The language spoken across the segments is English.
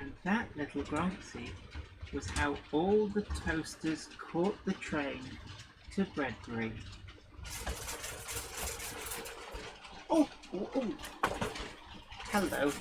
And that little Gronksy was how all the toasters caught the train to Bredbury. Oh, hello.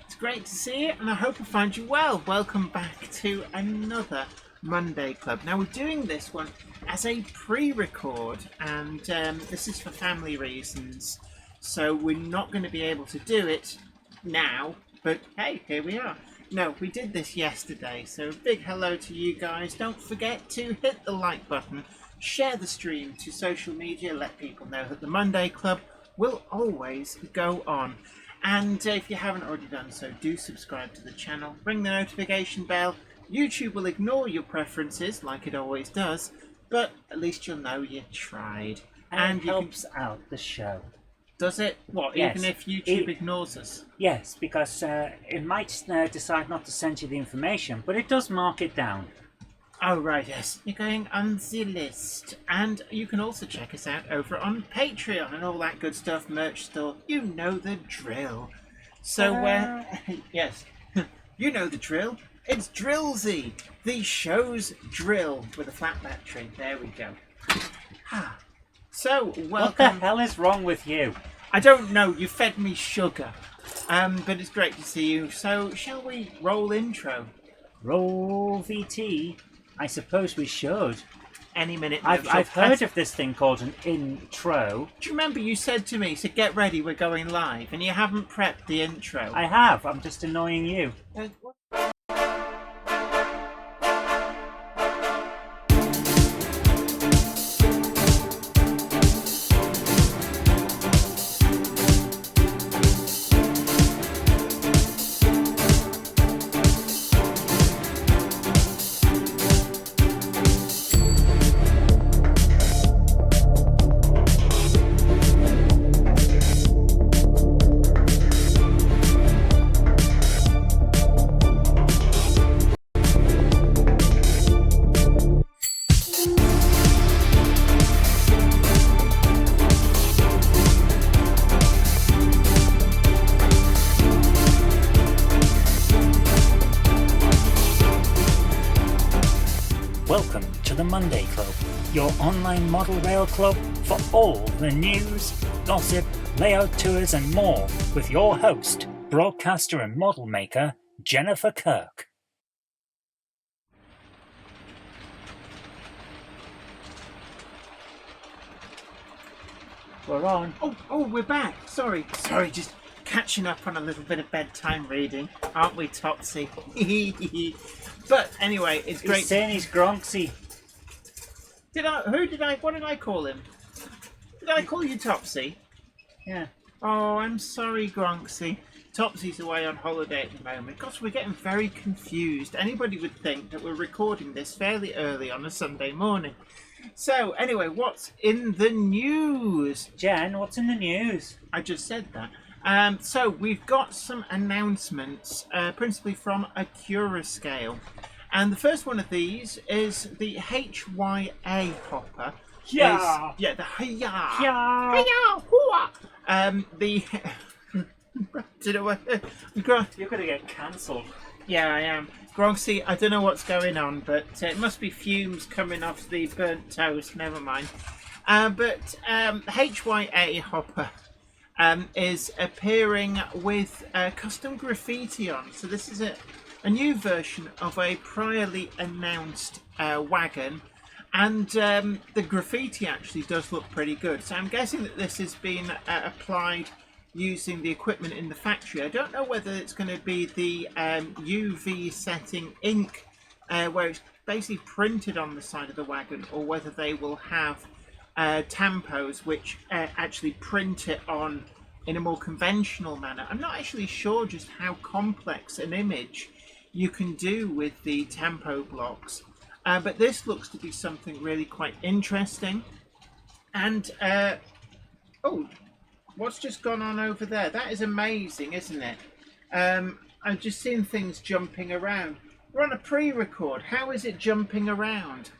It's great to see you, and I hope I find you well. Welcome back to another Monday Club. Now, we're doing this one as a pre-record, and this is for family reasons. So we're not going to be able to do it now, but hey, here we are. No, we did this yesterday, so big hello to you guys. Don't forget to hit the like button, share the stream to social media, let people know that the Monday Club will always go on. And if you haven't already done so, do subscribe to the channel, ring the notification bell. YouTube will ignore your preferences like it always does, but at least you'll know you tried. And it helps out the show. Does it? What, yes. Even if YouTube ignores us? Yes, because it might decide not to send you the information, but it does mark it down. Oh, right, yes. You're going on the list. And you can also check us out over on Patreon and all that good stuff, merch store. You know the drill. So, yes, you know the drill. It's Drillsy, the show's drill with a flat battery. There we go. So, welcome. What the hell is wrong with you? I don't know. You fed me sugar. But it's great to see you. So, shall we roll intro? Roll VT? I suppose we should. Any minute. I've heard of this thing called an intro. Do you remember you said to me, so get ready, we're going live, and you haven't prepped the intro? I have. I'm just annoying you. Welcome to the Monday Club, your online model rail club for all the news, gossip, layout tours and more with your host, broadcaster and model maker, Jennifer Kirk. We're on. Oh, we're back. Sorry, just catching up on a little bit of bedtime reading. Aren't we, Topsy? But anyway, it's great. He's saying he's Gronksy. What did I call him? Did I call you Topsy? Yeah. Oh, I'm sorry, Gronksy. Topsy's away on holiday at the moment. Gosh, we're getting very confused. Anybody would think that we're recording this fairly early on a Sunday morning. So, anyway, what's in the news? Jen, what's in the news? I just said that. So we've got some announcements, principally from Accurascale. And the first one of these is the HYA hopper. Yeah. The HYA. Yeah. You're going to get cancelled. Yeah, I am. Gronksy, I don't know what's going on, but it must be fumes coming off the burnt toast. Never mind. But HYA hopper is appearing with custom graffiti on. So this is a new version of a priorly announced wagon, and the graffiti actually does look pretty good. So I'm guessing that this has been applied using the equipment in the factory. I don't know whether it's going to be the UV setting ink where it's basically printed on the side of the wagon, or whether they will have tampos which actually print it on in a more conventional manner. I'm not actually sure just how complex an image you can do with the tempo blocks, but this looks to be something really quite interesting. And oh, what's just gone on over there? That is amazing, isn't it? I've just seen things jumping around. We're on a pre-record. How is it jumping around?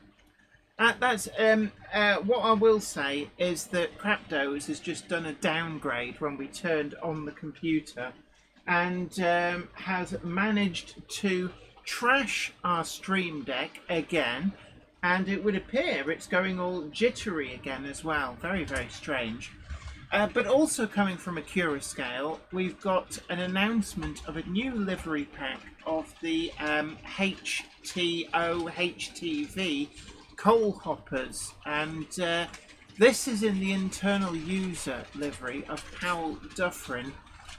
That's what I will say is that Crapdos has just done a downgrade when we turned on the computer and has managed to trash our Stream Deck again, and it would appear it's going all jittery again as well. Very, very strange. But also coming from a Curascale, we've got an announcement of a new livery pack of the HTV coal hoppers, and this is in the internal user livery of Powell Dufferin,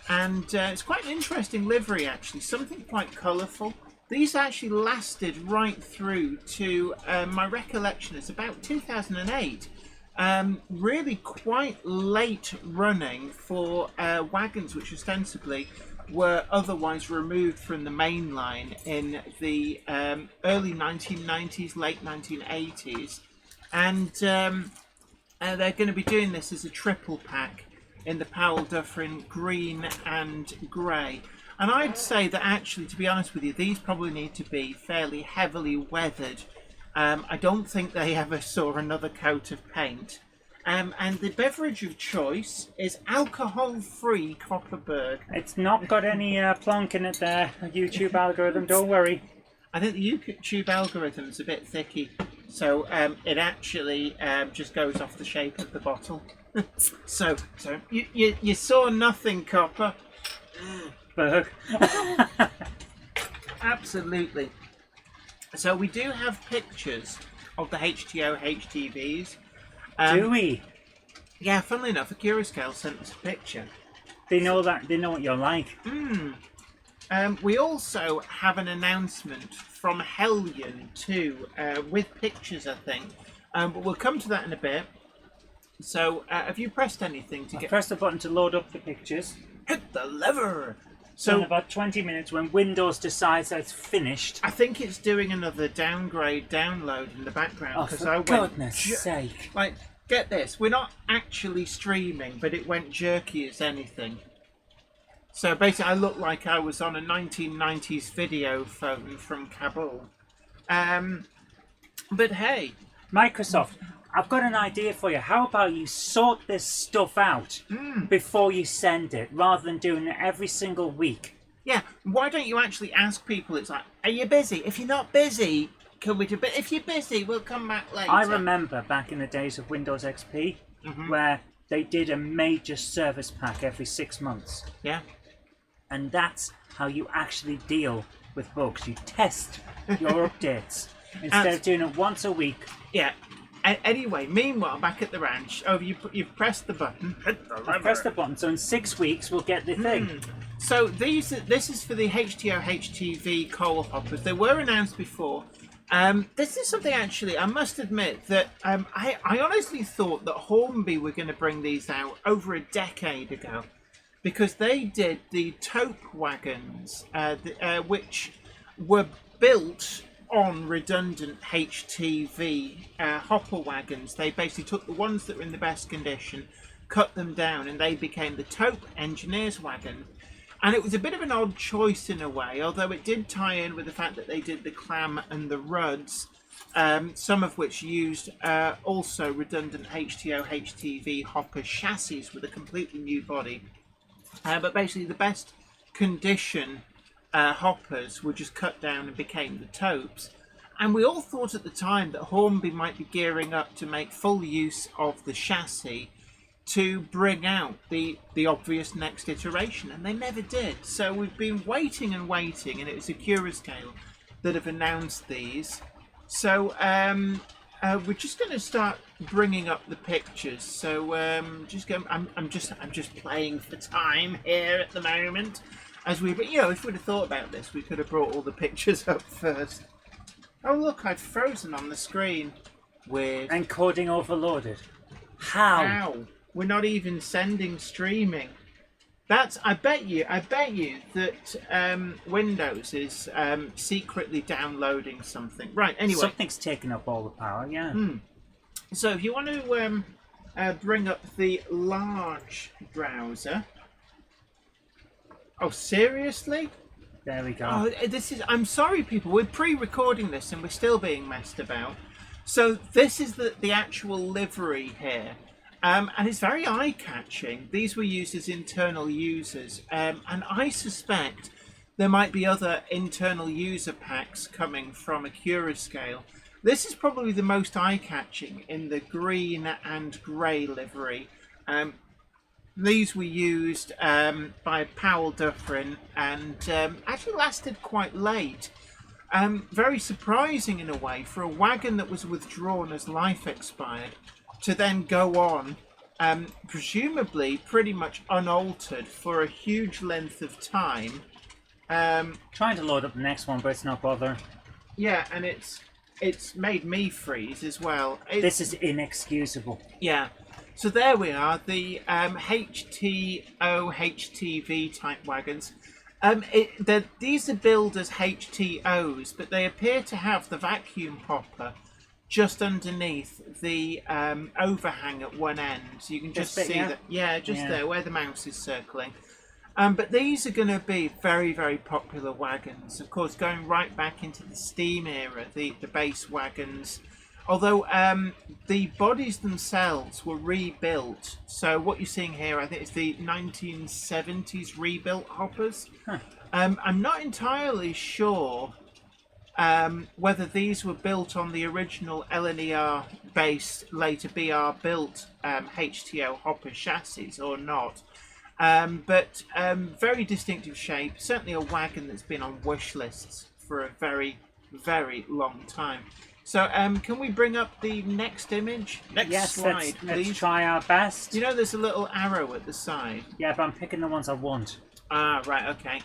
and it's quite an interesting livery actually, something quite colourful. These actually lasted right through to, my recollection is about 2008. Really quite late running for wagons which ostensibly were otherwise removed from the main line in the early 1990s, late 1980s. And they're going to be doing this as a triple pack in the Powell Dufferin green and grey. And I'd say that actually, to be honest with you, these probably need to be fairly heavily weathered. I don't think they ever saw another coat of paint. And the beverage of choice is alcohol-free Copperberg. It's not got any plonk in it there, a YouTube algorithm, don't worry. I think the YouTube algorithm is a bit thicky, so it actually just goes off the shape of the bottle. so you saw nothing, Copper. Berg. Absolutely. So we do have pictures of the HTO HTVs. Do we? Yeah, funnily enough, a Curascale sent us a picture. They know that. They know what you're like. We also have an announcement from Hellion too, with pictures, I think. But we'll come to that in a bit. So, have you pressed anything to Press the button to load up the pictures. Hit the lever! So in about 20 minutes, when Windows decides that it's finished. I think it's doing another downgrade download in the background. Oh, for goodness sake. Like, get this, we're not actually streaming, but it went jerky as anything. So basically, I looked like I was on a 1990s video phone from Kabul. But hey. Microsoft, I've got an idea for you. How about you sort this stuff out before you send it, rather than doing it every single week? Yeah, why don't you actually ask people? It's like, are you busy? If you're not busy, can we do? But if you're busy, we'll come back later. I remember back in the days of Windows XP, where they did a major service pack every 6 months. Yeah. And that's how you actually deal with bugs. You test your updates instead of doing it once a week. Yeah. Anyway, meanwhile, back at the ranch, you've pressed the button. I've pressed the button, so in 6 weeks we'll get the thing. So this is for the HTO HTV coal hoppers. They were announced before. This is something actually, I must admit that I honestly thought that Hornby were going to bring these out over a decade ago, because they did the taupe wagons, which were built on redundant HTV hopper wagons. They basically took the ones that were in the best condition, cut them down, and they became the taupe engineer's wagon. And it was a bit of an odd choice in a way, although it did tie in with the fact that they did the clam and the ruds, some of which used also redundant HTO HTV hopper chassis with a completely new body. But basically the best condition hoppers were just cut down and became the taupes. And we all thought at the time that Hornby might be gearing up to make full use of the chassis to bring out the obvious next iteration, and they never did. So we've been waiting and waiting, and it was a Curascale that have announced these. So we're just going to start bringing up the pictures. So I'm just playing for time here at the moment. But if we'd have thought about this, we could have brought all the pictures up first. Oh look, I've frozen on the screen. Weird. Encoding overloaded. How? How? We're not even sending streaming. I bet you that Windows is secretly downloading something. Right, anyway. Something's taking up all the power, yeah. So if you want to bring up the large browser. Oh, seriously? There we go. Oh, I'm sorry, people. We're pre-recording this and we're still being messed about. So this is the actual livery here. And it's very eye-catching. These were used as internal users, and I suspect there might be other internal user packs coming from a Curascale. This is probably the most eye-catching in the green and grey livery. These were used by Powell Dufferin and actually lasted quite late. Very surprising in a way for a wagon that was withdrawn as life expired to then go on, presumably pretty much unaltered for a huge length of time. Trying to load up the next one, but it's not bothering. Yeah, and it's made me freeze as well. This is inexcusable. Yeah. So there we are, the HTO, HTV type wagons. These are billed as HTOs, but they appear to have the vacuum hopper just underneath the overhang at one end. So you can just see that. Yeah, there where the mouse is circling. But these are going to be very, very popular wagons. Of course, going right back into the steam era, the base wagons. Although the bodies themselves were rebuilt. So what you're seeing here, I think it's the 1970s rebuilt hoppers. Huh. I'm not entirely sure whether these were built on the original LNER based, later BR built HTO hopper chassis or not. But very distinctive shape. Certainly a wagon that's been on wish lists for a very, very long time. So can we bring up the next image? Next slide, please. Let's try our best. You know there's a little arrow at the side. Yeah, but I'm picking the ones I want. Ah, right, okay.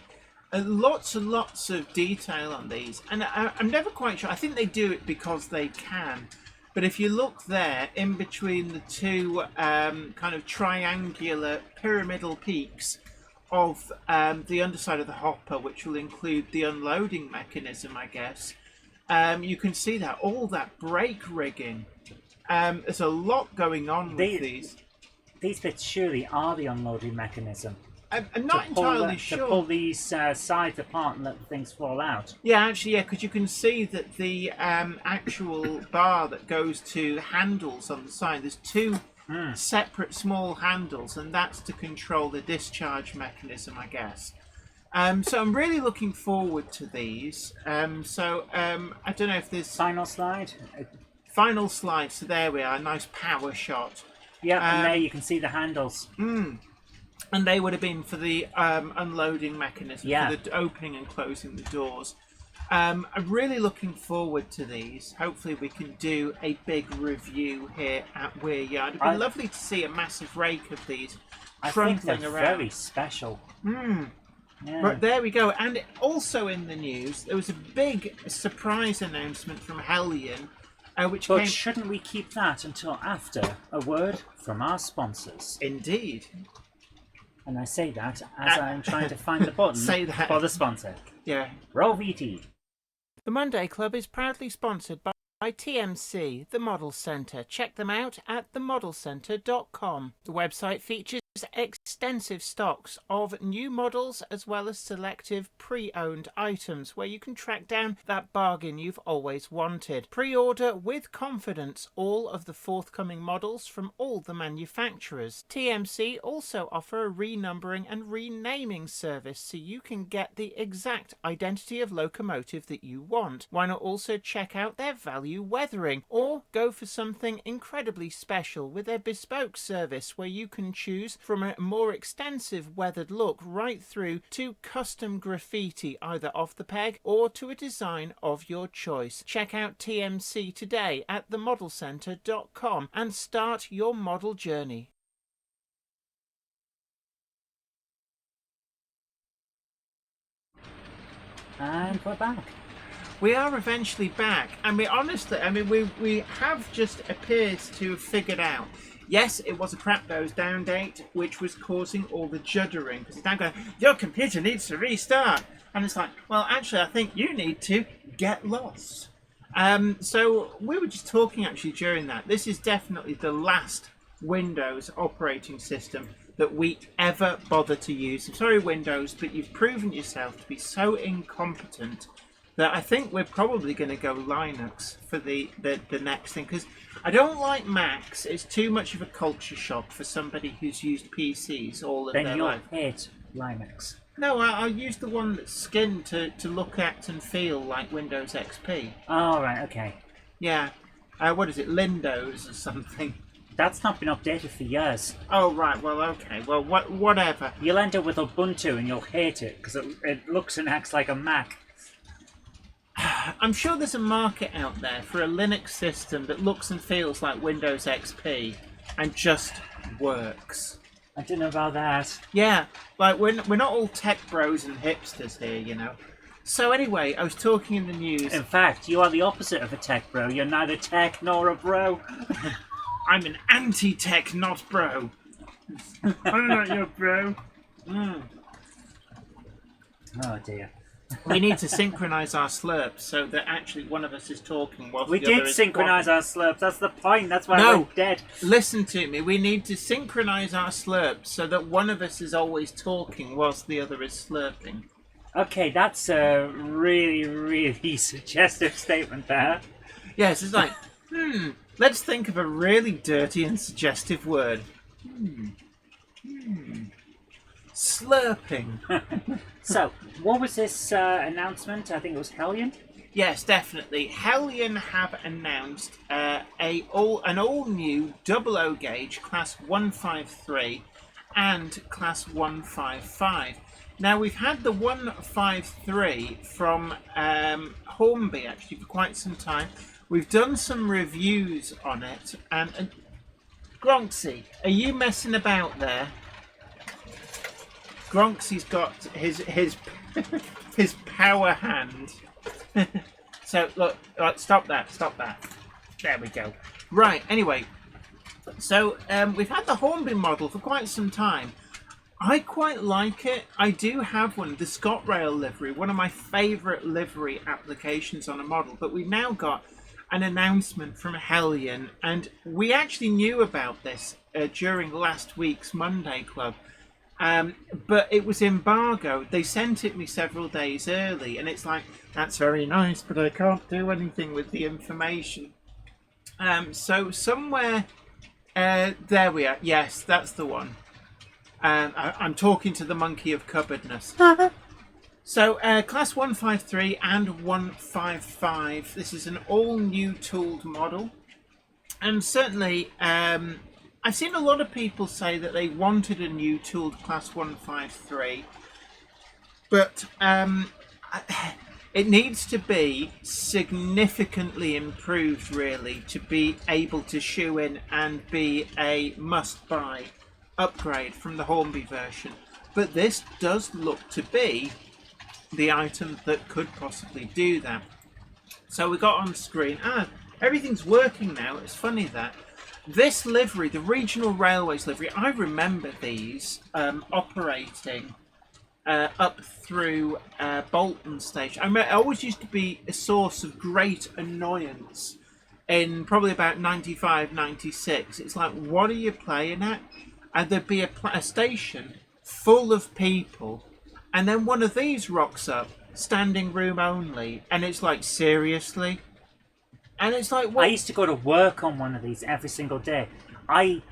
Lots and lots of detail on these. And I'm never quite sure. I think they do it because they can. But if you look there, in between the two kind of triangular pyramidal peaks of the underside of the hopper, which will include the unloading mechanism, I guess, you can see that all that brake rigging. There's a lot going on with these. These bits surely are the unloading mechanism. I'm not entirely sure. To pull these sides apart and let the things fall out. Yeah, actually, yeah, because you can see that the actual bar that goes to handles on the side, there's two separate small handles, and that's to control the discharge mechanism, I guess. So I'm really looking forward to these. I don't know if there's... Final slide? Final slide, so there we are, a nice power shot. Yeah, and there you can see the handles. And they would have been for the unloading mechanism, for the opening and closing the doors. I'm really looking forward to these. Hopefully we can do a big review here at Weir Yard. It'd be lovely to see a massive rake of these trundling around. Very special. Yeah. But there we go. And also in the news, there was a big surprise announcement from Hellion. But shouldn't we keep that until after a word from our sponsors? Indeed. And I say that as I'm trying to find the button for the sponsor. Yeah. Roll VT. The Monday Club is proudly sponsored by TMC, the Model Centre. Check them out at themodelcentre.com. The website features extensive stocks of new models as well as selective pre-owned items where you can track down that bargain you've always wanted. Pre-order with confidence all of the forthcoming models from all the manufacturers. TMC also offer a renumbering and renaming service so you can get the exact identity of locomotive that you want. Why not also check out their value weathering or go for something incredibly special with their bespoke service where you can choose from a more extensive weathered look right through to custom graffiti either off the peg or to a design of your choice. Check out TMC today at themodelcentre.com and start your model journey. And we're back. We are eventually back, and we have just appears to have figured out. Yes, it was a crap goes down date, which was causing all the juddering, because it's now going, your computer needs to restart. And it's like, well, actually, I think you need to get lost. So we were just talking actually during that. This is definitely the last Windows operating system that we ever bother to use. I'm sorry, Windows, but you've proven yourself to be so incompetent that I think we're probably going to go Linux for the next thing, because I don't like Macs. It's too much of a culture shock for somebody who's used PCs all of Then their you'll life. hate Linux. No, I'll use the one that's skinned to look at and feel like Windows XP. Oh, right, okay. Yeah. What is it, Lindows or something? That's not been updated for years. Oh, right, well, okay. Well, whatever. You'll end up with Ubuntu and you'll hate it because it looks and acts like a Mac. I'm sure there's a market out there for a Linux system that looks and feels like Windows XP and just works. I don't know about that. Yeah, like we're not all tech bros and hipsters here, you know. So anyway, I was talking in the news. In fact, you are the opposite of a tech bro. You're neither tech nor a bro. I'm an anti-tech, not bro. I'm not your bro. Oh dear. We need to synchronise our slurps so that actually one of us is talking whilst We the other did is synchronise our slurps. That's the point. That's why No. we're dead. Listen to me. We need to synchronise our slurps so that one of us is always talking whilst the other is slurping. Okay, that's a really, really suggestive statement there. Yes, it's like, let's think of a really dirty and suggestive word. Slurping. So, what was this announcement? I think it was Hellion. Yes, definitely. Hellion have announced an all-new 00 gauge Class 153 and Class 155. Now, we've had the 153 from Hornby, actually, for quite some time. We've done some reviews on it. And Gronksy, are you messing about there? Gronksy's got his his power hand. So, look, stop that. There we go. Right, anyway. So, we've had the Hornby model for quite some time. I quite like it. I do have one, the ScotRail livery, one of my favourite livery applications on a model. But we've now got an announcement from Hellion, and we actually knew about this during last week's Monday Club. But it was embargoed. They sent it me several days early, and it's like, that's very nice, but I can't do anything with the information. So somewhere, there we are. Yes, that's the one. I'm talking to the monkey of cupboardness. So, Class 153 and 155. This is an all-new tooled model. And certainly, I've seen a lot of people say that they wanted a new tooled Class 153. But it needs to be significantly improved, really, to be able to shoe in and be a must-buy upgrade from the Hornby version. But this does look to be the item that could possibly do that. So we got on screen, everything's working now. It's funny that this livery, the Regional Railways livery, I remember these operating up through Bolton Station. I mean, it always used to be a source of great annoyance in probably about 95, 96. It's like, what are you playing at? And there'd be a station full of people, and then one of these rocks up, standing room only, and it's like, seriously? And it's like, what? I used to go to work on one of these every single day. I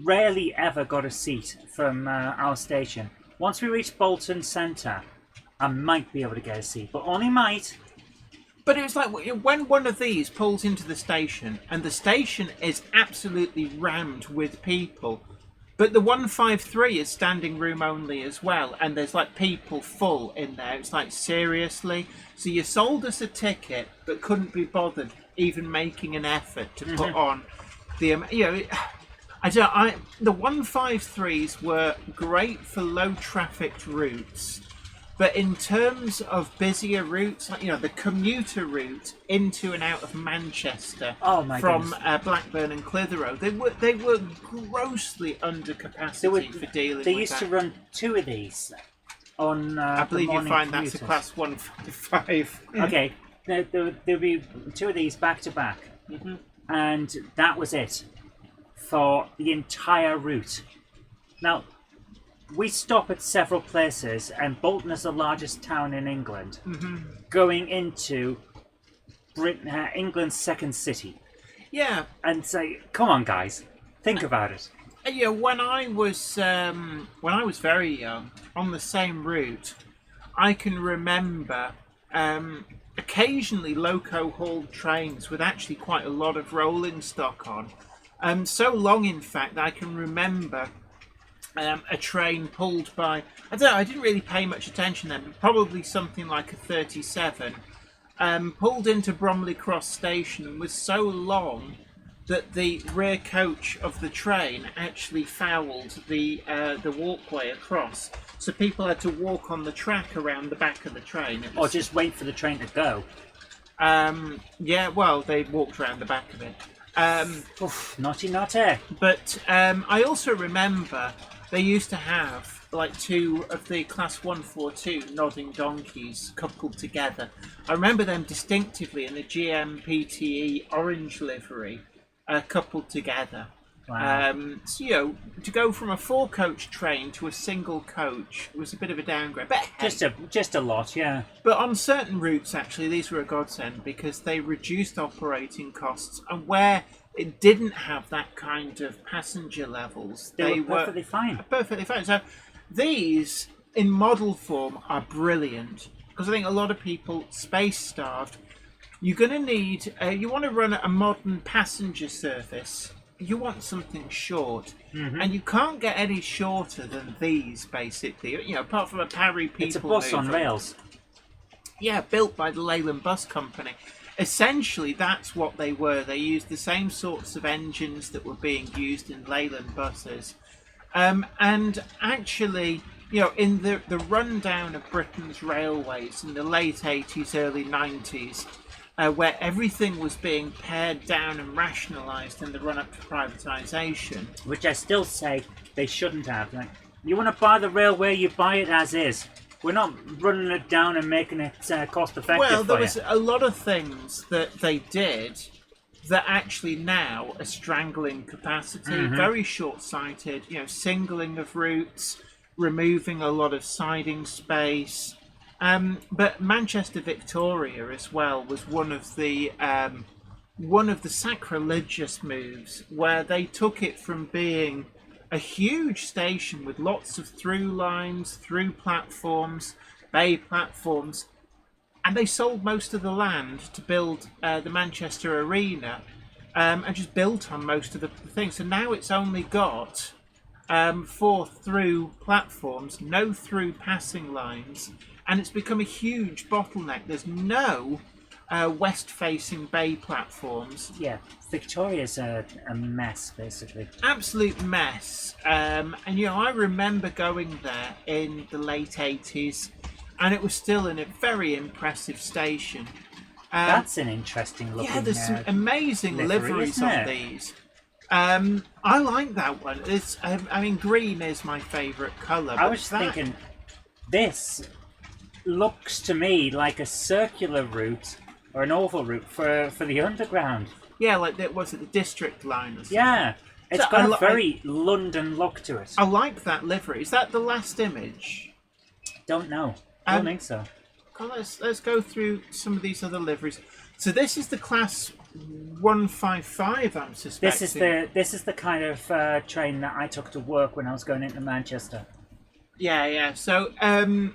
rarely ever got a seat from our station. Once we reached Bolton Centre, I might be able to get a seat, but only might. But it was like, when one of these pulls into the station, and the station is absolutely rammed with people, but the 153 is standing room only as well, and there's like people full in there. It's like, seriously? So you sold us a ticket, but couldn't be bothered even making an effort to put on the, the 153s were great for low trafficked routes, but in terms of busier routes, like, the commuter route into and out of Manchester from Blackburn and Clitheroe, they were grossly under capacity for dealing with that. They used to run two of these on I believe you find commuters. that's a Class 155. Okay, there'll be two of these back to back, and that was it for the entire route. Now, we stop at several places, and Bolton is the largest town in England, going into Britain, England's second city. Yeah. And say, come on, guys, think about it. Yeah, when I was very young, on the same route, I can remember occasionally loco-hauled trains with actually quite a lot of rolling stock on. So long, in fact, that I can remember a train pulled by, I don't know, I didn't really pay much attention then, but probably something like a 37, pulled into Bromley Cross Station and was so long that the rear coach of the train actually fouled the walkway across. So people had to walk on the track around the back of the train. Or just wait for the train to go. Yeah, well, they walked around the back of it. Oof, naughty, naughty. But I also remember they used to have like two of the Class 142 nodding donkeys coupled together. I remember them distinctively in the GM orange livery. Coupled together. Wow. So, to go from a 4-coach train to a single coach was a bit of a downgrade. But hey, Just a lot, yeah. but on certain routes, actually, these were a godsend because they reduced operating costs, and where it didn't have that kind of passenger levels, They were perfectly fine. Perfectly fine. So these, in model form, are brilliant because I think a lot of people space-starved. You're going to need, you want to run a modern passenger service, you want something short. And you can't get any shorter than these, basically. You know, apart from a Parry people It's a bus on mover. rails. Yeah, built by the Leyland Bus Company. Essentially, that's what they were. They used the same sorts of engines that were being used in Leyland buses. And actually, you know, in the rundown of Britain's railways in the late 80s, early 90s, where everything was being pared down and rationalised in the run-up to privatisation. Which I still say they shouldn't have. Like, you want to buy the railway, you buy it as is. We're not running it down and making it cost-effective Well, there for was you. a lot of things that they did that actually now are strangling capacity, very short-sighted, you know, singling of routes, removing a lot of siding space. But Manchester Victoria as well was one of the sacrilegious moves where they took it from being a huge station with lots of through lines, through platforms, bay platforms, and they sold most of the land to build the Manchester Arena, and just built on most of the things. So now it's only got 4 through platforms, no through passing lines, and it's become a huge bottleneck. There's no west-facing bay platforms. Yeah, Victoria's a mess, basically. Absolute mess. And, you know, I remember going there in the late 80s, and it was still in a very impressive station. That's an interesting looking. Yeah, there's some amazing livery, liveries isn't on it? these. I like that one. It's, I mean, green is my favourite colour. I was thinking, this looks to me like a circular route or an oval route for the underground. Yeah, like that was it the District line or something. Yeah, it's So got a very London look to it. I like that livery. Is that the last image? Don't know. Don't think so. God, let's go through some of these other liveries. So this is the Class 155, I'm suspecting. This is the kind of train that I took to work when I was going into Manchester. Yeah. So,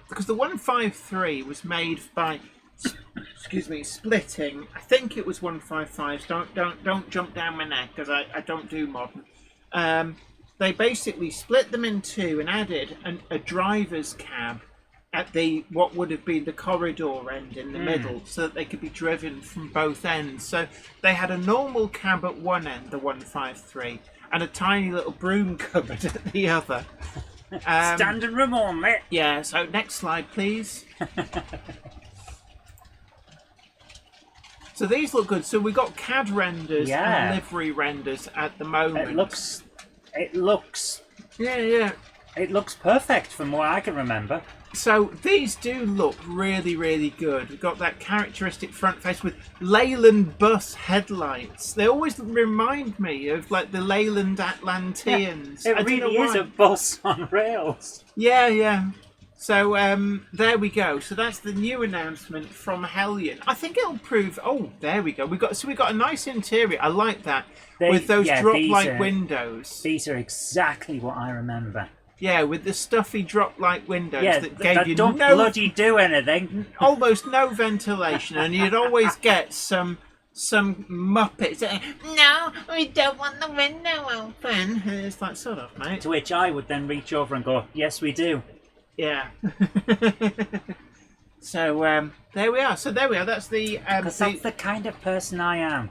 because the 153 was made by, Splitting. I think it was 155s. Don't jump down my neck because I don't do modern. They basically split them in two and added a driver's cab at the what would have been the corridor end in the middle, so that they could be driven from both ends. So they had a normal cab at one end, the 153, and a tiny little broom cupboard at the other. Standing room only. Yeah, so next slide, please. So these look good. So we've got CAD renders and livery renders at the moment. It looks Yeah. It looks perfect from what I can remember. So these do look really, really good. We've got that characteristic front face with Leyland bus headlights. They always remind me of like the Leyland Atlanteans. It really is a bus on rails. Yeah. So there we go. So that's the new announcement from Hellion. I think it'll prove. Oh, there we go. We got a nice interior. I like that with those drop-like windows. These are exactly what I remember. Yeah, with the stuffy drop-like windows that gave you don't bloody do anything. Almost no ventilation, and you'd always get some muppets saying, "No, we don't want the window open." And it's like, sort of, mate. To which I would then reach over and go, "Yes, we do." Yeah. So there we are. That's the. Because that's the kind of person I am.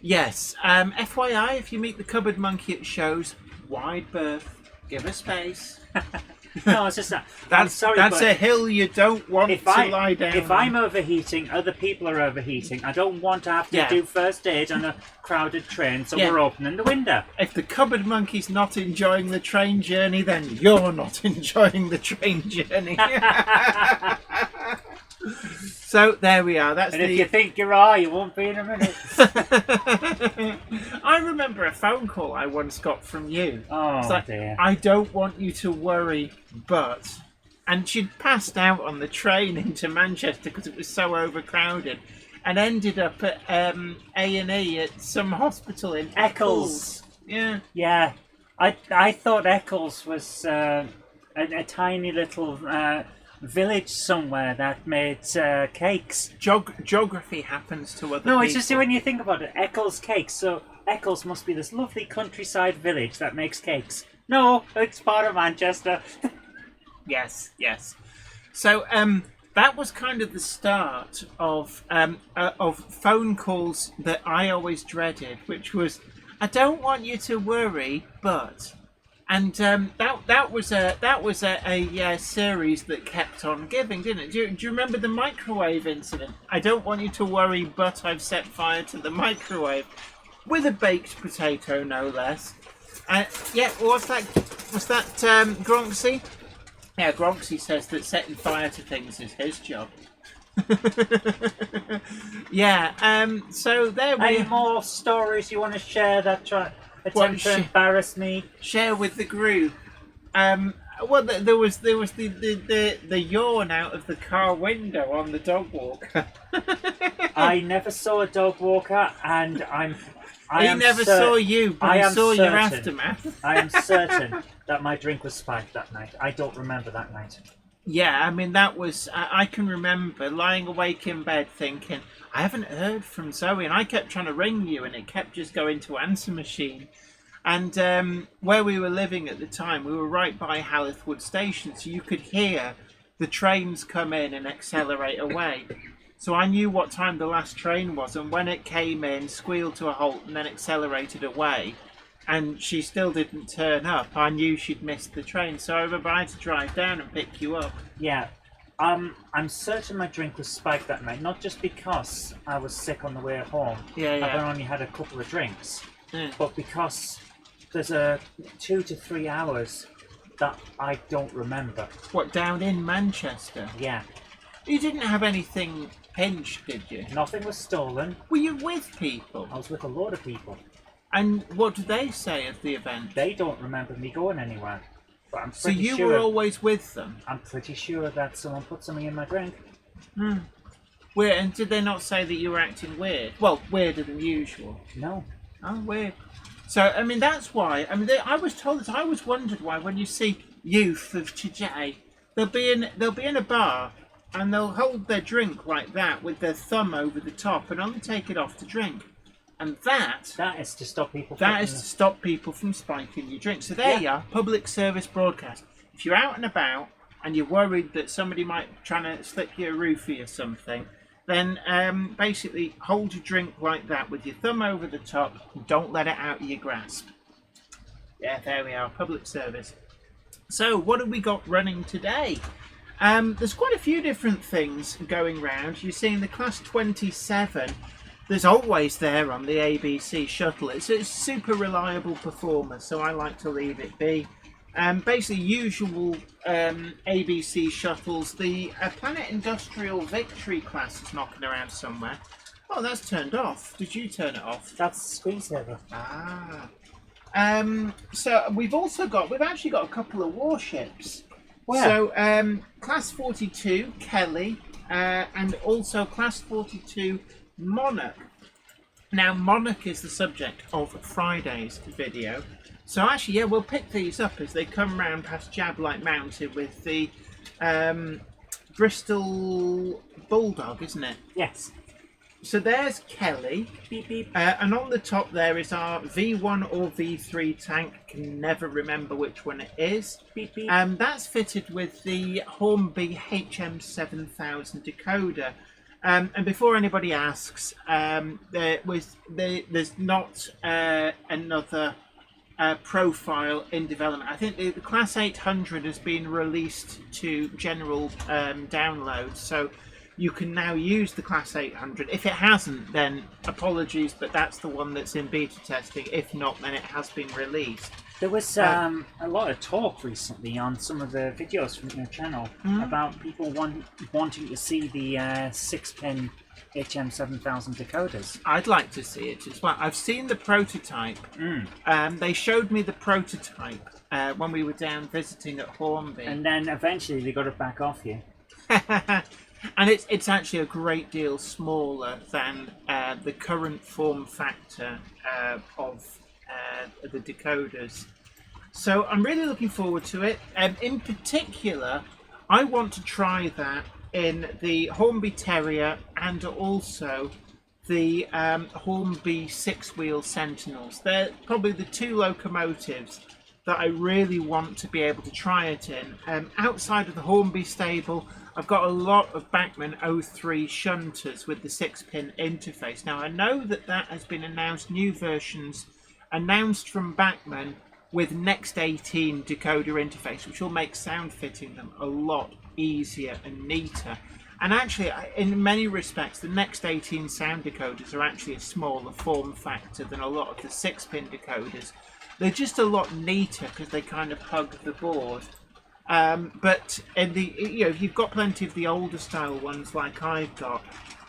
Yes. FYI, if you meet the cupboard monkey at shows, wide berth. Give us space. No, it's just that. That's a hill you don't want to lie down. If I'm overheating, other people are overheating. I don't want to have to do first aid on a crowded train, so we're opening the window. If the cupboard monkey's not enjoying the train journey, then you're not enjoying the train journey. So there we are. If you think you are, you won't be in a minute. I remember a phone call I once got from you. Oh, dear. I don't want you to worry, but... And she'd passed out on the train into Manchester because it was so overcrowded, and ended up at A&E at some hospital in Eccles. Yeah. I thought Eccles was a tiny little... village somewhere that made cakes. Geography happens to other people. No, it's just when you think about it, Eccles cakes. So Eccles must be this lovely countryside village that makes cakes. No, it's part of Manchester. Yes. So that was kind of the start of phone calls that I always dreaded, which was, "I don't want you to worry, but." And that was a series that kept on giving, didn't it? Do you remember the microwave incident? "I don't want you to worry, but I've set fire to the microwave," with a baked potato, no less. What's that? Gronksy? Yeah, Gronksy says that setting fire to things is his job. Yeah. So there we. Any more stories you want to share that attempt to embarrass me? Share with the group. Well, there was the yawn out of the car window on the dog walker. I never saw a dog walker, and I never saw you, but I saw your aftermath. I am certain that my drink was spiked that night. I don't remember that night. Yeah, I mean, that was... I can remember lying awake in bed thinking, I haven't heard from Zoe, and I kept trying to ring you, and it kept just going to answer machine. And where we were living at the time, we were right by Hallithwood Station, so you could hear the trains come in and accelerate away. So I knew what time the last train was, and when it came in, squealed to a halt, and then accelerated away, and she still didn't turn up, I knew she'd missed the train. So I remember I had to drive down and pick you up. Yeah. I'm certain my drink was spiked that night, not just because I was sick on the way home. Yeah. I've only had a couple of drinks. Yeah. But because there's a 2 to 3 hours that I don't remember. What, down in Manchester? Yeah. You didn't have anything pinched, did you? Nothing was stolen. Were you with people? I was with a load of people. And what did they say of the event? They don't remember me going anywhere. But I'm so pretty you sure, were always with them? I'm pretty sure that someone put something in my drink. Weird. And did they not say that you were acting weird? Well, weirder than usual. No. Oh, weird. So, I mean, that's why. I mean, I was told that. I always wondered why when you see youth of today, they'll be in a bar and they'll hold their drink like that with their thumb over the top and only take it off to drink. And that is to stop people. Stop people from spiking your drink. So there you are, public service broadcast. If you're out and about and you're worried that somebody might try to slip you a roofie or something, then basically hold your drink like that with your thumb over the top and don't let it out of your grasp. Yeah, there we are, public service. So what have we got running today? There's quite a few different things going round. You're seeing the Class 27. There's always there on the ABC shuttle. It's a super reliable performer, so I like to leave it be. Basically, usual ABC shuttles. The Planet Industrial Victory class is knocking around somewhere. Oh, that's turned off. Did you turn it off? That's screensaver. Ah. So we've actually got a couple of warships. Where? So Class 42 Kelly, and also Class 42 Monarch. Now Monarch is the subject of Friday's video. So actually, yeah, we'll pick these up as they come round past Jablite Mountain with the Bristol Bulldog, isn't it? Yes. So there's Kelly, Beep beep. and on the top there is our V1 or V3 tank. Can never remember which one it is. Beep beep. That's fitted with the Hornby HM7000 decoder. And before anybody asks, there's not another profile in development. I think the Class 800 has been released to general download, so you can now use the Class 800. If it hasn't, then apologies, but that's the one that's in beta testing. If not, then it has been released. There was a lot of talk recently on some of the videos from your channel about people wanting to see the 6-pin HM7000 decoders. I'd like to see it as well. I've seen the prototype. They showed me the prototype when we were down visiting at Hornby. And then eventually they got it back off you. And it's actually a great deal smaller than the current form factor of the decoders. So I'm really looking forward to it. In particular, I want to try that in the Hornby Terrier and also the Hornby 6-wheel Sentinels. They're probably the two locomotives that I really want to be able to try it in. Outside of the Hornby stable, I've got a lot of Bachmann 03 shunters with the 6-pin interface. Now I know that has been announced, new versions announced from Bachmann with Next 18 decoder interface, which will make sound fitting them a lot easier and neater. And actually, in many respects, the Next 18 sound decoders are actually a smaller form factor than a lot of the 6-pin decoders. They're just a lot neater because they kind of hug the board. But in the if you've got plenty of the older style ones like I've got,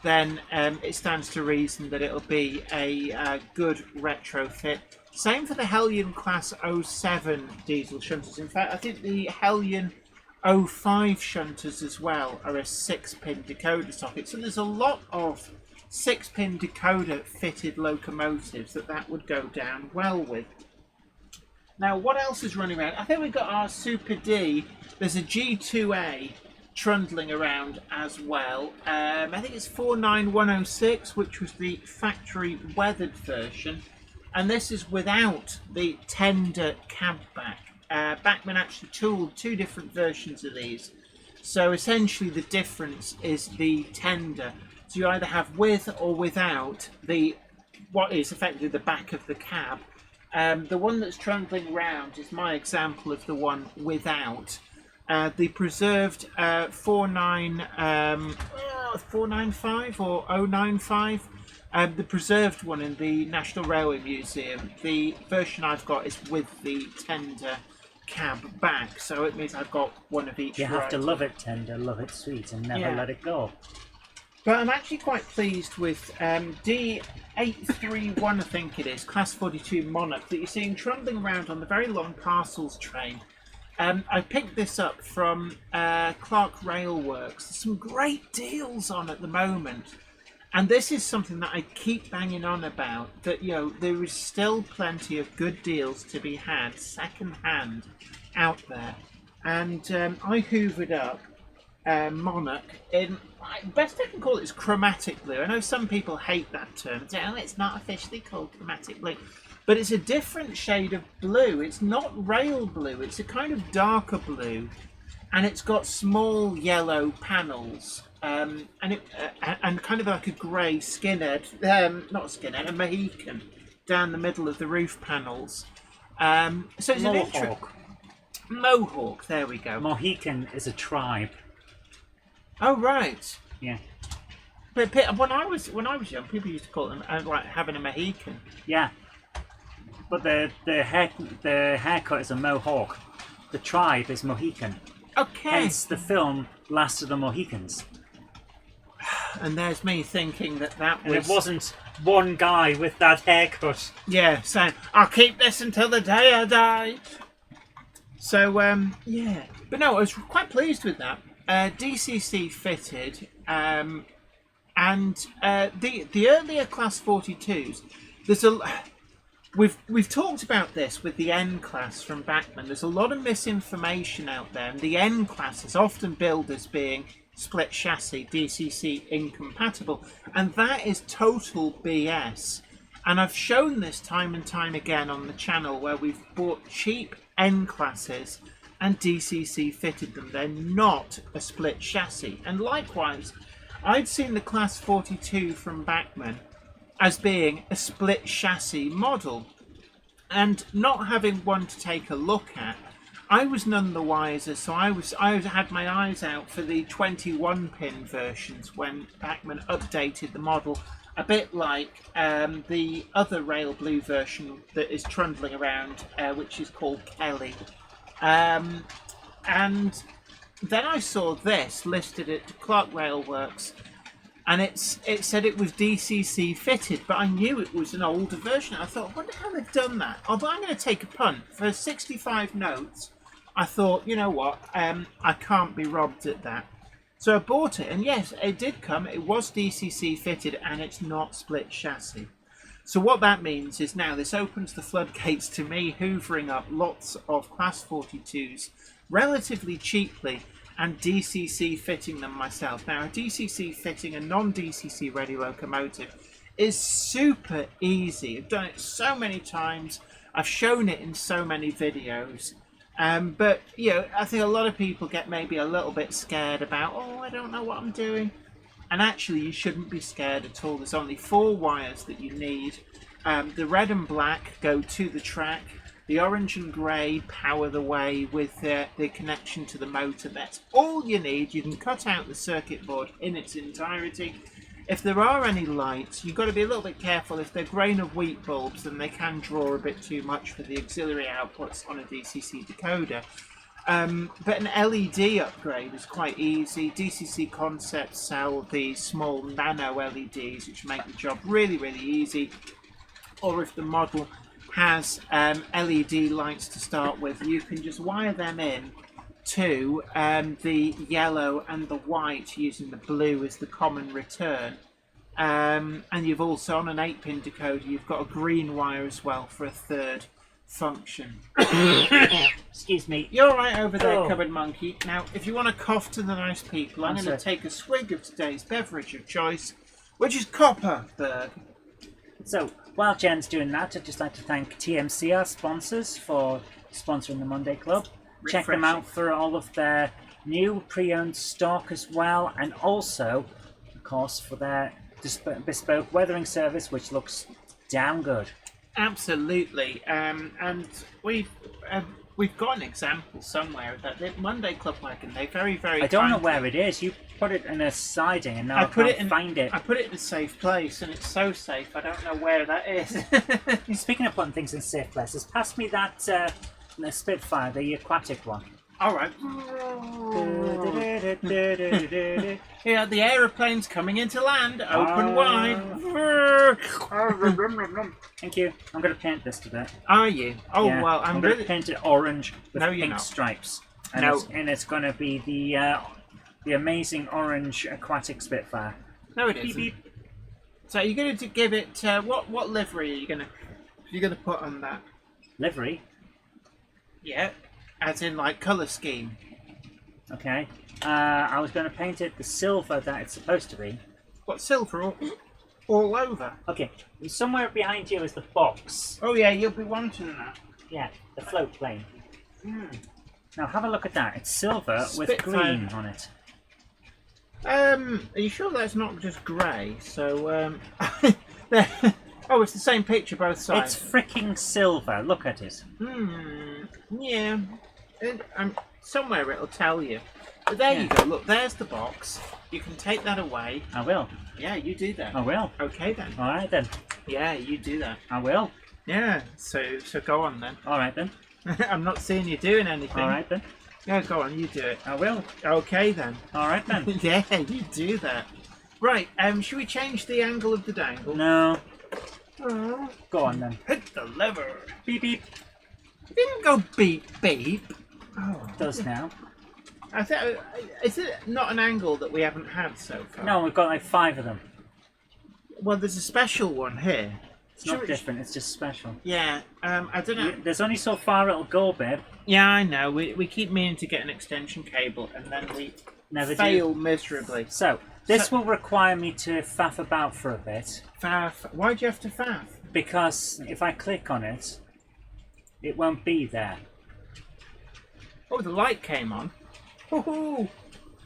then it stands to reason that it'll be a good retrofit. Same for the Hellion Class 07 diesel shunters. In fact, I think the Hellion 05 shunters as well are a 6-pin decoder socket. So there's a lot of 6-pin decoder fitted locomotives that would go down well with. Now, what else is running around? I think we've got our Super D. There's a G2A trundling around as well. I think it's 49106, which was the factory weathered version. And this is without the tender cab back. Bachmann actually tooled two different versions of these. So essentially the difference is the tender. So you either have with or without what is effectively the back of the cab. The one that's trundling round is my example of the one without. The preserved 495 or 095. The preserved one in the National Railway Museum. The version I've got is with the tender cab back, so it means I've got one of each. You have to love it tender, love it sweet, and never let it go. But I'm actually quite pleased with D831, I think it is, Class 42 Monarch, that you're seeing trundling around on the very long parcels train. I picked this up from Clark Railworks. There's some great deals on at the moment. And this is something that I keep banging on about, that there is still plenty of good deals to be had second hand out there. And I hoovered up Monarch in, best I can call it is chromatic blue. I know some people hate that term and say, oh, it's not officially called chromatic blue. But it's a different shade of blue. It's not rail blue, it's a kind of darker blue. And it's got small yellow panels. And kind of like a grey skinhead, not skinhead, a Mohican down the middle of the roof panels. So it's Mohawk. Mohawk, there we go. Mohican is a tribe. Oh right. Yeah. But when I was young, people used to call them like having a Mohican. Yeah. But the haircut is a Mohawk. the tribe is Mohican. Okay. Hence the film Last of the Mohicans. And there's me thinking that And it wasn't one guy with that haircut. Yeah, saying, I'll keep this until the day I die. So, yeah. But no, I was quite pleased with that. DCC fitted, and the earlier Class 42s, we've talked about this with the N class from Bachmann. There's a lot of misinformation out there, and the N class is often billed as being split chassis, DCC incompatible, and that is total BS. And I've shown this time and time again on the channel where we've bought cheap N classes and DCC fitted them. They're not a split chassis. And likewise, I'd seen the Class 42 from Bachmann as being a split chassis model, and not having one to take a look at, I was none the wiser. So I had my eyes out for the 21 pin versions when Bachmann updated the model, a bit like the other Rail Blue version that is trundling around, which is called Kelly. And then I saw this listed at Clark Railworks, and it said it was DCC fitted, but I knew it was an older version. I thought, I wonder how they've done that. Although I'm going to take a punt. For 65 notes, I thought, you know what, I can't be robbed at that. So I bought it, and yes, it did come. It was DCC fitted, and it's not split chassis. So what that means is now this opens the floodgates to me hoovering up lots of Class 42s relatively cheaply and DCC fitting them myself. Now, a DCC fitting a non-DCC ready locomotive is super easy. I've done it so many times. I've shown it in so many videos. But, you know, I think a lot of people get maybe a little bit scared about, oh, I don't know what I'm doing. And actually, you shouldn't be scared at all. There's only 4 wires that you need. The red and black go to the track. The orange and grey power the way with the connection to the motor. That's all you need. You can cut out the circuit board in its entirety. If there are any lights, you've got to be a little bit careful. If they're grain of wheat bulbs, then they can draw a bit too much for the auxiliary outputs on a DCC decoder. But an LED upgrade is quite easy. DCC Concepts sell the small nano LEDs, which make the job really, really easy. Or if the model has LED lights to start with, you can just wire them in to the yellow and the white, using the blue as the common return. And you've also, on an 8-pin decoder, you've got a green wire as well for a third function. Excuse me. You're all right over there, cupboard monkey. Now, if you want to cough to the nice people, I'm going to take a swig of today's beverage of choice, which is Copperberg. So, while Jen's doing that, I'd just like to thank TMC, our sponsors, for sponsoring the Monday Club. Check them out for all of their new pre-owned stock as well, and also, of course, for their bespoke weathering service, which looks damn good. Absolutely, and we've got an example somewhere of that. The Monday Club wagon, they very, very. I don't know where it is. You put it in a siding, and now I can't find it. I put it in a safe place, and it's so safe. I don't know where that is. Speaking of putting things in safe places, pass me that the Spitfire, the aquatic one. All right. Yeah, the aeroplane's coming into land. Open wide. Thank you. I'm going to paint this today. Are you? Oh, yeah. Well, I'm going to paint it orange with pink stripes. And it's going to be the amazing orange aquatic Spitfire. No, it isn't. Beep, beep. So you're going to give it what livery are you going to put on that? Livery? Yeah, as in like colour scheme. Okay. I was going to paint it the silver that it's supposed to be. What, silver all over? Okay. Somewhere behind you is the box. Oh yeah, you'll be wanting that. Yeah, the float plane. Now have a look at that. It's silver with green on it. Are you sure that's not just grey? So oh, it's the same picture both sides. It's freaking silver. Look at it. Yeah. Somewhere it'll tell you. But there you go. Look, there's the box. You can take that away. I will. Yeah, you do that. I will. Okay then. All right then. Yeah, you do that. I will. Yeah. So go on then. All right then. I'm not seeing you doing anything. All right then. Yeah, go on, you do it. I will. Okay then. All right then. Yeah, you do that. Right, should we change the angle of the dangle? No. Go on then. Hit the lever. Beep beep. It didn't go beep beep. Oh, It does now. Is it not an angle that we haven't had so far? No, we've got like 5 of them. Well, there's a special one here. It's not different. It's just special. Yeah, I don't know. There's only so far it'll go, babe. Yeah, I know. We keep meaning to get an extension cable, and then we Never fail do. miserably. So this will require me to faff about for a bit. Faff. Why do you have to faff? Because if I click on it, it won't be there. Oh, the light came on. Woohoo!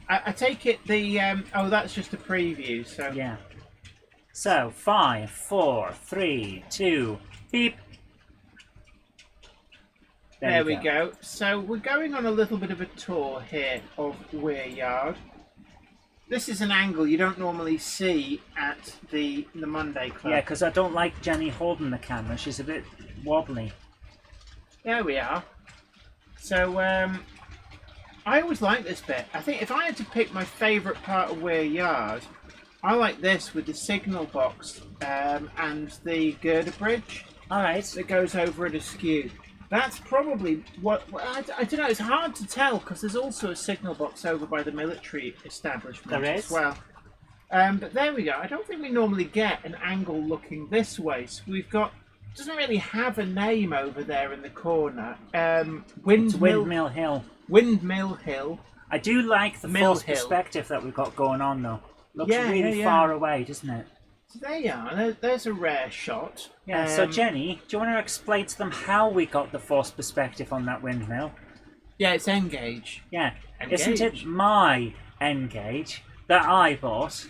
I take it the oh, that's just a preview. So Yeah. So 5, 4, 3, 2, beep. there we go. So we're going on a little bit of a tour here of Weir Yard. This is an angle you don't normally see at the Monday Club. Yeah, because I don't like Jenny holding the camera. She's a bit wobbly. There we are. So I always like this bit. I think if I had to pick my favourite part of Weir Yard, I like this with the signal box and the girder bridge All right. that goes over it askew. That's probably what I don't know. It's hard to tell because there's also a signal box over by the military establishment There is? as well. But there we go. I don't think we normally get an angle looking this way. So we've got doesn't really have a name over there in the corner. Windmill Hill. Windmill Hill. I do like the Mill false Hill. perspective that we've got going on though. Looks Yeah, really yeah. far away, doesn't it? So there you are. There's a rare shot. Yeah, so Jenny, do you want to explain to them how we got the forced perspective on that windmill? Yeah, it's N-gauge. Yeah. Engage. Isn't it my N-gauge that I bought?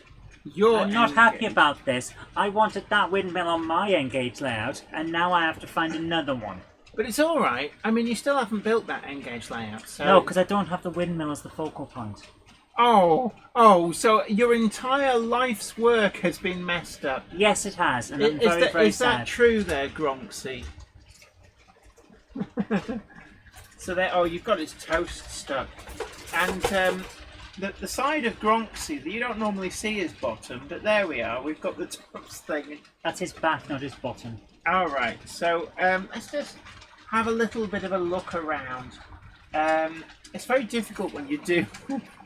Your I'm not happy N-gauge. about this. I wanted that windmill on my N-gauge layout, and now I have to find another one. But it's all right. I mean, you still haven't built that N-gauge layout. So... No, because I don't have the windmill as the focal point. Oh, so your entire life's work has been messed up. Yes, it has, and I'm very Is sad. that true there, Gronksy? So there, you've got his toast stuck. And the side of Gronksy that you don't normally see his bottom, but there we are, we've got the toast thing. That's his back, not his bottom. Alright, so let's just have a little bit of a look around. It's very difficult when you do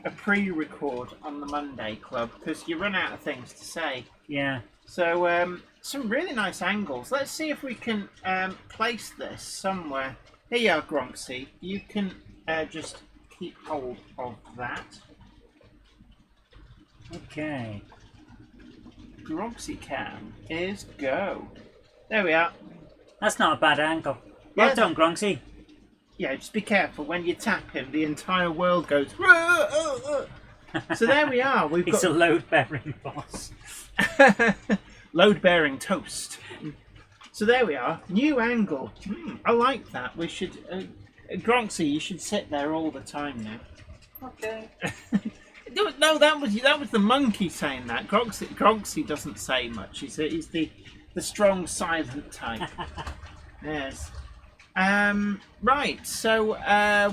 a pre-record on the Monday Club because you run out of things to say. Yeah. So some really nice angles. Let's see if we can place this somewhere. Here you are, Gronksy. You can just keep hold of that. Okay. Gronksy cam is go. There we are. That's not a bad angle. Well Yeah. done, Gronksy. Yeah, just be careful. When you tap him, the entire world goes. So there we are. We've He's got a load-bearing boss. load-bearing toast. So there we are. New angle. I like that. We should. Gronksy, you should sit there all the time now. Okay. No, that was the monkey saying that. Gronksy doesn't say much. He's the strong silent type. Yes. Right, so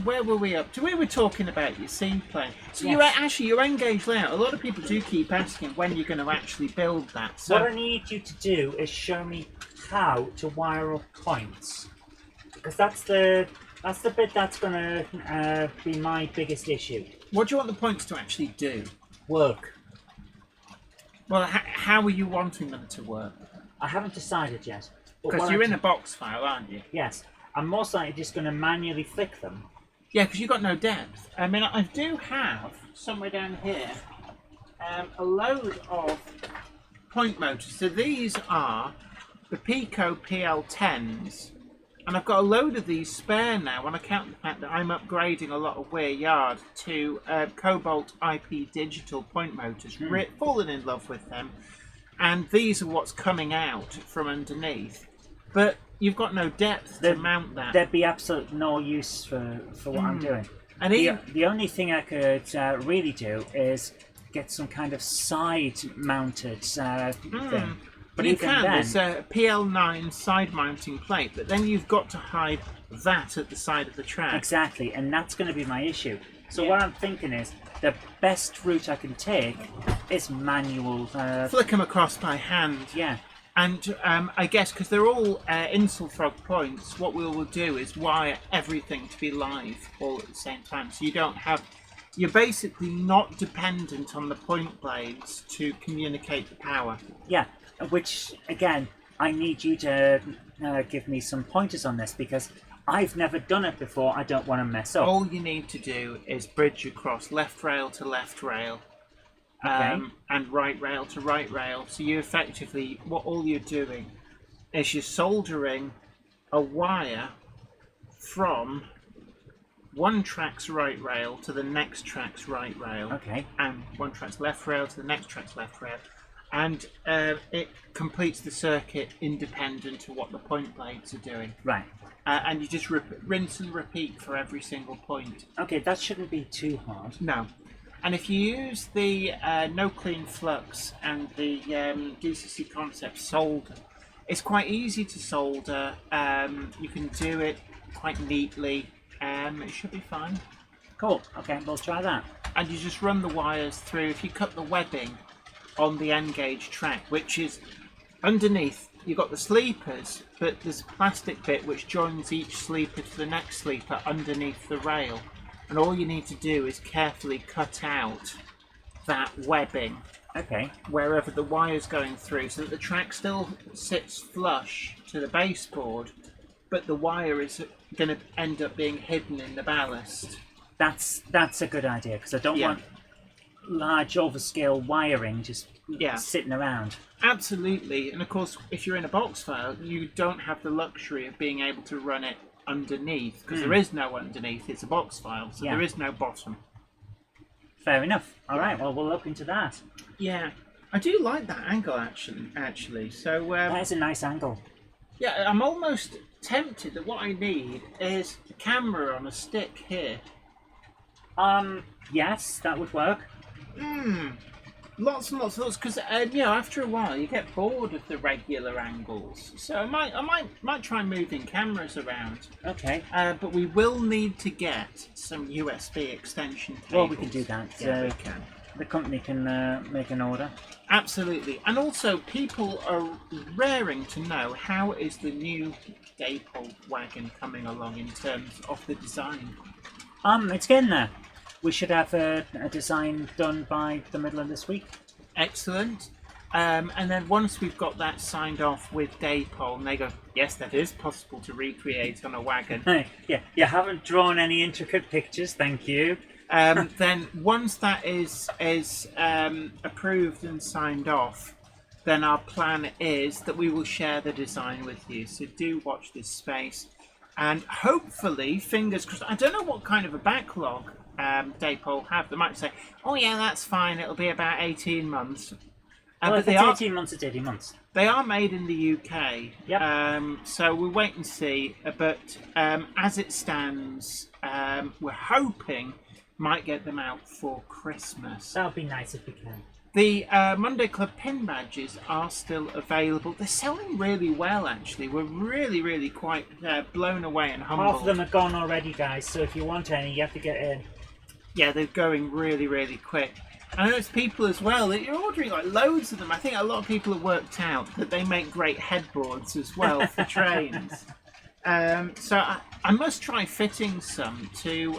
where were we up to? We were talking about your scene plan. So Yes. your N-gauge layout, a lot of people do keep asking when you're going to actually build that. So What I need you to do is show me how to wire up points. Because that's the bit that's going to be my biggest issue. what do you want the points to actually do? Work. Well, how are you wanting them to work? I haven't decided yet. but Because what you're I in can- a box file, aren't you? Yes. I'm most likely just going to manually flick them. Yeah, because you've got no depth. I mean, I do have, somewhere down here, a load of point motors. So these are the Pico PL10s. And I've got a load of these spare now on account of the fact that I'm upgrading a lot of Weir Yard to Cobalt IP digital point motors. Fallen in love with them. And these are what's coming out from underneath. But you've got no depth to mount that. There'd be absolute no use for what I'm doing. And even, The only thing I could really do is get some kind of side-mounted thing. But you even can. then, There's a PL9 side mounting plate, but then you've got to hide that at the side of the track. exactly, and that's going to be my issue. So Yeah. what I'm thinking is the best route I can take is manual. Flick them across by hand. Yeah. And I guess because they're all Insulfrog points, what we will do is wire everything to be live all at the same time. So you don't have, you're basically not dependent on the point blades to communicate the power. Yeah, which again, I need you to give me some pointers on this because I've never done it before. I don't want to mess up. All you need to do is bridge across left rail to left rail. Okay. And right rail to right rail. So you effectively, all you're doing is you're soldering a wire from one track's right rail to the next track's right rail. Okay. And one track's left rail to the next track's left rail. And it completes the circuit independent of what the point blades are doing. Right. And you just rinse and repeat for every single point. Okay, that shouldn't be too hard. No. And if you use the No Clean Flux and the DCC Concept solder, it's quite easy to solder. You can do it quite neatly. It should be fine. Cool. Okay, we'll try that. And you just run the wires through. If you cut the webbing on the N gauge track, which is underneath, you've got the sleepers, but there's a plastic bit which joins each sleeper to the next sleeper underneath the rail. And all you need to do is carefully cut out that webbing Okay. wherever the wire's going through so that the track still sits flush to the baseboard, but the wire is going to end up being hidden in the ballast. That's a good idea because I don't Yeah. want large overscale wiring just Yeah. sitting around. Absolutely. And of course, if you're in a box file, you don't have the luxury of being able to run it underneath because there is no underneath. It's a box file, so Yeah. there is no bottom. Fair enough. All right. Well, we'll look into that. Yeah, I do like that angle actually. So That is a nice angle. yeah, I'm almost tempted that what I need is a camera on a stick here. Yes, that would work. Lots and lots of those, because after a while you get bored of the regular angles. So I might try moving cameras around. Okay. But we will need to get some USB extension cables. Well, we can do that. Yeah, we can. The company can make an order. Absolutely. And also, people are raring to know how is the new Daypole wagon coming along in terms of the design. It's getting there. We should have a design done by the middle of this week. Excellent. And then once we've got that signed off with Daypole, and they go, yes, that is possible to recreate on a wagon. Yeah, you haven't drawn any intricate pictures, thank you. Then once that is approved and signed off, then our plan is that we will share the design with you. So do watch this space. And hopefully, fingers crossed, I don't know what kind of a backlog Daypole have. They might say, oh yeah, that's fine, it'll be about 18 months. Well, But if they it's are 18 months, it's 18 months. They are made in the UK, Yep. so we'll wait and see. But as it stands, we're hoping might get them out for Christmas. That would be nice if we can. The Monday Club pin badges are still available. They're selling really well, actually. We're really, really quite blown away and humbled. Half of them are gone already, guys, so if you want any, you have to get in. Yeah, they're going really, really quick. I know it's people as well that you're ordering like loads of them. I think a lot of people have worked out that they make great headboards as well for trains. So I must try fitting some to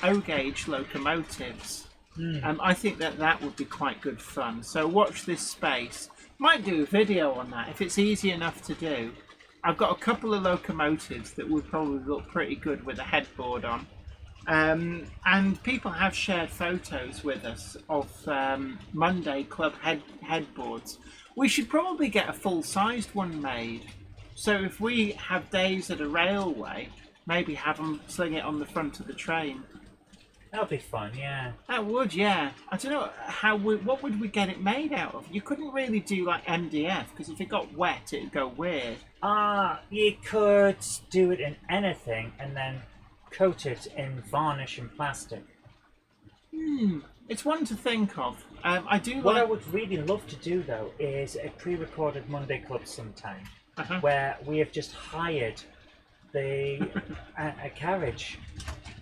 O-gauge locomotives. I think that would be quite good fun. So watch this space. Might do a video on that if it's easy enough to do. I've got a couple of locomotives that would probably look pretty good with a headboard on. And people have shared photos with us of Monday Club headboards. We should probably get a full-sized one made. So if we have days at a railway, maybe have them sling it on the front of the train. That would be fun, yeah. That would, yeah. I don't know what would we get it made out of? You couldn't really do like MDF because if it got wet, it'd go weird. You could do it in anything and then coat it in varnish and plastic. It's one to think of. I do What I like... would really love to do, though, is a pre-recorded Monday Club sometime, Uh-huh. where we have just hired a carriage,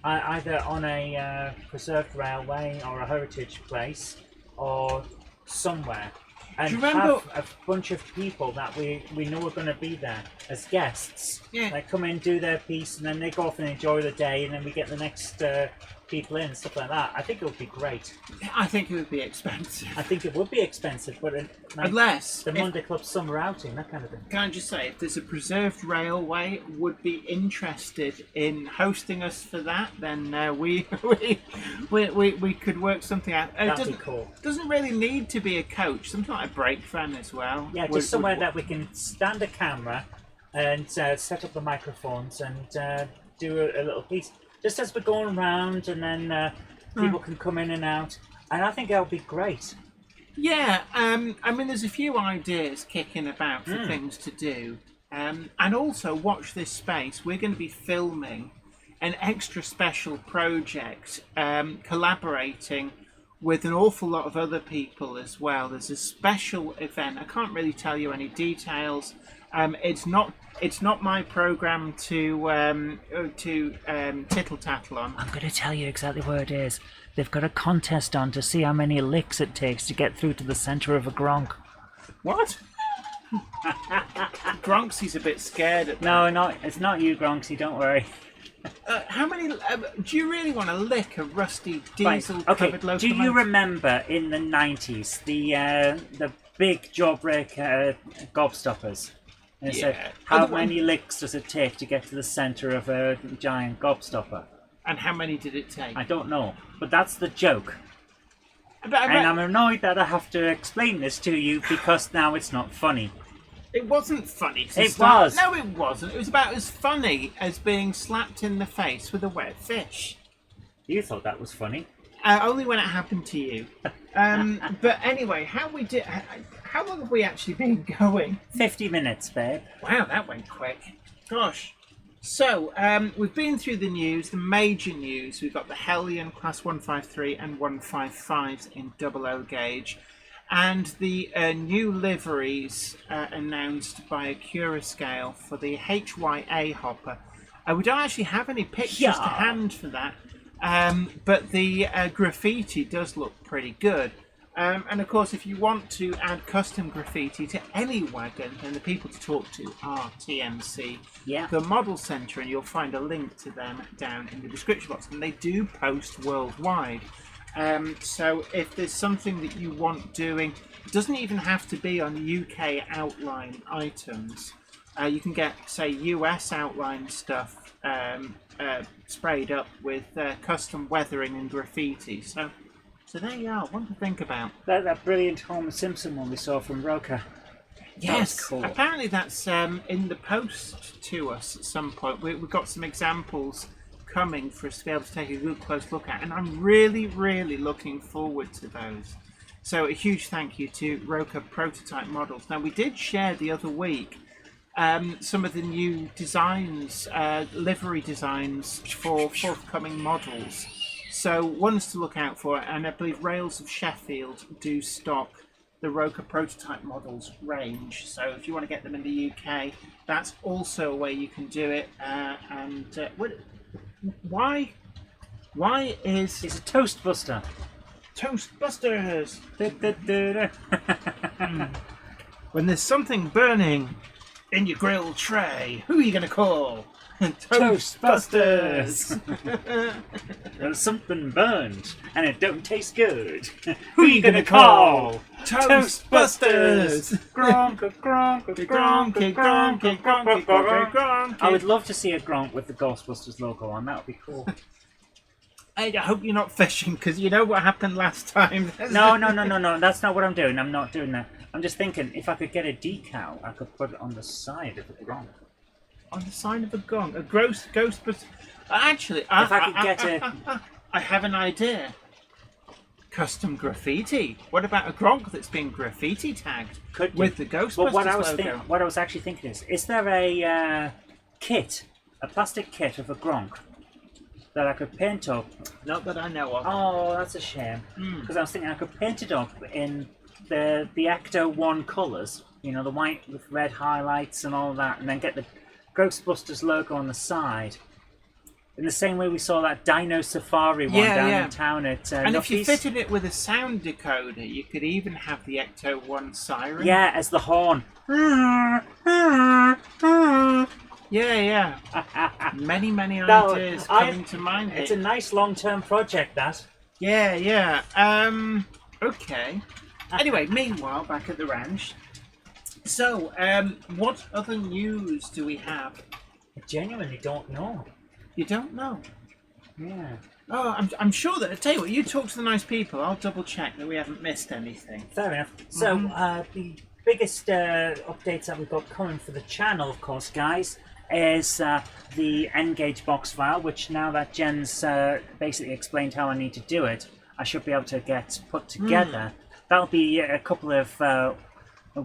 either on a preserved railway or a heritage place or somewhere, and Do you remember- have a bunch of people that we know are going to be there as guests. Yeah. They come in, do their piece, and then they go off and enjoy the day, and then we get the next people in, stuff like that. I think it would be great. I think it would be expensive. I think it would be expensive, but Unless... the Monday Club summer outing, that kind of thing. Can I just say, if there's a preserved railway would be interested in hosting us for that, then we could work something out. That'd be cool. Doesn't really need to be a coach. Something like a brake van as well. Yeah, just somewhere that we can stand a camera and set up the microphones and do a little piece. Just as we're going around, and then people can come in and out. And I think that would be great. Yeah, I mean, there's a few ideas kicking about for things to do. And also, watch this space. We're going to be filming an extra special project, collaborating with an awful lot of other people as well. There's a special event. I can't really tell you any details. It's not my program to tittle tattle on. I'm going to tell you exactly where it is. They've got a contest on to see how many licks it takes to get through to the centre of a gronk. What? Gronxy's a bit scared at that. No, it's not you, Gronksy, don't worry. How many? Do you really want to lick a rusty diesel-covered locomotive? Do you remember in the 90s the big jawbreaker gobstoppers? And so, how many licks does it take to get to the centre of a giant gobstopper? And how many did it take? I don't know, but that's the joke. And I'm annoyed that I have to explain this to you because now it's not funny. It wasn't funny. It was. No, it wasn't. It was about as funny as being slapped in the face with a wet fish. You thought that was funny. Only when it happened to you. But anyway, how long have we actually been going? 50 minutes, babe. Wow, that went quick. Gosh. So, we've been through the news, the major news. We've got the Hellion Class 153 and 155s in 00 gauge. And the new liveries announced by Accurascale for the HYA hopper. We don't actually have any pictures to hand for that. But the graffiti does look pretty good. And of course, if you want to add custom graffiti to any wagon, then the people to talk to are TMC, the Model Centre, and you'll find a link to them down in the description box. And they do post worldwide. So if there's something that you want doing, it doesn't even have to be on UK outline items. You can get, say, US outline stuff sprayed up with custom weathering and graffiti. So there you are, one to think about. That brilliant Homer Simpson one we saw from Roca. Yes, cool. Apparently that's in the post to us at some point. We've got some examples coming for us to be able to take a good close look at, and I'm really, really looking forward to those. So a huge thank you to Roca Prototype Models. Now, we did share the other week some of the new designs, livery designs for forthcoming models. So ones to look out for, and I believe Rails of Sheffield do stock the Roca Prototype Models range. So if you want to get them in the UK, that's also a way you can do it. Why is... It's a toast buster. Toastbusters! When there's something burning in your grill tray, who are you going to call? Toastbusters! There's something burned and it don't taste good. Who are you going to call? Toastbusters! Gronk, gronk, gronk, gronk, gronk, Gronk. I would love to see a Gronk with the Ghostbusters logo on. That would be cool. I hope you're not fishing, because you know what happened last time. No. That's not what I'm doing. I'm not doing that. I'm just thinking, if I could get a decal, I could put it on the side of the Gronk. On the side of a gong, a Ghostbusters. Actually, if I could get a... I have an idea. Custom graffiti. What about a Gronk that's been graffiti tagged with the Ghostbusters logo? What I was actually thinking is there a kit, a plastic kit of a Gronk that I could paint up. Not that I know of. Oh, that's a shame. Because I was thinking I could paint it up in the Ecto 1 colours. You know, the white with red highlights and all that, and then get the Ghostbusters logo on the side. In the same way we saw that Dino Safari one down in town at And if you Nuffy's. fitted it with a sound decoder, you could even have the Ecto 1 siren. Yeah, as the horn. Yeah. Many ideas coming to mind. It's a nice long-term project, that. Yeah. Okay. Anyway, meanwhile, back at the ranch. So, what other news do we have? I genuinely don't know. You don't know? Yeah. Oh, I'm sure that. I tell you what, you talk to the nice people. I'll double check that we haven't missed anything. Fair enough. So, the biggest updates that we've got coming for the channel, of course, guys, is the N-Gage box file, which now that Jen's basically explained how I need to do it, I should be able to get put together. That'll be a couple of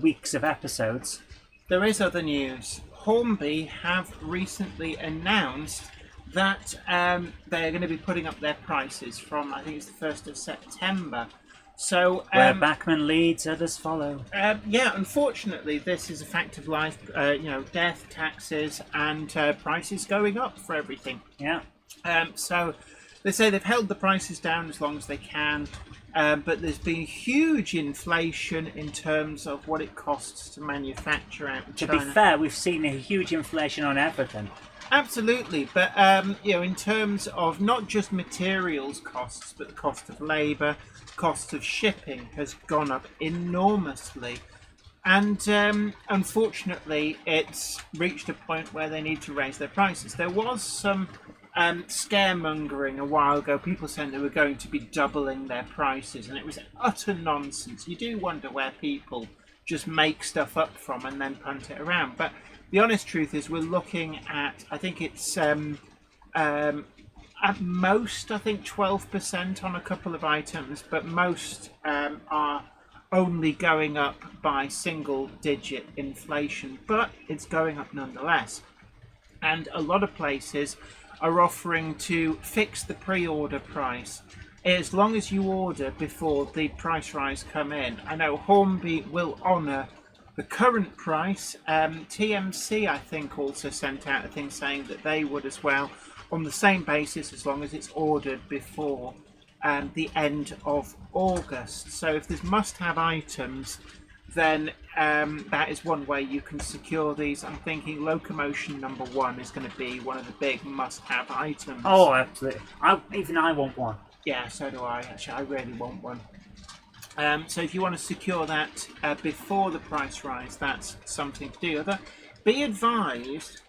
weeks of episodes. There is other news. Hornby have recently announced that they're going to be putting up their prices from, I think it's the 1st of September. So, where Bachman leads, others follow. Yeah, unfortunately, this is a fact of life. Death, taxes, and prices going up for everything. Yeah. So they say they've held the prices down as long as they can, but there's been huge inflation in terms of what it costs to manufacture out in China. To be fair, we've seen a huge inflation on everything. Absolutely, but in terms of not just materials costs, but the cost of labour, cost of shipping has gone up enormously, and unfortunately, it's reached a point where they need to raise their prices. There was some scaremongering a while ago, people saying they were going to be doubling their prices, and it was utter nonsense. You do wonder where people just make stuff up from and then punt it around, but the honest truth is we're looking at, I think it's at most, I think 12% on a couple of items, but most are only going up by single digit inflation, but it's going up nonetheless. And a lot of places are offering to fix the pre-order price as long as you order before the price rise come in. I know Hornby will honour the current price. TMC, I think, also sent out a thing saying that they would as well, on the same basis as long as it's ordered before the end of August. So if there's must-have items, then that is one way you can secure these. I'm thinking locomotion number 1 is going to be one of the big must-have items. Oh, absolutely. Even I want one. Yeah, so do I. Actually, I really want one. So if you want to secure that before the price rise, that's something to do. Be advised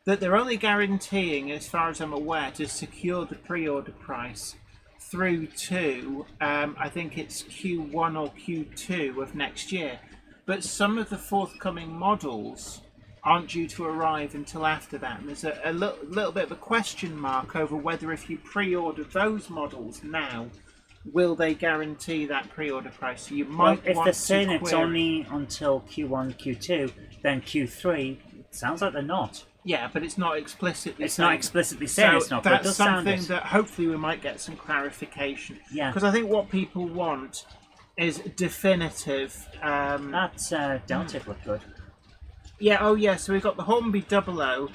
that they're only guaranteeing, as far as I'm aware, to secure the pre-order price through to, I think it's Q1 or Q2 of next year. But some of the forthcoming models aren't due to arrive until after that. And there's a little bit of a question mark over whether if you pre-order those models now, will they guarantee that pre-order price? So you might if want they're to saying it's query. only until Q1, Q2, then Q3, it sounds like they're not. Yeah, but it's not explicitly It's saying. not explicitly saying So it's not, but it that's does sound something it. that hopefully we might get some clarification. Yeah. Because I think what people want is definitive. That's Deltic looked good. Yeah, oh yeah, so we've got the Hornby 00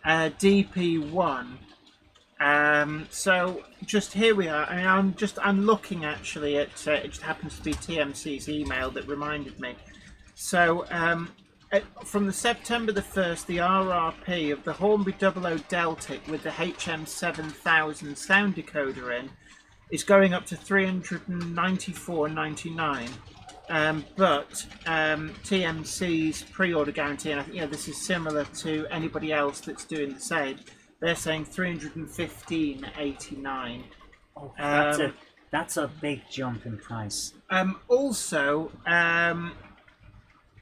DP1. So just here we are. I mean, I'm looking actually at it just happens to be TMC's email that reminded me. So from the September the 1st, the RRP of the Hornby 00 Deltic with the HM7000 sound decoder in is going up to $394.99. But TMC's pre-order guarantee, and I think this is similar to anybody else that's doing the same. They're saying $315.89. Oh, that's a big jump in price. Also,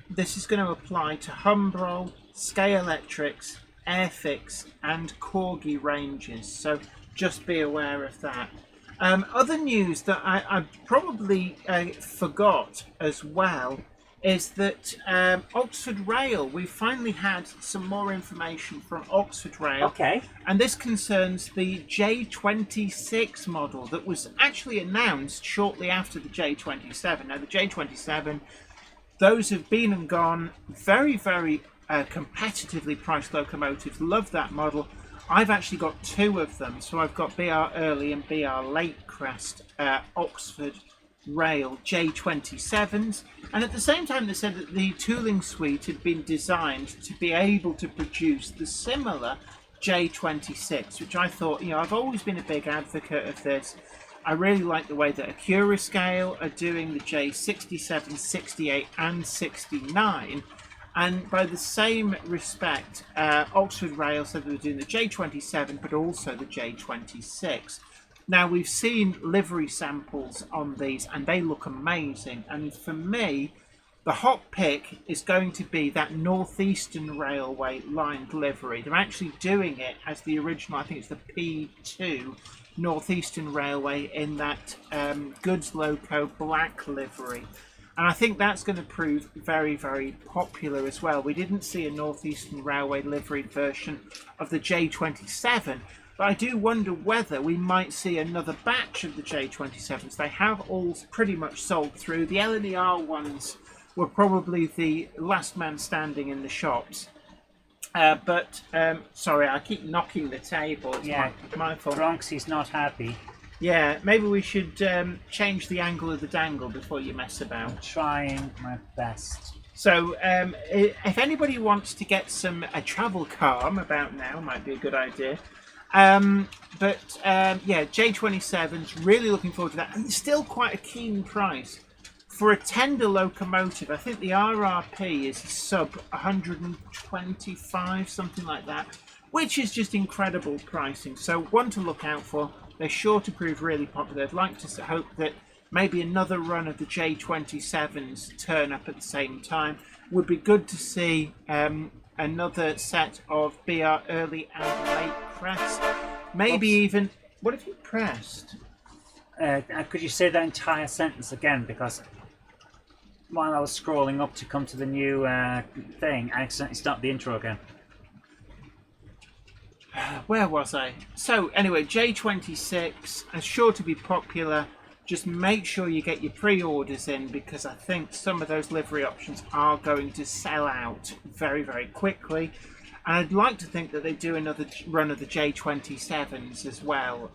this is going to apply to Humbrol, Scale Electrics, Airfix, and Corgi ranges. So just be aware of that. Other news that I probably forgot as well is that Oxford Rail, we finally had some more information from Oxford Rail. Okay. And this concerns the J26 model that was actually announced shortly after the J27. Now, the J27, those have been and gone, very, very competitively priced locomotives. Love that model. I've actually got two of them. So I've got BR Early and BR Late Crest Oxford Rail J27s, and at the same time they said that the tooling suite had been designed to be able to produce the similar J26, which I thought, I've always been a big advocate of this. I really like the way that Acura Scale are doing the J67, 68 and 69, and by the same respect, Oxford Rail said they were doing the J27 but also the J26. Now, we've seen livery samples on these and they look amazing. And for me, the hot pick is going to be that Northeastern Railway lined livery. They're actually doing it as the original, I think it's the P2 Northeastern Railway in that goods loco black livery. And I think that's going to prove very, very popular as well. We didn't see a Northeastern Railway liveried version of the J27. But I do wonder whether we might see another batch of the J27s. They have all pretty much sold through. The LNER ones were probably the last man standing in the shops. Sorry, I keep knocking the table. It's my fault. Bronxy's not happy. Yeah, maybe we should change the angle of the dangle before you mess about. I'm trying my best. So, if anybody wants to get a travel calm about now, might be a good idea. J27s, really looking forward to that, and it's still quite a keen price for a tender locomotive. I think the RRP is sub 125, something like that, which is just incredible pricing. So one to look out for. They're sure to prove really popular. I'd like to hope that maybe another run of the J27s turn up at the same time. Would be good to see another set of BR Early and Late Crest. Maybe even... What have you pressed? Could you say that entire sentence again? Because while I was scrolling up to come to the new thing, I accidentally stopped the intro again. Where was I? So, anyway, J26 is sure to be popular. Just make sure you get your pre-orders in, because I think some of those livery options are going to sell out very, very quickly. And I'd like to think that they do another run of the J27s as well.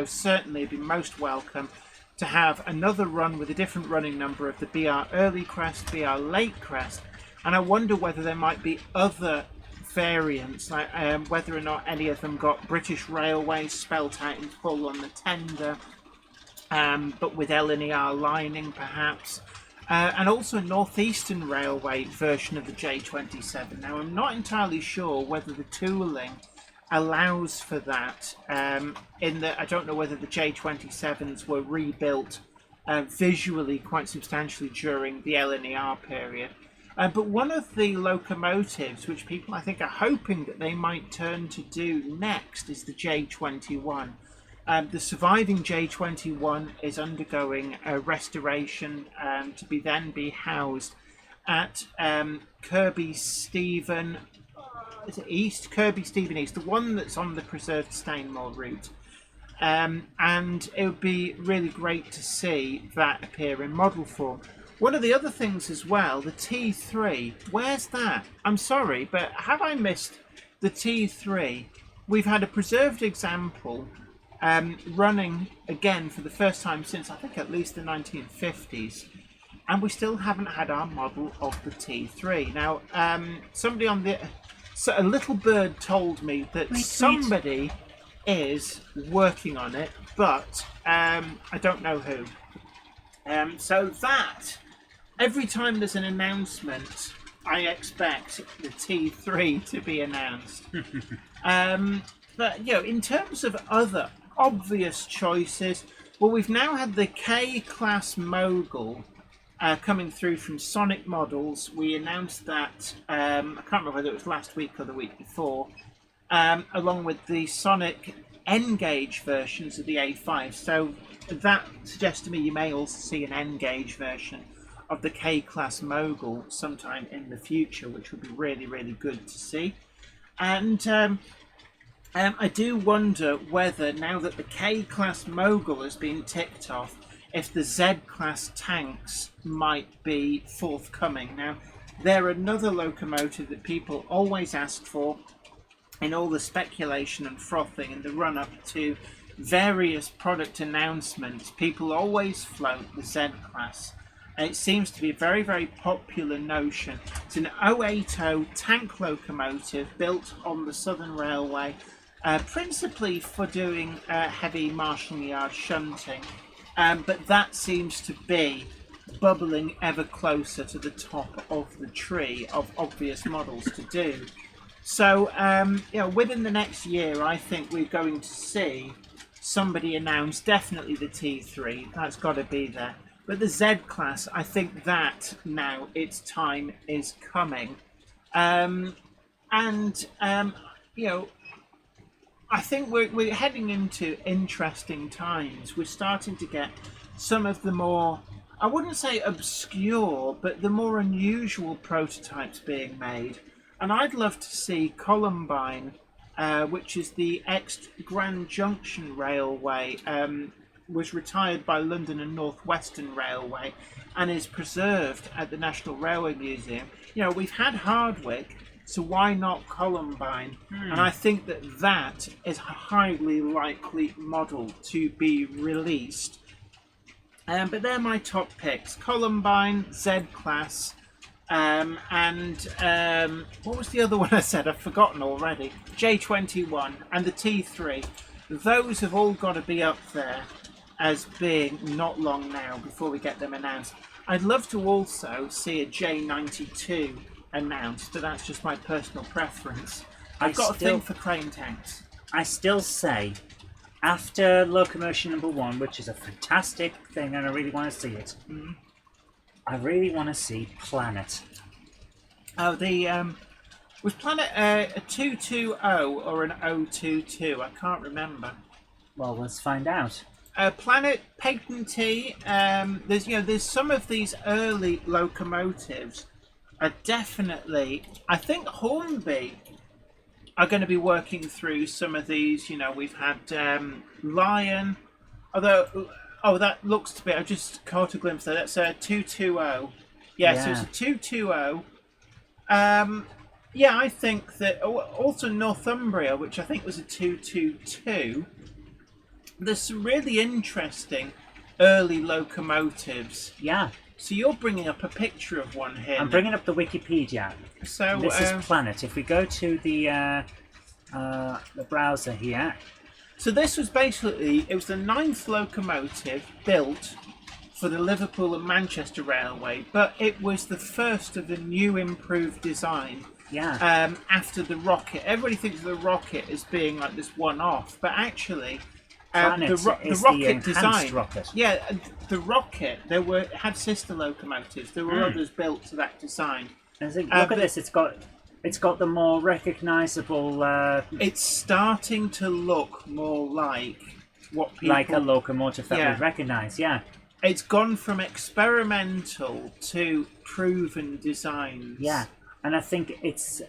Certainly it'd be most welcome to have another run with a different running number of the BR Early Crest, BR Late Crest. And I wonder whether there might be other variants, like whether or not any of them got British Railways spelt out in full on the tender. But with LNER lining perhaps, and also a Northeastern Railway version of the J27. Now I'm not entirely sure whether the tooling allows for that, in that I don't know whether the J27s were rebuilt visually quite substantially during the LNER period. But one of the locomotives which people I think are hoping that they might turn to do next is the J21. The surviving J21 is undergoing a restoration to be housed at Kirby Stephen East, the one that's on the preserved Stainmore route. And it would be really great to see that appear in model form. One of the other things as well, the T3, where's that? I'm sorry, but have I missed the T3? We've had a preserved example running again for the first time since I think at least the 1950s, and we still haven't had our model of the T3. Now, somebody a little bird told me that somebody is working on it, but I don't know who. So that every time there's an announcement, I expect the T3 to be announced. But in terms of other obvious choices, well, we've now had the K-Class Mogul coming through from Sonic Models. We announced that, I can't remember whether it was last week or the week before, along with the Sonic N-Gauge versions of the A5. So that suggests to me you may also see an N-Gauge version of the K-Class Mogul sometime in the future, which would be really, really good to see. And I do wonder whether, now that the K-Class Mogul has been ticked off, if the Z-Class tanks might be forthcoming. Now, they're another locomotive that people always ask for in all the speculation and frothing in the run-up to various product announcements. People always float the Z-Class. And it seems to be a very, very popular notion. It's an 080 tank locomotive built on the Southern Railway, principally for doing heavy marshalling yard shunting. But that seems to be bubbling ever closer to the top of the tree of obvious models to do. So, within the next year, I think we're going to see somebody announce definitely the T3. That's got to be there. But the Z-Class, I think that now its time is coming. I think we're heading into interesting times. We're starting to get some of the more, I wouldn't say obscure, but the more unusual prototypes being made. And I'd love to see Columbine, which is the ex-Grand Junction Railway, was retired by London and North Western Railway and is preserved at the National Railway Museum. We've had Hardwick, so why not Columbine? And I think that is a highly likely model to be released. But they're my top picks: Columbine, Z-Class, and what was the other one I said? I've forgotten already. J21 and the T3. Those have all got to be up there as being not long now before we get them announced. I'd love to also see a J92 announced, but that's just my personal preference. I've got a thing for crane tanks. I still say, after Locomotion number 1, which is a fantastic thing and I really want to see it, I really want to see Planet. Oh, was Planet a 220 or an 022? I can't remember. Well, let's find out. Planet Patentee. There's some of these early locomotives are definitely. I think Hornby are going to be working through some of these. We've had Lion, although that looks to be. I just caught a glimpse there. That's a 220. Yeah, so it's a 220. I think that also Northumbria, which I think was a 222. There's some really interesting early locomotives. Yeah. So you're bringing up a picture of one here. I'm bringing up the Wikipedia. So this is Planet. If we go to the browser here. So this was basically, it was the 9th locomotive built for the Liverpool and Manchester Railway, but it was the first of the new improved design. Yeah. After the Rocket. Everybody thinks of the Rocket as being like this one-off, but actually the Rocket design. Rocket. Yeah, the Rocket. Had sister locomotives. There were others built to that design. I think, look at this. It's got the more recognisable. It's starting to look more like what people like a locomotive that we recognise. Yeah. It's gone from experimental to proven designs. Yeah, and I think it's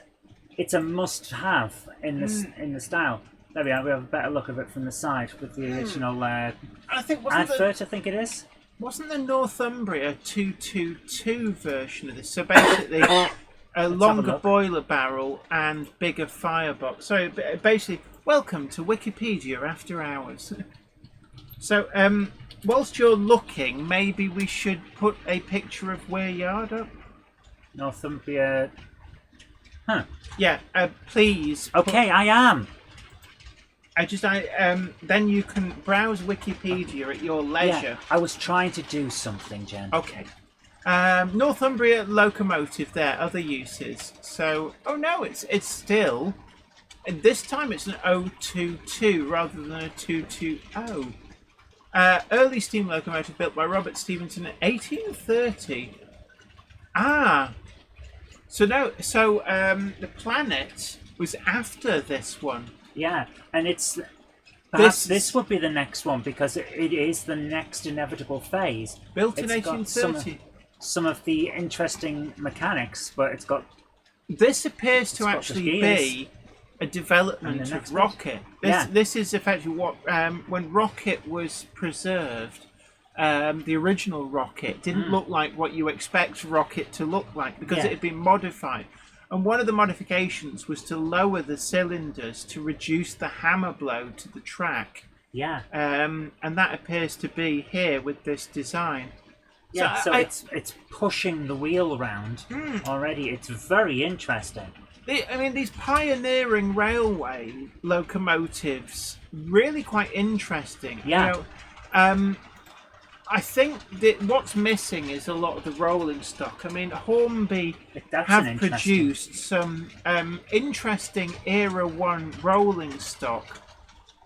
a must-have in the style. There we are. We have a better look of it from the side with the original I think advert. I think it is. Wasn't the Northumbria 222 version of this? So basically, a longer boiler barrel and bigger firebox. So basically, welcome to Wikipedia After Hours. So whilst you're looking, maybe we should put a picture of Weir Yard up. Northumbria. Huh. Yeah, please. Okay, I am. Then you can browse Wikipedia at your leisure. Yeah, I was trying to do something, Jen. Okay. Northumbria locomotive there, other uses. So, oh no, it's still, and this time it's an 022 rather than a 220. Early steam locomotive built by Robert Stephenson in 1830. So the Planet was after this one. Yeah, and it's perhaps this would be the next one because it is the next inevitable phase. Built in 1830. some of the interesting mechanics, but it's got This appears to got the actually gears. be a development And the of next bit. Rocket. Yeah. This is effectively what when Rocket was preserved. The original Rocket didn't look like what you expect Rocket to look like because Yeah. it had been modified. And one of the modifications was to lower the cylinders to reduce the hammer blow to the track. yeah. And that appears to be here with this design. Yeah, so I- it's pushing the wheel around already. It's very interesting. I mean, these pioneering railway locomotives, really quite interesting. Yeah. You know, I think that what's missing is a lot of the rolling stock. I mean, Hornby That's have an interesting. produced some interesting Era 1 rolling stock.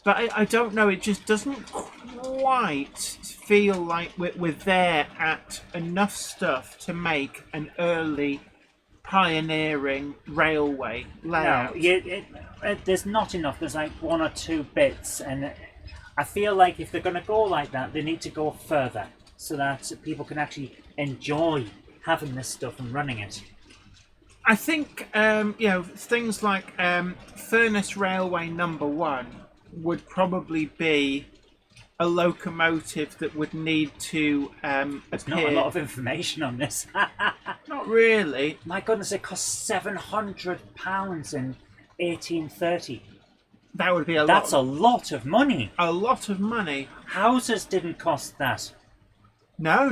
But I don't know, it just doesn't quite feel like we're there at enough stuff to make an early pioneering railway layout. No, there's not enough. There's like one or two bits, and I feel like if they're going to go like that, they need to go further so that people can actually enjoy having this stuff and running it. I think things like Furnace Railway Number 1 would probably be a locomotive that would need to There's appear. not a lot of information on this. Not really. My goodness, it cost £700 in 1830. That would be That's a lot of money. a lot of money. Houses didn't cost that. No.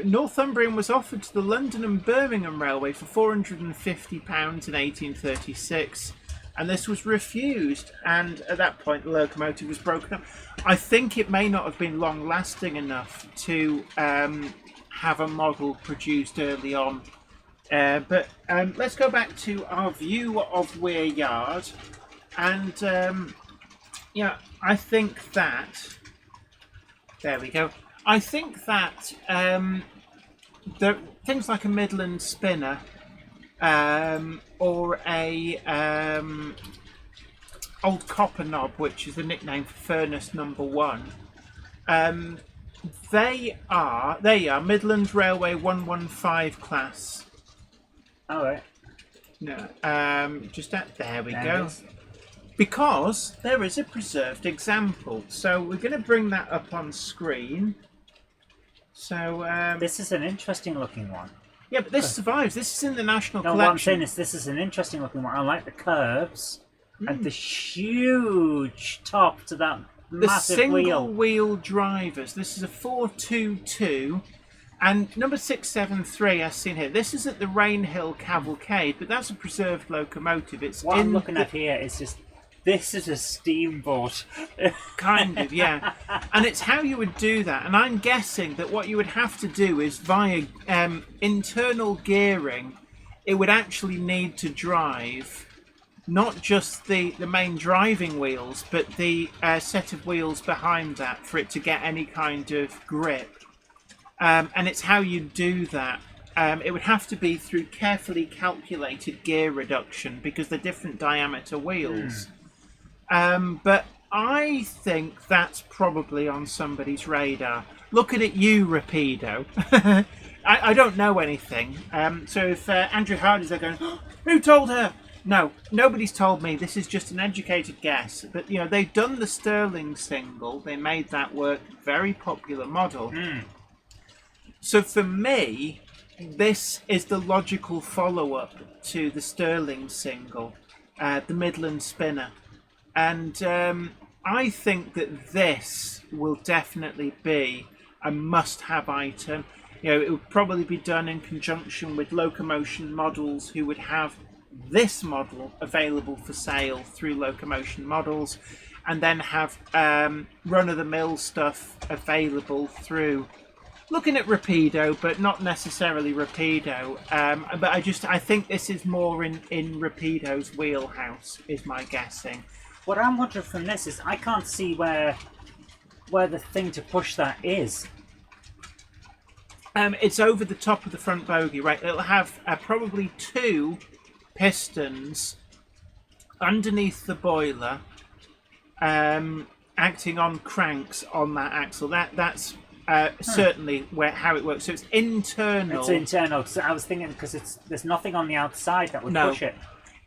Northumbrian was offered to the London and Birmingham Railway for £450 in 1836, and this was refused. And at that point, the locomotive was broken up. I think it may not have been long lasting enough to have a model produced early on. But let's go back to our view of Weir Yard, and I think that. There we go. I think that things like a Midland spinner or a old copper knob, which is the nickname for Furnace Number 1, they are Midland Railway 115 class. All right. No, there we There it go. is. Because there is a preserved example, so we're going to bring that up on screen. So This is an interesting looking one. yeah, but this survives. This is in the National No, what I'm Collection. saying is this is an interesting looking one. I like the curves and the huge top to that The massive single wheel. wheel drivers. This is a 422. And number 673 I've seen here. This is at the Rainhill Cavalcade, but that's a preserved locomotive. It's What in I'm looking the, at here is just, this is a steamboat. kind of, yeah. And it's how you would do that. And I'm guessing that what you would have to do is via internal gearing, it would actually need to drive not just the main driving wheels, but the set of wheels behind that for it to get any kind of grip. And it's how you do that. It would have to be through carefully calculated gear reduction because they're different diameter wheels. But I think that's probably on somebody's radar. Looking at you, Rapido. I don't know anything. So if Andrew Hardy's there going, "Oh, who told her?" No, nobody's told me. This is just an educated guess. But, they've done the Stirling single. They made that work. Very popular model. So for me, this is the logical follow-up to the Stirling single, the Midland Spinner. And I think that this will definitely be a must-have item. It would probably be done in conjunction with Locomotion Models, who would have this model available for sale through Locomotion Models, and then have run-of-the-mill stuff available through looking at Rapido, but not necessarily Rapido. But I think this is more in Rapido's wheelhouse, is my guessing. What I'm wondering from this is I can't see where the thing to push that is. It's over the top of the front bogie, right? It'll have probably 2 pistons underneath the boiler, acting on cranks on that axle. That's certainly how it works. So it's internal. It's internal. So I was thinking because there's nothing on the outside that would push it.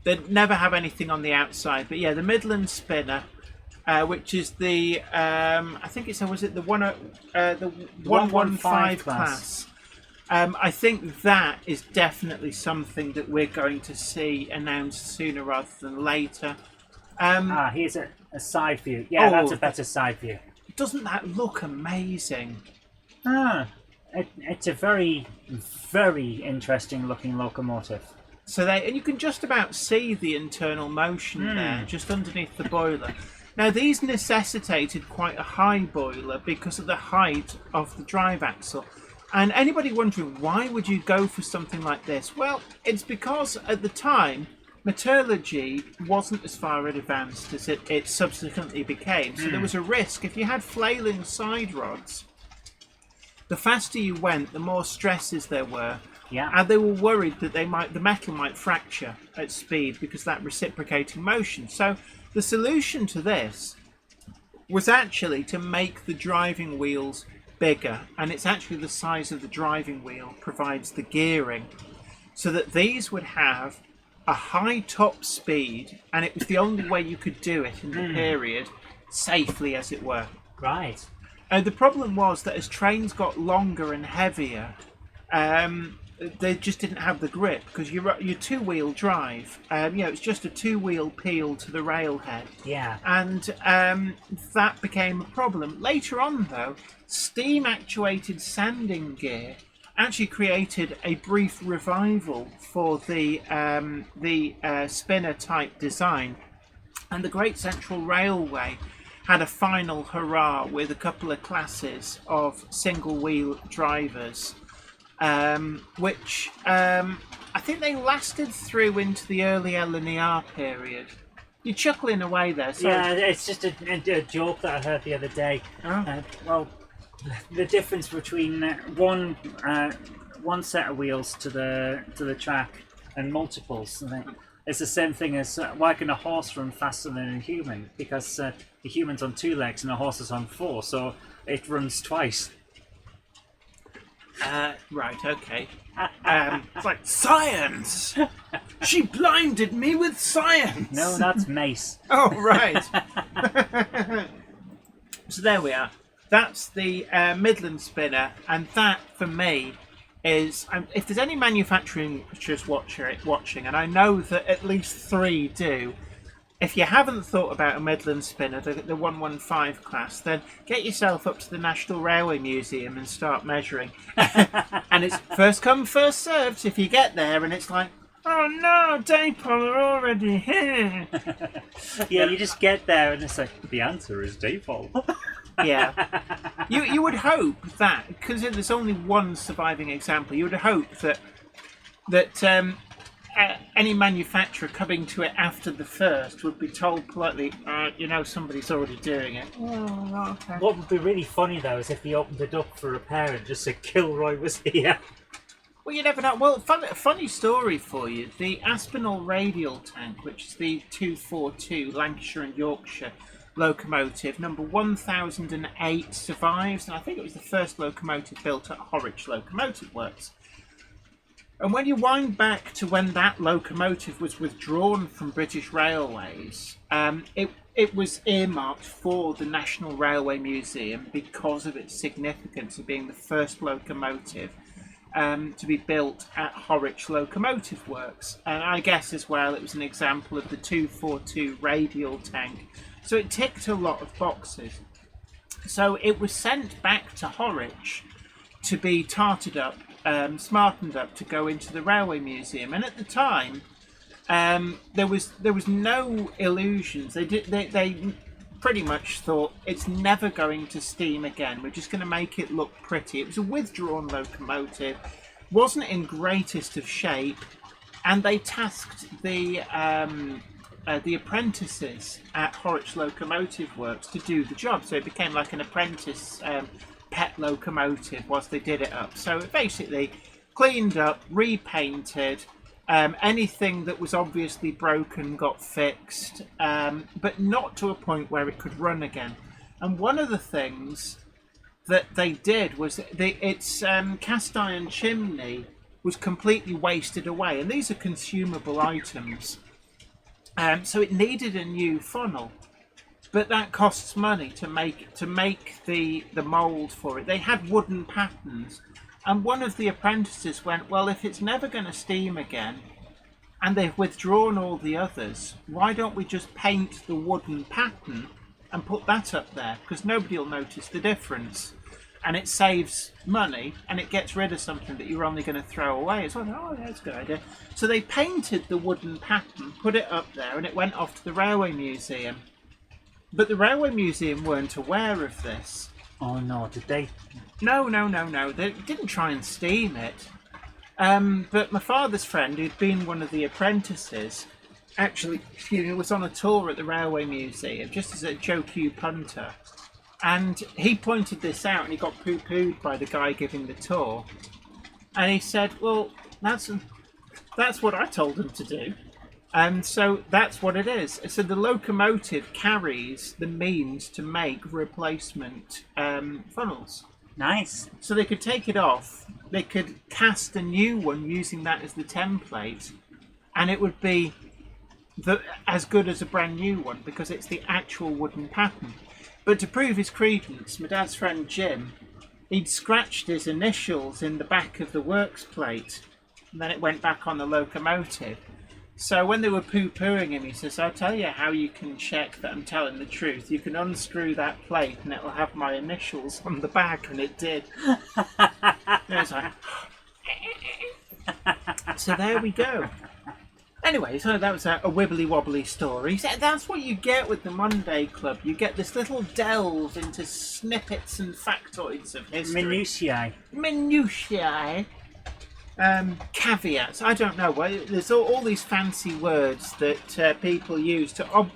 They'd never have anything on the outside. But yeah, the Midland spinner, which is the I think it's was it the 115 class. I think that is definitely something that we're going to see announced sooner rather than later. Here's a side view. Yeah, that's a better side view. Doesn't that look amazing? It's a very, very interesting looking locomotive. So and you can just about see the internal motion there, just underneath the boiler. Now, these necessitated quite a high boiler because of the height of the drive axle. And anybody wondering, why would you go for something like this? Well, it's because at the time, metallurgy wasn't as far advanced as it subsequently became. So there was a risk. If you had flailing side rods, the faster you went, the more stresses there were. Yeah. And they were worried that the metal might fracture at speed because of that reciprocating motion. So the solution to this was actually to make the driving wheels bigger. And it's actually the size of the driving wheel provides the gearing. So that these would have a high top speed, and it was the only way you could do it in the period, safely as it were. Right. And the problem was that as trains got longer and heavier, they just didn't have the grip because your two-wheel drive, it's just a two-wheel peel to the railhead. Yeah. And that became a problem. Later on, though, steam-actuated sanding gear actually created a brief revival for the spinner-type design. And the Great Central Railway had a final hurrah with a couple of classes of single-wheel drivers, which I think they lasted through into the early LNER period. You're chuckling away there. So. Yeah, it's just a joke that I heard the other day. Well, the difference between one set of wheels to the track and multiples, it's the same thing as why can a horse run faster than a human? Because the human's on 2 legs and a horse is on 4, so it runs twice. Right, okay. It's like, science! She blinded me with science! No, that's mace. Oh, right. So there we are. That's the Midland spinner, and that, for me, is... if there's any manufacturers watching, and I know that at least 3 do, if you haven't thought about a Midland spinner, the 115 class, then get yourself up to the National Railway Museum and start measuring. And it's first come, first served. If you get there and it's like, oh no, Daypol are already here. Yeah, you just get there and it's like, the answer is Daypol. Yeah. You would hope that, because there's only one surviving example, you would hope that any manufacturer coming to it after the first would be told politely, somebody's already doing it. Oh, okay. What would be really funny though is if he opened it up for repair and just said Kilroy was here. Well, you never know. Well, funny story for you. The Aspinall radial tank, which is the 242 Lancashire and Yorkshire locomotive, number 1008, survives, and I think it was the first locomotive built at Horwich Locomotive Works. And when you wind back to when that locomotive was withdrawn from British Railways, it was earmarked for the National Railway Museum because of its significance of being the first locomotive to be built at Horwich Locomotive Works. And I guess as well it was an example of the 242 radial tank. So it ticked a lot of boxes. So it was sent back to Horwich to be tarted up, smartened up to go into the Railway Museum. And at the time, there was no illusions. They pretty much thought it's never going to steam again. We're just going to make it look pretty. It was a withdrawn locomotive, wasn't in greatest of shape, and they tasked the apprentices at Horwich Locomotive Works to do the job. So it became like an apprentice pet locomotive whilst they did it up. So it basically cleaned up, repainted, anything that was obviously broken got fixed, but not to a point where it could run again. And one of the things that they did was its cast iron chimney was completely wasted away, and these are consumable items. So it needed a new funnel, but that costs money to make the mould for it. They had wooden patterns, and one of the apprentices went, well, if it's never going to steam again, and they've withdrawn all the others, why don't we just paint the wooden pattern and put that up there? Because nobody will notice the difference. And it saves money, and it gets rid of something that you're only going to throw away as well. Oh, that's a good idea. So they painted the wooden pattern, put it up there, and it went off to the Railway Museum. But the Railway Museum weren't aware of this. Oh no, did they? No. They didn't try and steam it. But my father's friend, who'd been one of the apprentices, actually, was on a tour at the Railway Museum, just as a Joe Q punter. And he pointed this out, and he got poo-pooed by the guy giving the tour. And he said, well, that's what I told him to do. And so that's what it is. So the locomotive carries the means to make replacement funnels. Nice. So they could take it off, they could cast a new one using that as the template, and it would be as good as a brand new one because it's the actual wooden pattern. But to prove his credence, my dad's friend Jim, he'd scratched his initials in the back of the works plate, and then it went back on the locomotive. So when they were poo-pooing him, he says, I'll tell you how you can check that I'm telling the truth. You can unscrew that plate and it'll have my initials on the back, and it did. And I was like, so there we go. Anyway, so that was a wibbly-wobbly story. So that's what you get with the Monday Club. You get this little delve into snippets and factoids of history. Minutiae. Caveats. I don't know. There's all these fancy words that people use to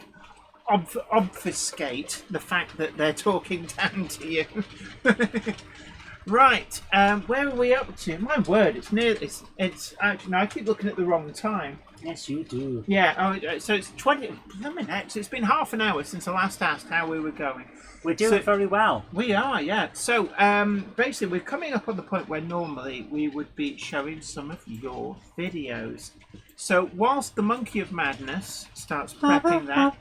obfuscate the fact that they're talking down to you. Right. Where are we up to? My word, it's near. It's actually. No, I keep looking at the wrong time. Yes, you do. Yeah. Oh, so it's 20. It's been half an hour since I last asked how we were going. We're doing very well. We are, yeah. So, basically, we're coming up on the point where normally we would be showing some of your videos. So, whilst the Monkey of Madness starts prepping that,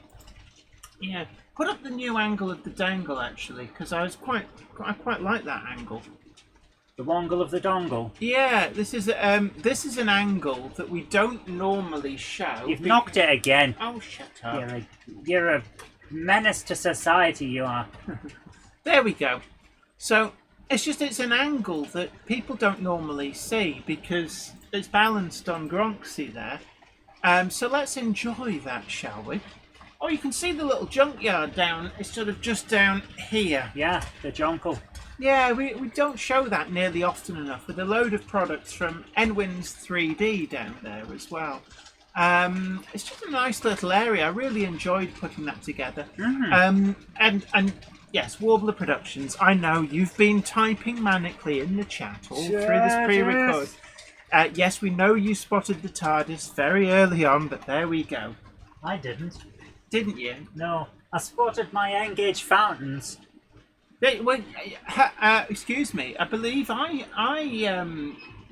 yeah, put up the new angle of the dangle, actually, because I quite like that angle. The wongle of the dongle. Yeah, this is an angle that we don't normally show. You've knocked it again. Oh, shut up. You're a menace to society, you are. There we go. So it's an angle that people don't normally see because it's balanced on Gronksy there. So let's enjoy that, shall we? Oh, you can see the little junkyard down. It's sort of just down here. Yeah, the jongle. Yeah, we don't show that nearly often enough, with a load of products from Enwin's 3D down there as well. It's just a nice little area. I really enjoyed putting that together. And yes, Warbler Productions. I know you've been typing manically in the chat all through this pre-record. Yes, we know you spotted the TARDIS very early on, but there we go. I didn't. Didn't you? No, I spotted my N-gauge fountains. Excuse me. I believe I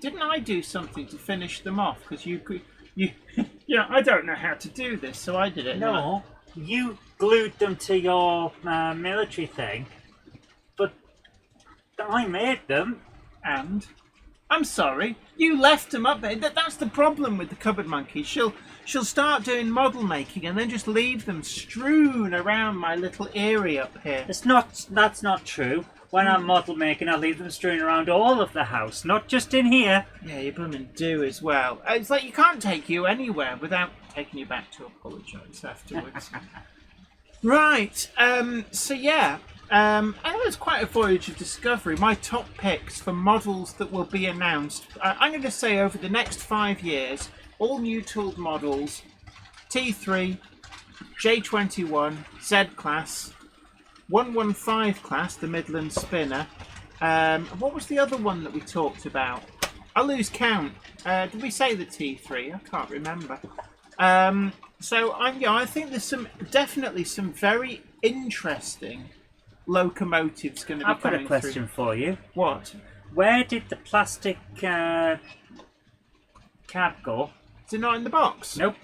didn't I do something to finish them off because you. Yeah, I don't know how to do this, so I did it. No, you glued them to your military thing, but I made them. And? I'm sorry, you left them up there. That's the problem with the Cupboard Monkey. She'll start doing model making and then just leave them strewn around my little area up here. That's not true. When I'm model making, I leave them strewn around all of the house, not just in here. Yeah, you blooming do as well. It's like you can't take you anywhere without taking you back to apologise afterwards. Right, so yeah. And it was quite a voyage of discovery. My top picks for models that will be announced. I'm going to say over the next 5 years, all new tooled models, T3, J21, Z-Class, 115 class, the Midland Spinner. What was the other one that we talked about? I lose count. Did we say the T3? I can't remember. So I think there's definitely some very interesting locomotives going to be I've got coming a question through. for you. What? Where did the plastic cab go? Is it not in the box? Nope.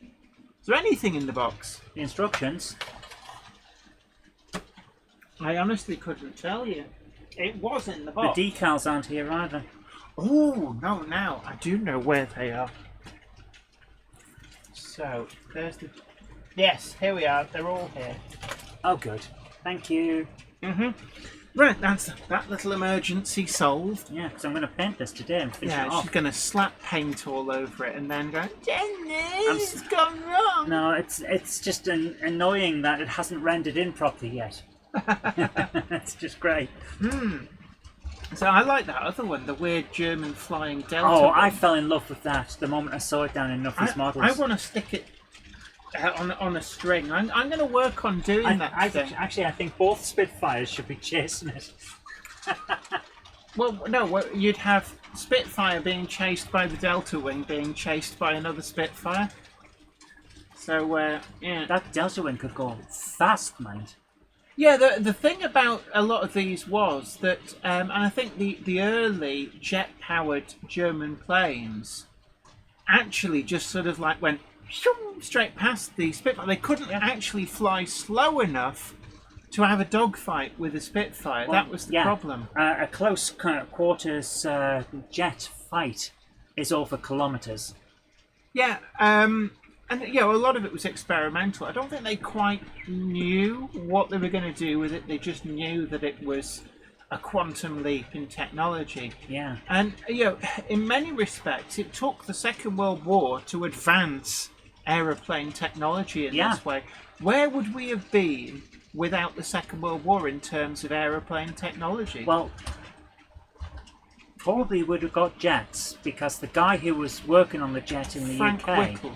Is there anything in the box? The instructions. I honestly couldn't tell you. It was in the box. The decals aren't here either. Oh, no, now I do know where they are. So, there's the... Yes, here we are. They're all here. Oh, good. Thank you. Right, that's that little emergency solved. Yeah, because I'm going to paint this today and finish it Yeah, off. she's going to slap paint all over it and then go, Jenny, it's gone wrong. No, it's just annoying that it hasn't rendered in properly yet. It's just great. So I like that other one, the weird German flying Delta. Oh, one. I fell in love with that the moment I saw it down in Nuffy's models. I want to stick it on a string. I'm going to work on doing that thing. Actually, I think both Spitfires should be chasing it. Well, no, you'd have Spitfire being chased by the Delta Wing being chased by another Spitfire. So, yeah. That Delta Wing could go fast, mind. Yeah, the thing about a lot of these was that, and I think the early jet-powered German planes actually just sort of like went straight past the Spitfire. They couldn't actually fly slow enough to have a dogfight with a Spitfire. That was the problem. A close quarters jet fight is over kilometres. Yeah, and a lot of it was experimental. I don't think they quite knew what they were going to do with it. They just knew that it was a quantum leap in technology. Yeah. And, in many respects, it took the Second World War to advance aeroplane technology in this way. Where would we have been without the Second World War in terms of aeroplane technology? Well, probably would have got jets, because the guy who was working on the jet in the Frank UK... Whipple.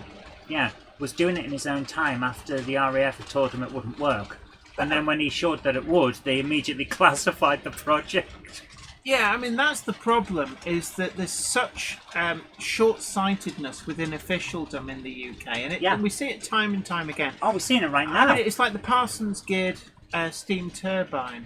Yeah, was doing it in his own time after the RAF had told him it wouldn't work. And then when he showed that it would, they immediately classified the project. Yeah, I mean, that's the problem, is that there's such short-sightedness within officialdom in the UK. And we see it time and time again. Oh, we're seeing it right now. I mean, it's like the Parsons geared steam turbine.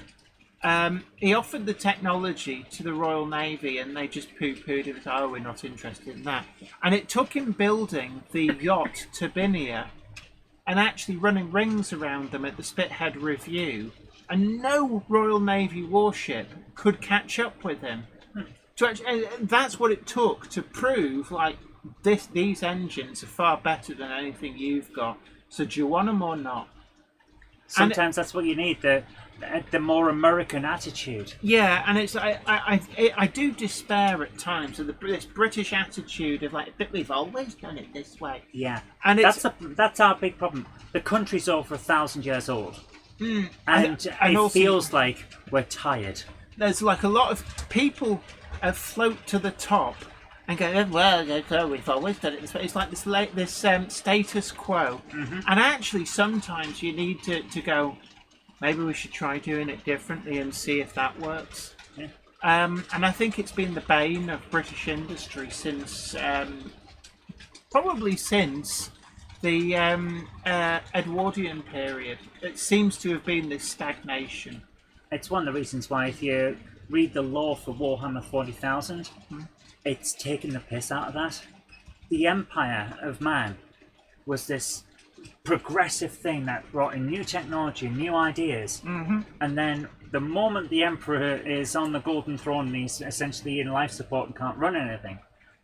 He offered the technology to the Royal Navy and they just poo-pooed it. Oh, we're not interested in that. And it took him building the yacht Turbinia and actually running rings around them at the Spithead Review, and no Royal Navy warship could catch up with him. And that's what it took to prove, like, these engines are far better than anything you've got. So do you want them or not? Sometimes that's what you need, the more American attitude. Yeah, and it's I do despair at times of this British attitude of like, but we've always done it this way. Yeah, and that's our big problem. The country's over 1,000 years old, and it also feels like we're tired. There's like a lot of people float to the top and go, well, we've always done it this way. It's like this status quo, and actually sometimes you need to go, maybe we should try doing it differently and see if that works. Yeah. And I think it's been the bane of British industry since probably since the Edwardian period. It seems to have been this stagnation. It's one of the reasons why, if you read the lore for Warhammer 40,000, it's taken the piss out of that. The Empire of Man was this progressive thing that brought in new technology, new ideas, and then the moment the Emperor is on the Golden Throne and he's essentially in life support and can't run anything,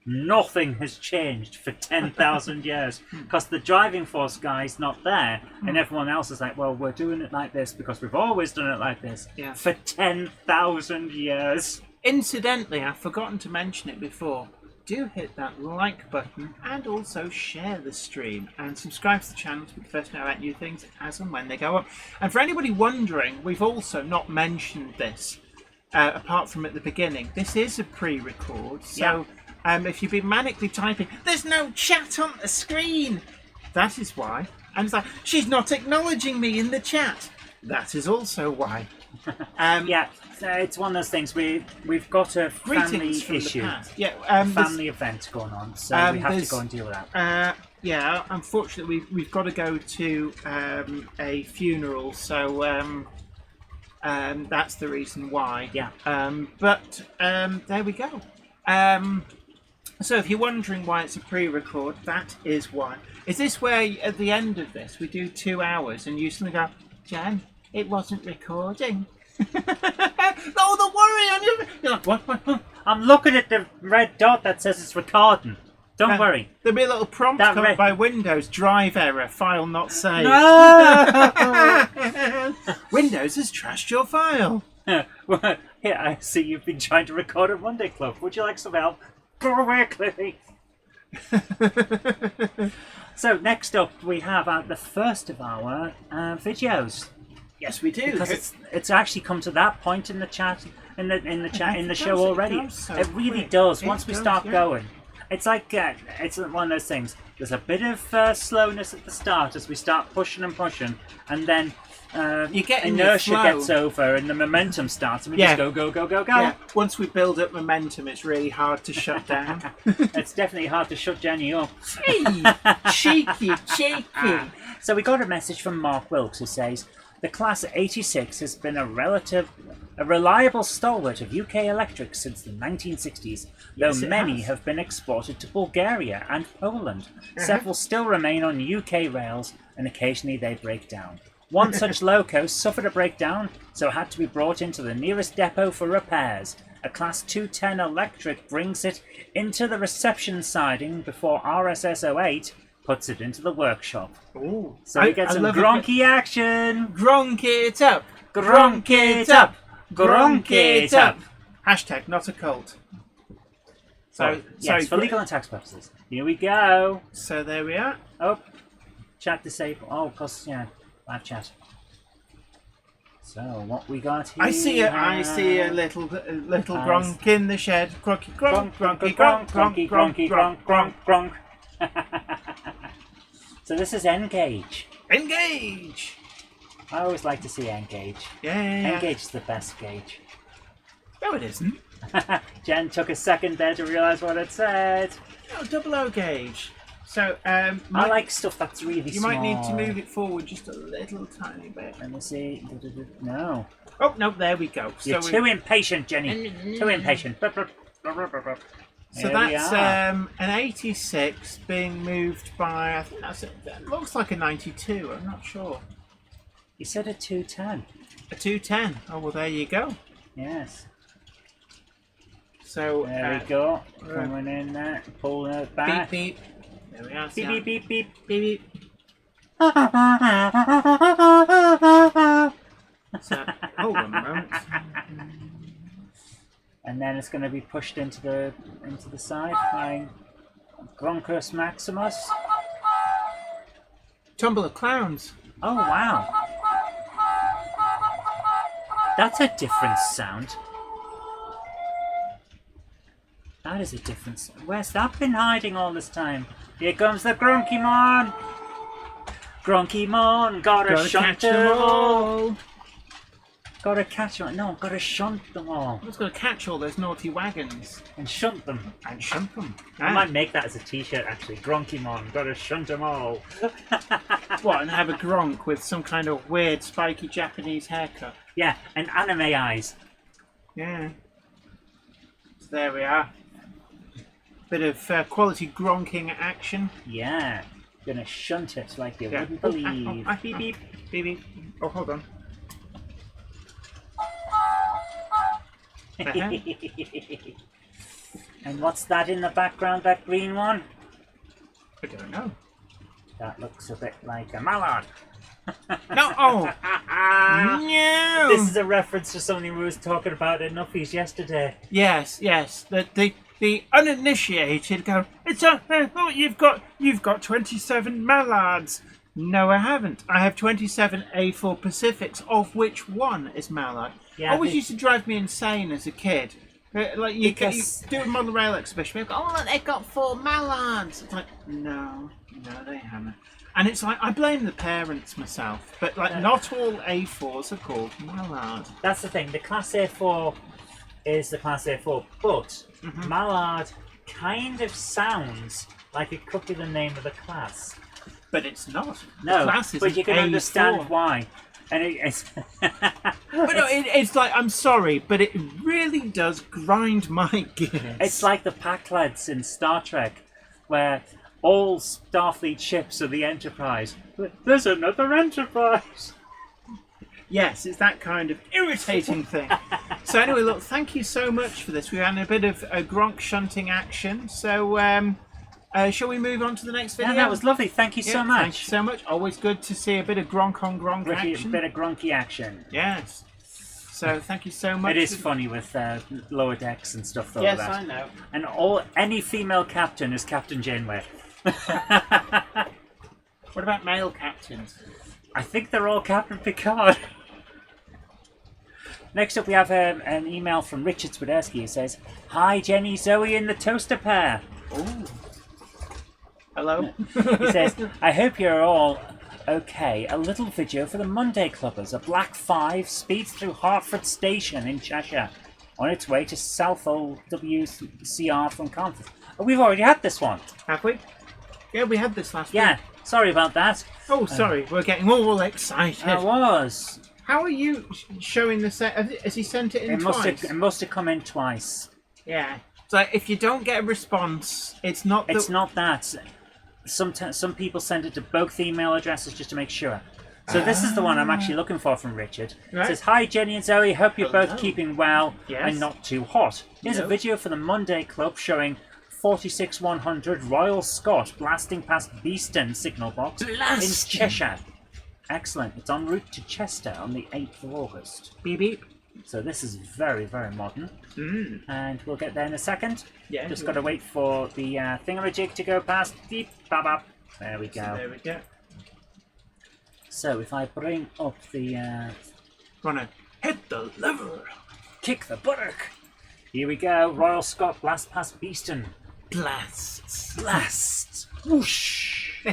nothing has changed for 10,000 years, because the driving force guy's not there, and everyone else is like, well, we're doing it like this because we've always done it like this for 10,000 years. Incidentally, I've forgotten to mention it before. Do hit that like button and also share the stream and subscribe to the channel to be the first to know about new things as and when they go up. And for anybody wondering, we've also not mentioned this apart from at the beginning. This is a pre-record, so if you've been manically typing, there's no chat on the screen. That is why. And it's like, she's not acknowledging me in the chat. That is also why. It's one of those things. We've got a family issue, family event going on, so we have to go and deal with that. Unfortunately, we've got to go to a funeral, so That's the reason why. Yeah. But there we go. So if you're wondering why it's a pre-record, that is why. Is this where at the end of this we do 2 hours and you suddenly go, Jen, it wasn't recording? Oh, don't worry. You're like, what? I'm looking at the red dot that says it's recording. Don't worry. There'll be a little prompt come up by Windows, drive error, file not saved. No! Windows has trashed your file. Well, here, I see you've been trying to record a Monday Club. Would you like some help? Go away, Cliffy. So next up, we have the first of our videos. Yes, we do. Because it's actually come to that point in the chat, in the show already. It really does. Once we start going, it's like it's one of those things. There's a bit of slowness at the start as we start pushing, and then you get inertia gets over and the momentum starts, and we just go. Yeah. Once we build up momentum, it's really hard to shut down. It's definitely hard to shut Jenny up. Hey, cheeky. So we got a message from Mark Wilkes who says, the Class 86 has been a reliable stalwart of UK electrics since the 1960s, though many have been exported to Bulgaria and Poland. Several still remain on UK rails, and occasionally they break down. One such loco suffered a breakdown, so had to be brought into the nearest depot for repairs. A Class 210 electric brings it into the reception siding before RSS 08 puts it into the workshop. Ooh. So we get some gronky action. Gronk it up. Gronk it up. Gronk it up. Hashtag not a cult. So, yes, for legal and tax purposes. Here we go. So there we are. Oh, chat disabled. Oh, because, live chat. So what we got here? I see a little gronk in the shed. Gronky gronk, gronky gronk, gronky gronky gronk, gronk gronk. So this is Engage. Engage! I always like to see Engage. Yeah. Engage is the best gauge. No, it isn't. Jen took a second there to realise what it said. No, double O gauge. So, I like stuff that's really small. You might need to move it forward just a little tiny bit. Let me see. No. Oh, no, there we go. You're too impatient, Jenny. Too impatient. So that's an 86 being moved by, I think that looks like a 92, I'm not sure. You said a 210. A 210. Oh, well, there you go. Yes. So there we go. Coming in there, pulling it back. Beep, beep. There we are. Beep, beep, beep, beep. Beep, beep. So, hold on a moment. And then it's going to be pushed into the side by Gronkus Maximus. Tumble of Clowns. Oh wow, that's a different sound. That is a different sound. Where's that been hiding all this time? Here comes the Gronkymon. Gronkymon, gotta shunt them all. Gotta catch them. No, gotta shunt them all. I was gonna catch all those naughty wagons. And shunt them. I might make that as a t-shirt actually. Gronkymon, gotta shunt them all. What, and have a Gronk with some kind of weird spiky Japanese haircut? Yeah, and anime eyes. Yeah. So there we are. Bit of quality Gronking action. Yeah. Gonna shunt it like you wouldn't believe. Beep, beep. Beep, beep. Oh, hold on. And what's that in the background, that green one? I don't know. That looks a bit like a mallard. No! Oh! No! This is a reference to something we was talking about in Nuffies yesterday. Yes. The uninitiated go, you've got 27 mallards. No, I haven't. I have 27 A4 Pacifics, of which one is mallard. Yeah, always used to drive me insane as a kid. Like you do a model rail exhibition, you go, oh look, they've got 4 mallards. It's like, no, they haven't. And it's like, I blame the parents myself, but like not all A4s are called mallard. That's the thing. The Class A4 is the Class A4, but mallard kind of sounds like it could be the name of the class. But it's not. No, the class is but you can A4. understand why. And it's But no, it's like, I'm sorry, but it really does grind my gears. it's like the Pack lads in Star Trek, where all Starfleet ships are the Enterprise. There's another Enterprise. Yes, it's that kind of irritating thing. So anyway, look, thank you so much for this. We had a bit of Gronk shunting action. So shall we move on to the next video? Yeah, that was lovely. Thank you so much. Thank you so much. Always good to see a bit of Gronk on Gronk A action. bit of Gronky action. Yes. So thank you so much. It is funny with lower decks and stuff though. Yes, that. I know. And any female captain is Captain Janeway. What about male captains? I think they're all Captain Picard. Next up we have an email from Richard Swiderski who says, "Hi Jenny, Zoe and the Toaster Pair." Ooh. Hello? He says, "I hope you're all okay. A little video for the Monday Clubbers. A Black 5 speeds through Hertford Station in Cheshire on its way to Southall WCR from Cardiff." Oh, we've already had this one. Have we? Yeah, we had this last Yeah, week. sorry about that. Oh, sorry. We're getting all excited. I was. How are you showing the set? Has he sent it in twice? It must have come in twice. Yeah. So if you don't get a response, it's not that... It's not that. Some people send it to both email addresses just to make sure. So this is the one I'm actually looking for from Richard. Right. It says, "Hi Jenny and Zoe, hope you're both keeping well Yes. and not too hot. Here's a video for the Monday Club showing 46100 Royal Scot blasting past Beeston signal box in Cheshire. Excellent. It's en route to Chester on the 8th of August. Beep beep. So this is very, very modern. And we'll get there in a second. Yeah. Just got to wait for the thingamajig to go past. Beep, bap, bap. There we go. So there we go. So if I bring up the... Wanna hit the lever. kick the buttock. Here we go. Royal Scot blast past Beeston. Blasts. Blast. Whoosh.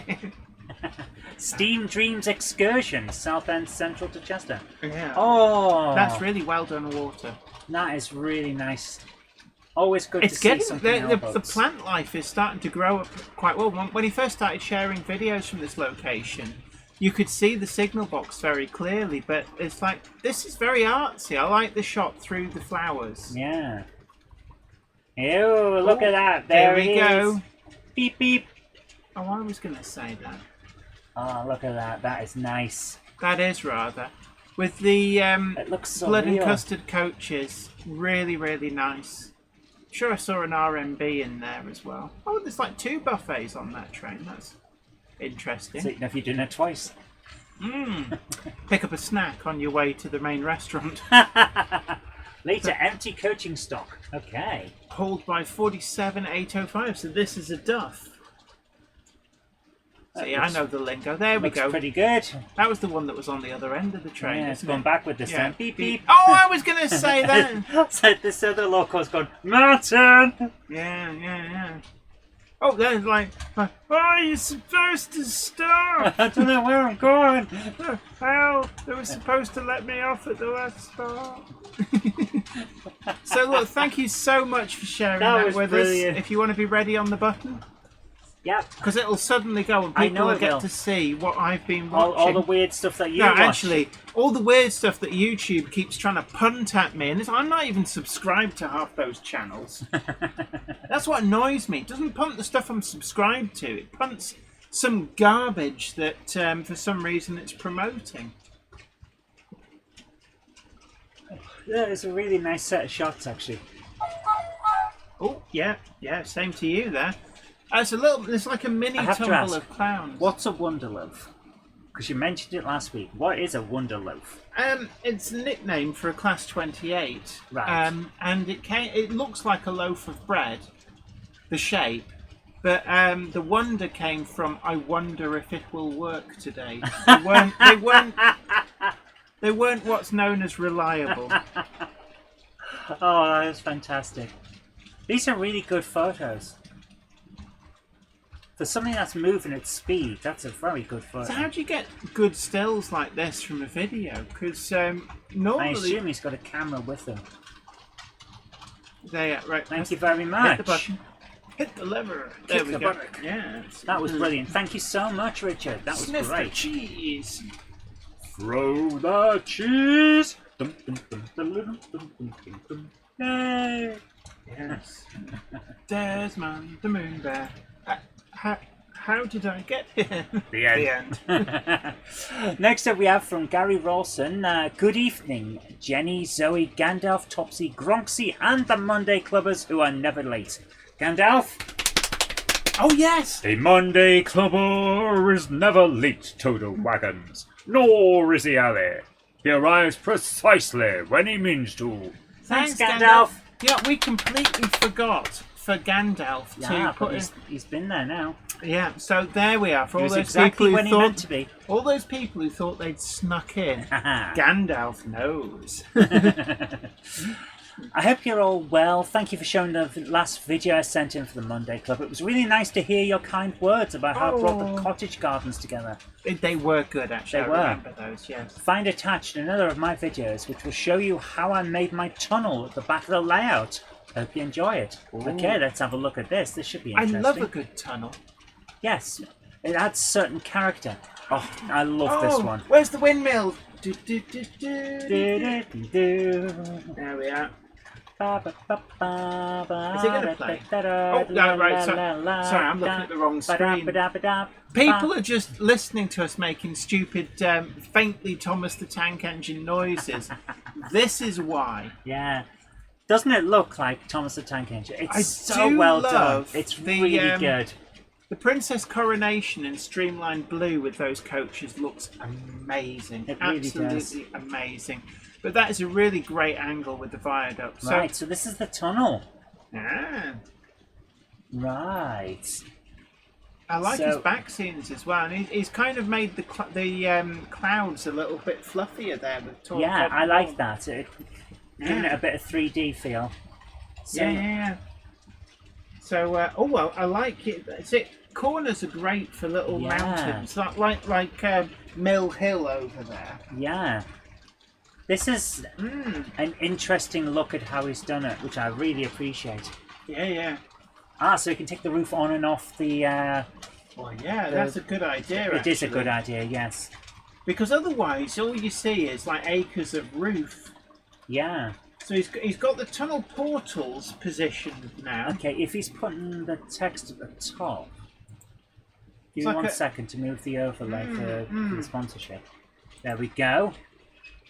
Steam Dreams Excursion, Southend Central to Chester. Yeah. Oh, That's really well done water. that is really nice. Always good to It's see getting something the plant life is starting to grow up quite well. When he first started sharing videos from this location, you could see the signal box very clearly, but it's like, this is very artsy. I like the shot through the flowers. Yeah. Ew, look at that. There we it go. is. Beep, beep. Oh, I was going to say that. Oh, look at that. That is nice. That is rather. With the It looks so blood and real. custard coaches, really, really nice. Sure, I saw an RMB in there as well. Oh, there's like 2 buffets on that train. That's interesting. So, if you're doing it twice. Pick up a snack on your way to the main restaurant. Later, empty coaching stock. Okay. Pulled by 47805, so this is a duff. That See, I know the lingo. There we Looks go. pretty good. That was the one that was on the other end of the train. Yeah, it's isn't gone it? back with this Yeah. time. Beep, beep. Oh, I was going to say that. So this other loco's gone, Martin! Yeah. Oh, there's like, oh, you're supposed to stop. I don't know where I'm going. Well, they were supposed to let me off at the last stop. So look, thank you so much for sharing That that was with brilliant. us. If you want to be ready on the button, Yeah. because it'll suddenly go and I people know will it get will. to see what I've been watching. All the weird stuff that you No, watch. actually, all the weird stuff that YouTube keeps trying to punt at me, and I'm not even subscribed to half those channels. That's what annoys me. It doesn't punt the stuff I'm subscribed to. It punts some garbage that, for some reason, it's promoting. Yeah, it's a really nice set of shots, actually. Oh, yeah, same to you there. It's like a mini I have to tumble ask, of clowns. What's a Wonderloaf? Because you mentioned it last week. What is a Wonderloaf? It's a nickname for a class 28. Right. And it looks like a loaf of bread, the shape, but the wonder came from I wonder if it will work today. They weren't what's known as reliable. Oh, that is fantastic. These are really good photos. For something that's moving at speed, that's a very good photo. So how do you get good stills like this from a video? Because I normally assume he's got a camera with him. right. Thank you very much. Hit the button. Hit the lever. There Kick we the go. buttock. Yeah. That was brilliant. Thank you so much, Richard. That was Sniff the great. cheese. Throw the cheese! Dum, dum, dum, dum, dum, dum, dum, dum, dum. Yay! Yes. Desmond the Moon Bear. How did I get here? The end. The end. Next up we have from Gary Rawson. Good evening, Jenny, Zoe, Gandalf, Topsy, Gronksy, and the Monday Clubbers who are never late. Gandalf? Oh, yes! The Monday Clubber is never late to the wagons, nor is he early. He arrives precisely when he means to. Thanks, Gandalf. Yeah, we completely forgot for Gandalf Yeah, to put but he's been there now. Yeah, so there we are. For He all was those exactly people when who he thought, meant to be. all those people who thought they'd snuck in, Gandalf knows. I hope you're all well. Thank you for showing the last video I sent in for the Monday Club. It was really nice to hear your kind words about how I brought the cottage gardens together. They were good, actually. They I were. remember those, yes. Find attached another of my videos which will show you how I made my tunnel at the back of the layout. Hope you enjoy it. Ooh. Okay, let's have a look at this. This should be I interesting. love a good tunnel. Yes, it adds certain character. Oh, I love this one. Where's the windmill? Do, do, do, do. Do-do-do-do. There we are. Is Is it going to play? Oh, no, right. Sorry, I'm looking at the wrong screen. People are just listening to us making stupid, faintly Thomas the Tank Engine noises. This is why. Yeah. Doesn't it look like Thomas the Tank Engine? It's I so do well done. love It's the, really good. The Princess Coronation in Streamlined Blue with those coaches looks amazing. It really Absolutely does. amazing. But that is a really great angle with the viaduct. Right, so this is the tunnel. Ah, Right. I like his back scenes as well. And he's kind of made the clouds a little bit fluffier there with tall. Yeah, I like that. Giving it a bit of 3D feel. So, Yeah. So, oh well, I like it. Corners are great for little mountains, like Mill Hill over there. Yeah. This is an interesting look at how he's done it, which I really appreciate. Yeah. Ah, so you can take the roof on and off the... Well, yeah, that's a good idea, It is a good idea, yes. Because otherwise, all you see is like acres of roof. Yeah. So he's got the tunnel portals positioned now. Okay, if he's putting the text at the top... Give me like 1 second to move the overlay for the sponsorship. There we go.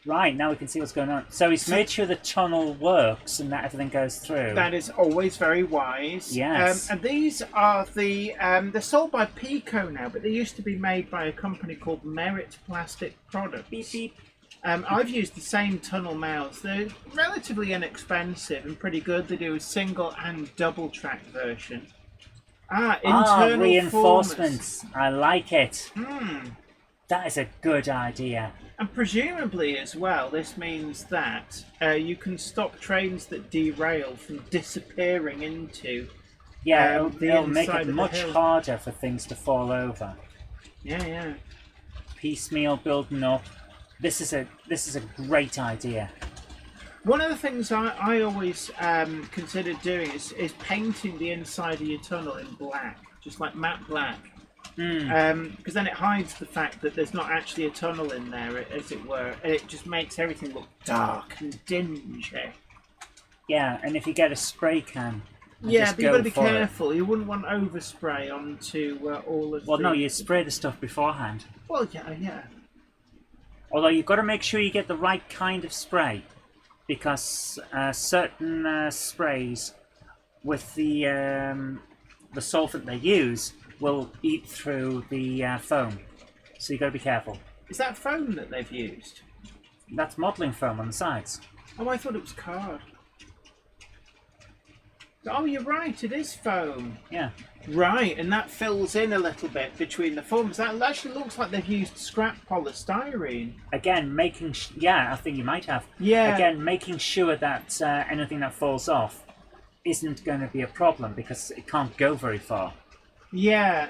Right, now we can see what's going on. So he's made sure the tunnel works and that everything goes through. That is always very wise. Yes. And these are they're sold by Pico now, but they used to be made by a company called Merit Plastic Products. Beep, beep. I've used the same tunnel mouths. They're relatively inexpensive and pretty good. They do a single and double track version. Internal reinforcements. I like it. Hmm. That is a good idea. And presumably as well, this means that you can stop trains that derail from disappearing into Yeah, the it'll make inside it of the much hill. harder for things to fall over. Yeah. Piecemeal building up. This is a great idea. One of the things I always consider doing is painting the inside of your tunnel in black, just like matte black. Because then it hides the fact that there's not actually a tunnel in there, as it were. It just makes everything look dark and dingy. Yeah, and if you get a spray can, Yeah, just but you've got to be go for it. careful. You wouldn't want overspray onto all of Well, the... no, you spray the stuff beforehand. Well, yeah. Although you've got to make sure you get the right kind of spray, because certain sprays with the solvent they use will eat through the foam. So you've got to be careful. Is that foam that they've used? That's modelling foam on the sides. Oh, I thought it was card. Oh, you're right, it is foam. Yeah. Right, and that fills in a little bit between the forms. That actually looks like they've used scrap polystyrene. Again, yeah, I think you might have. Yeah. Again, making sure that anything that falls off isn't going to be a problem because it can't go very far. Yeah.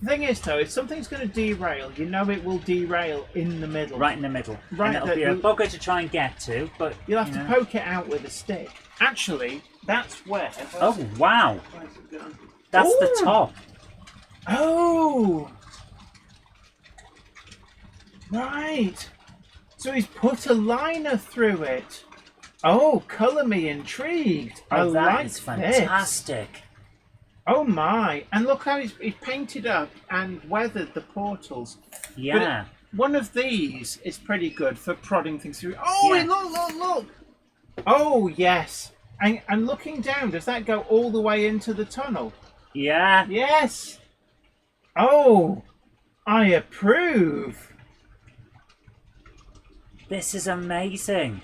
The thing is, though, if something's going to derail, you know it will derail in the middle. Right in the middle. Right, and it'll be a bugger to try and get to, but... You'll have to poke it out with a stick. Actually, that's where... Oh, wow. Where's it gone? That's Ooh. the top. Oh! Right. So he's put a liner through it. Oh, colour me intrigued. I Oh, that like is this. fantastic. Oh my. And look how he's painted up and weathered the portals. Yeah. One of these is pretty good for prodding things through. Oh, Yeah. look. Oh, yes. And looking down, does that go all the way into the tunnel? Yeah. Yes. Oh, I approve. This is amazing.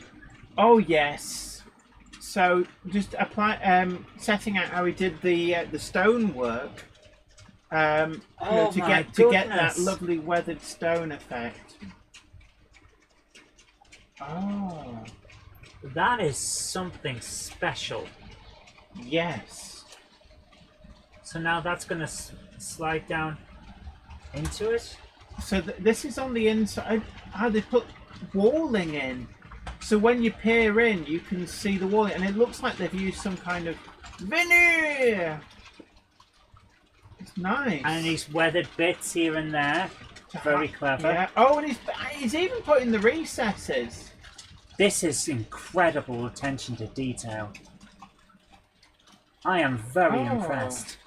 Oh, yes. So just setting out how he did the stonework. To get that lovely weathered stone effect. Oh, That is something special. yes. So now that's going to slide down into it. So this is on the inside. How they put walling in. So when you peer in, you can see the walling, and it looks like they've used some kind of veneer. It's nice. And these weathered bits here and there. Very clever. Yeah. Oh, and he's even put in the recesses. This is incredible attention to detail. I am very impressed.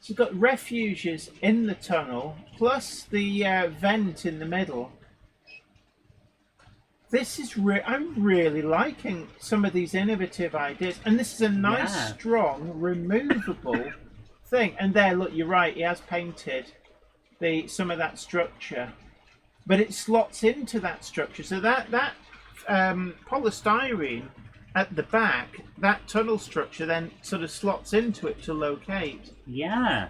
So you've got refuges in the tunnel, plus the vent in the middle. This is I'm really liking some of these innovative ideas, and this is a nice, strong, removable thing. And there, look, you're right. He has painted some of that structure, but it slots into that structure. So that polystyrene at the back, that tunnel structure, then sort of slots into it to locate. Yeah.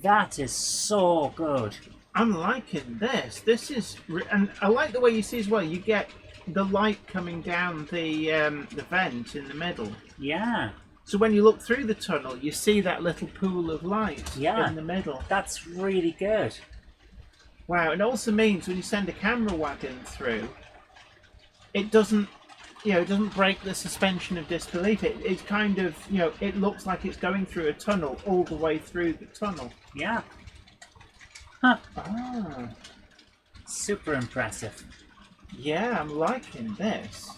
That is so good. I'm liking this. This is, and I like the way you see as well. You get the light coming down the vent in the middle. Yeah. So when you look through the tunnel, you see that little pool of light in the middle. That's really good. Wow! It also means when you send a camera wagon through, it doesn't, it doesn't break the suspension of disbelief. It's kind of, it looks like it's going through a tunnel all the way through the tunnel. Yeah. Huh. Ah. Super impressive. Yeah, I'm liking this.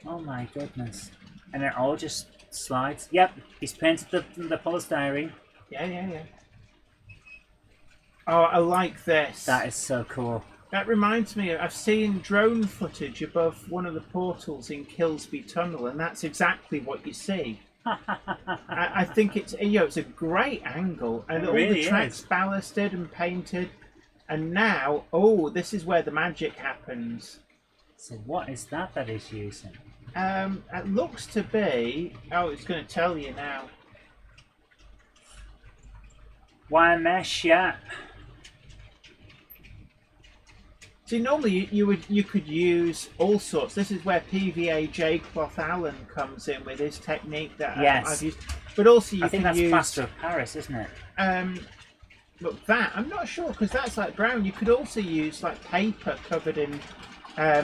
Oh my goodness. And it all just slides. Yep, he's painted the polystyrene. Yeah. Oh, I like this. That is so cool. That reminds me, I've seen drone footage above one of the portals in Kilsby Tunnel, and that's exactly what you see. I think it's a great angle, and all the tracks ballasted and painted, and now this is where the magic happens. So what is that he's using? It looks to be. Oh, it's going to tell you now. Wire mesh, yeah. See, normally you could use all sorts. This is where PVA J Cloth Allen comes in with his technique that I've used. But also I think that's plaster of Paris, isn't it? Look, that I'm not sure, because that's like brown. You could also use like paper covered in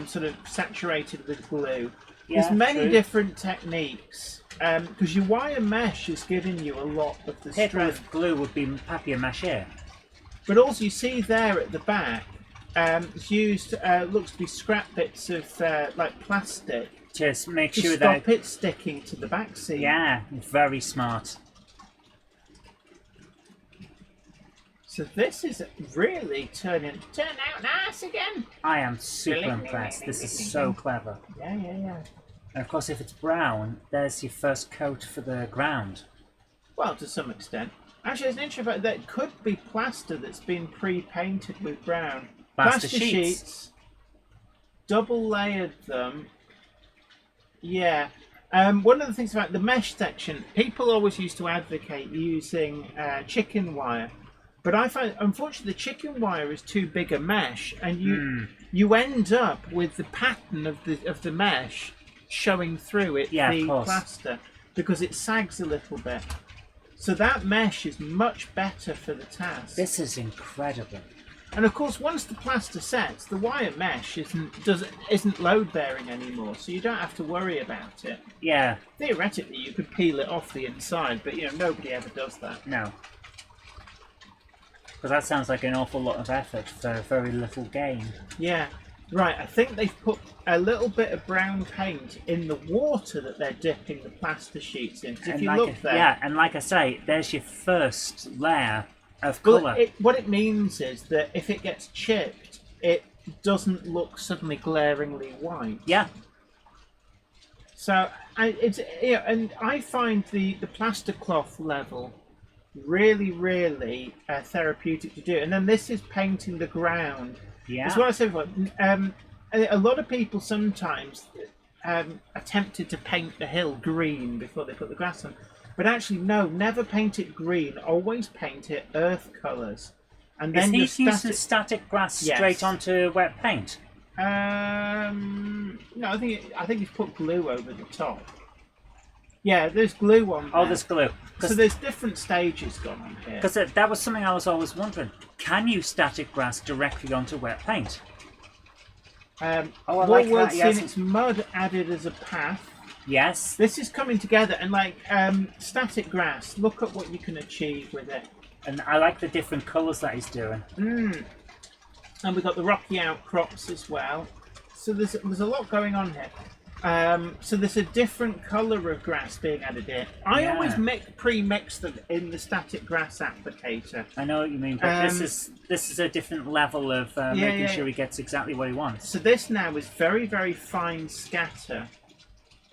sort of saturated with glue. Yeah, there's many different techniques, because your wire mesh is giving you a lot of the paper strength. with glue would be papier mâché. But also you see there at the back, it's used, looks to be scrap bits of like plastic. Just make to sure stop that it sticking to the back seat. Yeah, very smart. So this is really turning out nice again. I am super impressed. This is so clever. Yeah. And of course, if it's brown, there's your first coat for the ground. Well, to some extent. Actually, there's an interesting fact that it could be plaster that's been pre-painted with brown. Plaster sheets. Double layered them. Yeah. One of the things about the mesh section, people always used to advocate using chicken wire. But I find, unfortunately, the chicken wire is too big a mesh, and you end up with the pattern of the mesh showing through it, the plaster, because it sags a little bit. So that mesh is much better for the task. This is incredible. And of course, once the plaster sets, the wire mesh isn't load bearing anymore, so you don't have to worry about it. Yeah. Theoretically, you could peel it off the inside, but nobody ever does that. No. Because that sounds like an awful lot of effort for very little gain. Yeah. Right, I think they've put a little bit of brown paint in the water that they're dipping the plaster sheets in. If you look there... Yeah, and like I say, there's your first layer of colour. What it means is that if it gets chipped, it doesn't look suddenly glaringly white. Yeah. So, and I find the plaster cloth level really, really therapeutic to do. And then this is painting the ground. Yeah. That's what I said before. A lot of people sometimes attempted to paint the hill green before they put the grass on. But actually, no, never paint it green. Always paint it earth colours. And then Is he using static grass straight onto wet paint? No, I think he's put glue over the top. Yeah, there's glue on there. Oh, there's glue. So there's different stages going on here. Because that was something I was always wondering. Can you static grass directly onto wet paint? I like World that, yes. Scenics mud added as a path. Yes. This is coming together, and like static grass, look at what you can achieve with it. And I like the different colours that he's doing. And we've got the rocky outcrops as well. So there's a lot going on here. So there's a different colour of grass being added here. I always pre-mix them in the static grass applicator. I know what you mean, but this is a different level of making sure he gets exactly what he wants. So this now is very, very fine scatter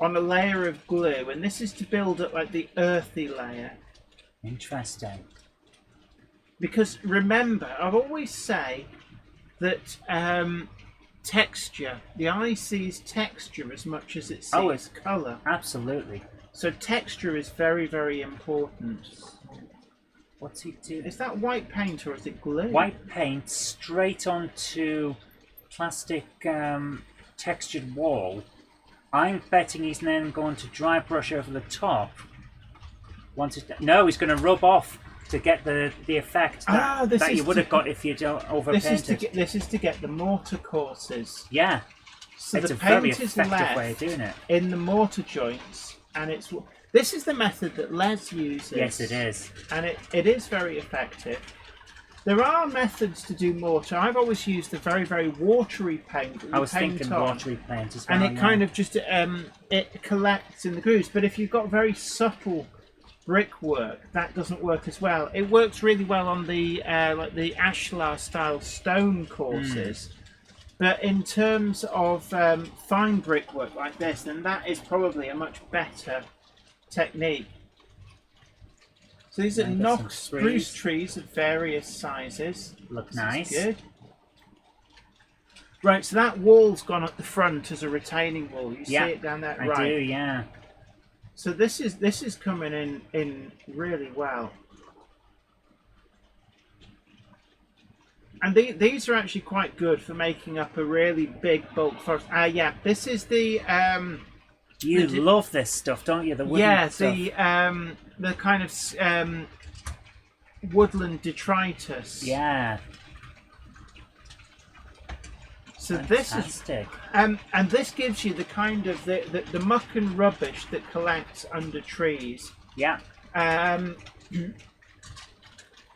on a layer of glue, and this is to build up like the earthy layer. Interesting. Because remember, I always say that texture, the eye sees texture as much as it sees colour. Absolutely. So texture is very, very important. What's he doing? Is that white paint or is it glue? White paint straight onto plastic textured wall. I'm betting he's then going to dry brush over the top. No, he's going to rub off to get the effect that you would have got if you'd overpainted. This is to get the mortar courses. Yeah. So it's the a very paint is effective way of doing it. In the mortar joints, and this is the method that Les uses. Yes, it is. And it is very effective. There are methods to do mortar. I've always used the very, very watery paint. I was thinking watery paint as well. And it kind of just it collects in the grooves. But if you've got very subtle brickwork, that doesn't work as well. It works really well on the like the ashlar style stone courses. But in terms of fine brickwork like this, then that is probably a much better technique. So these are knock spruce trees of various sizes. Look nice. Good. Right, so that wall's gone up the front as a retaining wall. You see it down there, right? I do, yeah. So this is coming in really well. And these are actually quite good for making up a really big bulk forest. Yeah, this is the you love this stuff, don't you? The wooden stuff. The kind of woodland detritus. Yeah. So fantastic. This is and this gives you the kind of the muck and rubbish that collects under trees. Yeah.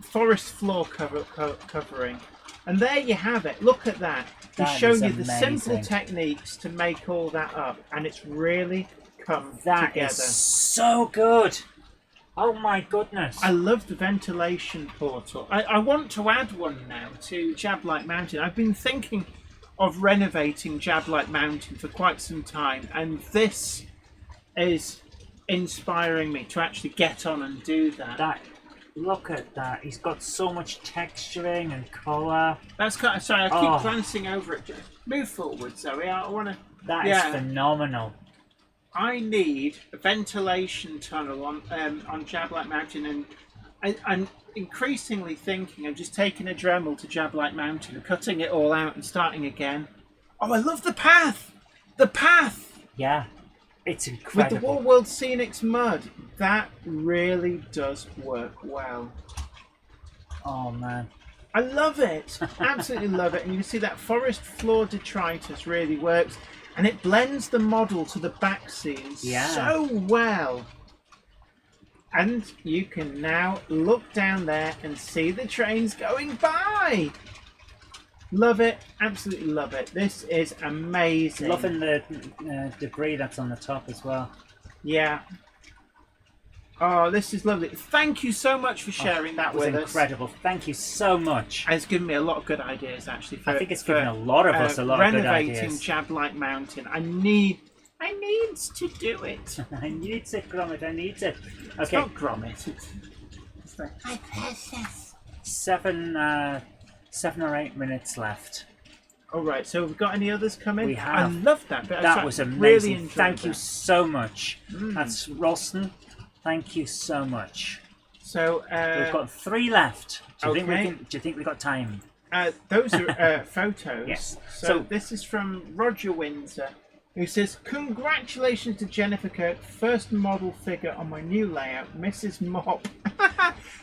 Forest floor covering. And there you have it. Look at that. He's shown you the simple techniques to make all that up, and it's really come together. That is so good. Oh my goodness. I love the ventilation portal. I want to add one now to Jablight Mountain. I've been thinking of renovating Jablight Mountain for quite some time, and this is inspiring me to actually get on and do that. Look at that. He's got so much texturing and colour. That's kind of, sorry, I keep glancing over it. Move forward, Zoe. I want to... That is phenomenal. I need a ventilation tunnel on Jablight Mountain, and I'm increasingly thinking of just taking a Dremel to Jablight Mountain and cutting it all out and starting again. Oh, I love the path! The path! Yeah. It's incredible. With the World Scenics mud, that really does work well. Oh man. I love it. Absolutely love it. And you can see that forest floor detritus really works. And it blends the model to the back scenes so well. And you can now look down there and see the trains going by. Love it. Absolutely love it. This is amazing. Loving the debris that's on the top as well. Yeah. Oh, this is lovely. Thank you so much for sharing that with us. That was incredible. Thank you so much. It's given me a lot of good ideas, actually. I think it's given a lot of us a lot of good ideas. Renovating Jab Light Mountain. I need to do it. I need to, Gromit. I need to. Okay. It's not Gromit. It's like, I precious. 7 or 8 minutes left. All right. So we've got any others coming? We have. I love that. That was amazing. Really Thank you so much. That's Ralston. Thank you so much. So we've got 3 left. Do you think we got time? Those are photos. Yes. So this is from Roger Windsor, who says, "Congratulations to Jennifer Kirk, first model figure on my new layout, Mrs. Mop."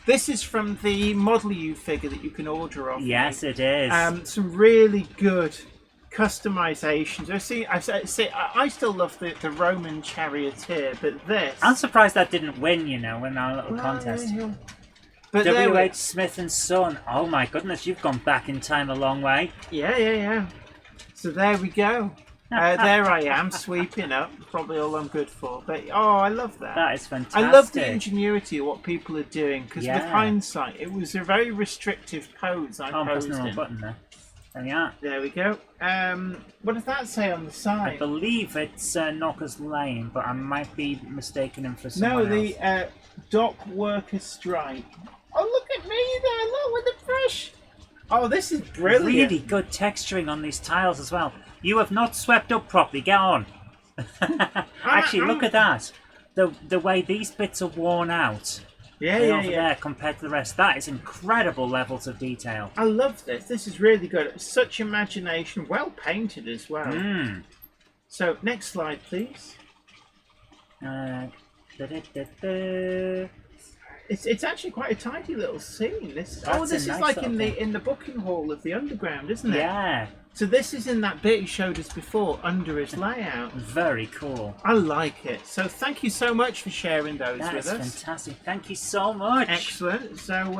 This is from the Model U figure that you can order off. Yes, it is. Some really good customizations. I still love the Roman charioteer, but this... I'm surprised that didn't win, in our little contest. Yeah. But W.H. Smith and Son. Oh my goodness, you've gone back in time a long way. Yeah. So there we go. There I am, sweeping up. Probably all I'm good for. But, I love that. That is fantastic. I love the ingenuity of what people are doing, because with hindsight, it was a very restrictive pose I posed I'm pressing the wrong button there. There we are. There we go. What does that say on the side? I believe it's Knockers Lane, but I might be mistaken him for someone else. No, the dock worker strike. Oh, look at me there! Look with the brush. Oh, this is brilliant. Really good texturing on these tiles as well. You have not swept up properly. Get on. Actually, look at that. The way these bits are worn out. Yeah. There compared to the rest. That is incredible levels of detail. I love this. This is really good. Such imagination. Well painted as well. So, next slide, please. It's actually quite a tidy little scene. This is nice, like in the booking hall of the Underground, isn't it? Yeah. So this is in that bit he showed us before, under his layout. Very cool. I like it. So thank you so much for sharing those with us. That's fantastic. Thank you so much. Excellent. So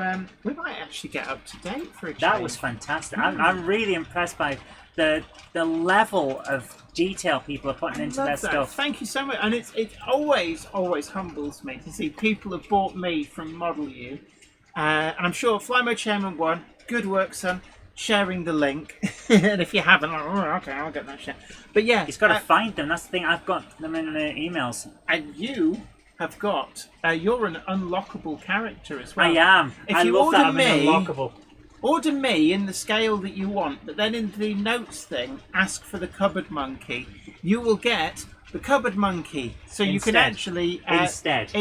we might actually get up to date for a change. That was fantastic. I'm really impressed by the level of detail people are putting into their stuff. Thank you so much. And it always humbles me to see people have bought me from Model U. And I'm sure Flymo Chairman 1, good work, son. Sharing the link, and if you haven't, okay, I'll get that shit. But yeah, he's got to find them. That's the thing. I've got them in the emails. And you have got. You're an unlockable character as well. I am. If you order I'm unlockable. Order me in the scale that you want, but then in the notes thing, ask for the cupboard monkey. You will get the cupboard monkey, so you can actually instead. So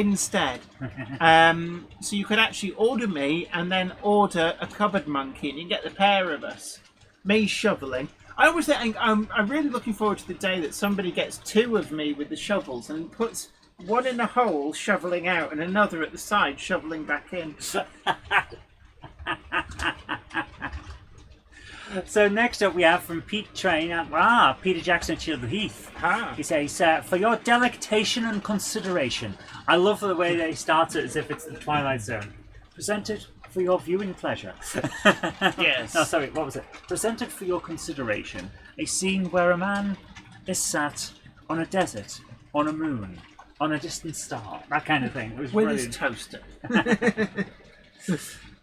you could actually order me and then order a cupboard monkey, and you get the pair of us. Me shoveling. I always think I'm really looking forward to the day that somebody gets 2 of me with the shovels and puts one in a hole shoveling out and another at the side shoveling back in. So next up we have from Pete Train, Peter Jackson Childer Heath. He says, for your delectation and consideration. I love the way they start it as if it's the Twilight Zone. Presented for your viewing pleasure. Yes. No, sorry, what was it? Presented for your consideration. A scene where a man is sat on a desert, on a moon, on a distant star. That kind of thing. It was with his toaster.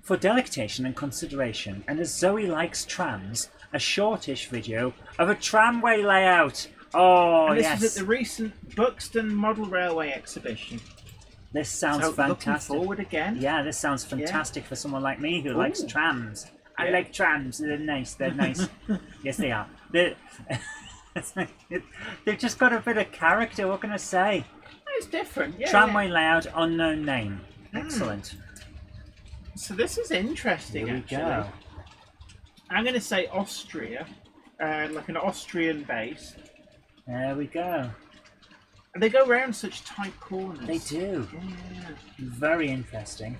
For delectation and consideration, and as Zoe likes trams, a shortish video of a tramway layout. Oh, and this yes. was at the recent Buxton Model Railway exhibition. This sounds fantastic. Looking forward again. Yeah, this sounds fantastic for someone like me who likes trams. I like trams. They're nice. They're nice. Yes, they are. They've just got a bit of character. What can I say? It's different. Yeah, tramway layout, unknown name. Excellent. So this is interesting. Here we go. I'm going to say Austria, like an Austrian base. There we go. And they go around such tight corners. They do. Yeah. Very interesting.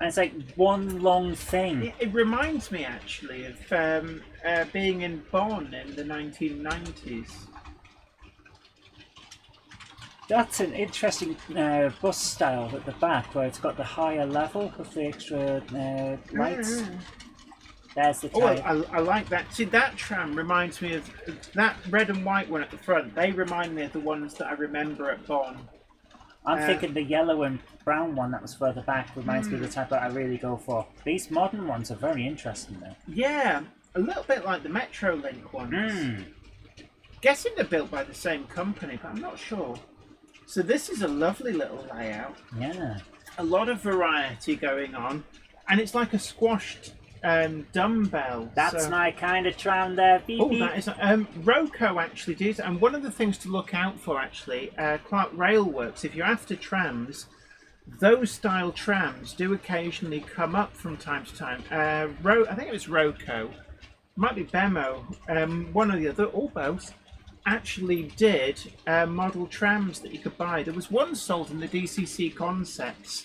And it's like one long thing. It reminds me actually of being in Bonn in the 1990s. That's an interesting bus style at the back, where it's got the higher level with the extra lights. There's the type. I like that. See, that tram reminds me of that red and white one at the front. They remind me of the ones that I remember at Bonn. I'm thinking the yellow and brown one that was further back reminds me of the type that I really go for. These modern ones are very interesting though. Yeah, a little bit like the Metrolink ones. Guessing they're built by the same company, but I'm not sure. So this is a lovely little layout. Yeah. A lot of variety going on. And it's like a squashed dumbbell. That's my kind of tram there, beep, Oh, beep. that is Roco actually do that, and one of the things to look out for actually, Clark Railworks. If you're after trams, those style trams do occasionally come up from time to time. I think it was Roco, might be Bemo, one or the other, or both, actually did model trams that you could buy. There was one sold in the DCC Concepts.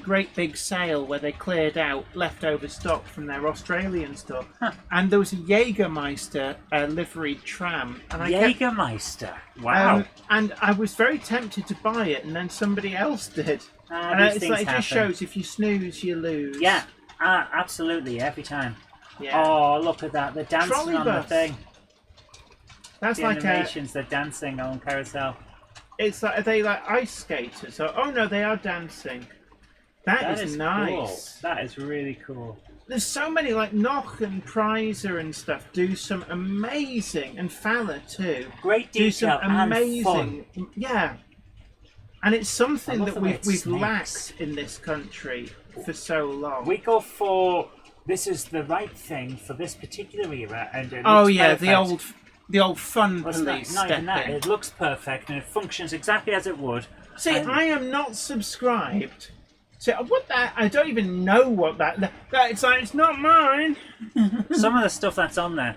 Great big sale where they cleared out leftover stock from their Australian store, and there was a Jägermeister liveried tram. And Jägermeister, wow! And I was very tempted to buy it, and then somebody else did. These things it just shows if you snooze, you lose. Yeah, absolutely, every time. Yeah. Oh, look at that! They're dancing Trolley on the bus. thing. That's The like animations, they're dancing on carousel. It's like, are they like ice skaters? Oh no, they are dancing. That is nice. Cool. That is really cool. There's so many, like Noch and Prizer and stuff do some amazing, and Fowler too. Great detail do some amazing, and fun. Yeah. And it's something that we've snakes. lacked in this country for so long. We go for this is the right thing for this particular era, and it oh looks yeah, perfect. the old fun Well, police. not even that. step in. It looks perfect and it functions exactly as it would. See, I am not subscribed. See, what that? I don't even know what that. It's like it's not mine. Some of the stuff that's on there.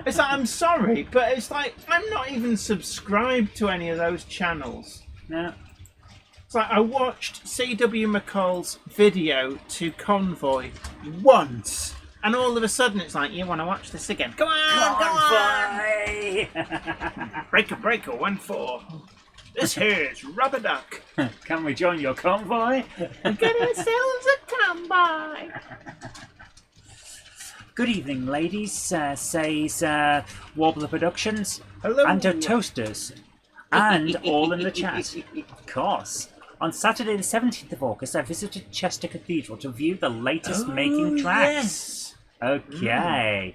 It's like I'm sorry, but it's like I'm not even subscribed to any of those channels. No. It's like I watched C.W. McCall's video to Convoy once, and all of a sudden it's like, you want to watch this again? Go on, Convoy! go on! Breaker, 1-4. This here's Rubber Duck. Can we join your convoy? Get ourselves a convoy. Good evening, ladies, says Warbler Productions. Hello. And her toasters. And all in the chat. Of course. On Saturday the 17th of August, I visited Chester Cathedral to view the latest making tracks. Yes. Okay.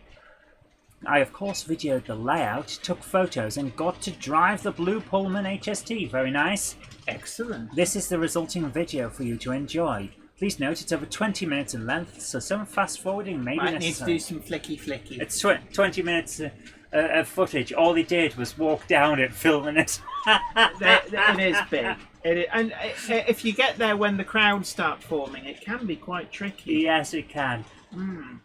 I, of course, videoed the layout, took photos, and got to drive the Blue Pullman HST. Very nice. Excellent. This is the resulting video for you to enjoy. Please note it's over 20 minutes in length, so some fast forwarding may be Might need to necessary. do some flicky. It's 20 minutes of footage. All he did was walk down it, filming it. It is big. And if you get there when the crowds start forming, it can be quite tricky. Yes, it can. Mm.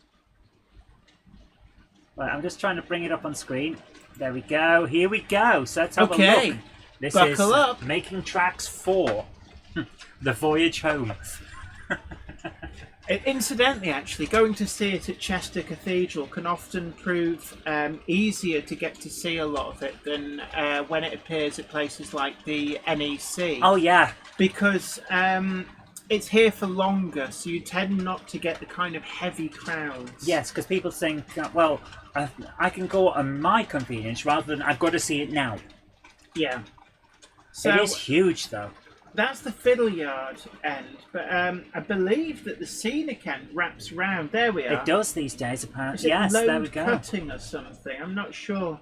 Right, I'm just trying to bring it up on screen. There we go. Here we go. So let's have a Okay. look. This Buckle is up. Making Tracks 4. The Voyage Home. Incidentally, actually, going to see it at Chester Cathedral can often prove easier to get to see a lot of it than when it appears at places like the NEC. Oh, yeah. Because it's here for longer, so you tend not to get the kind of heavy crowds. Yes, because people think, well, I can go on my convenience rather than I've got to see it now. Yeah. So It is huge, though. that's the fiddle yard end, but I believe that the scenic end wraps round. There we are. It does these days, Is apparently. it Yes, load there we go. cutting or something? I'm not sure.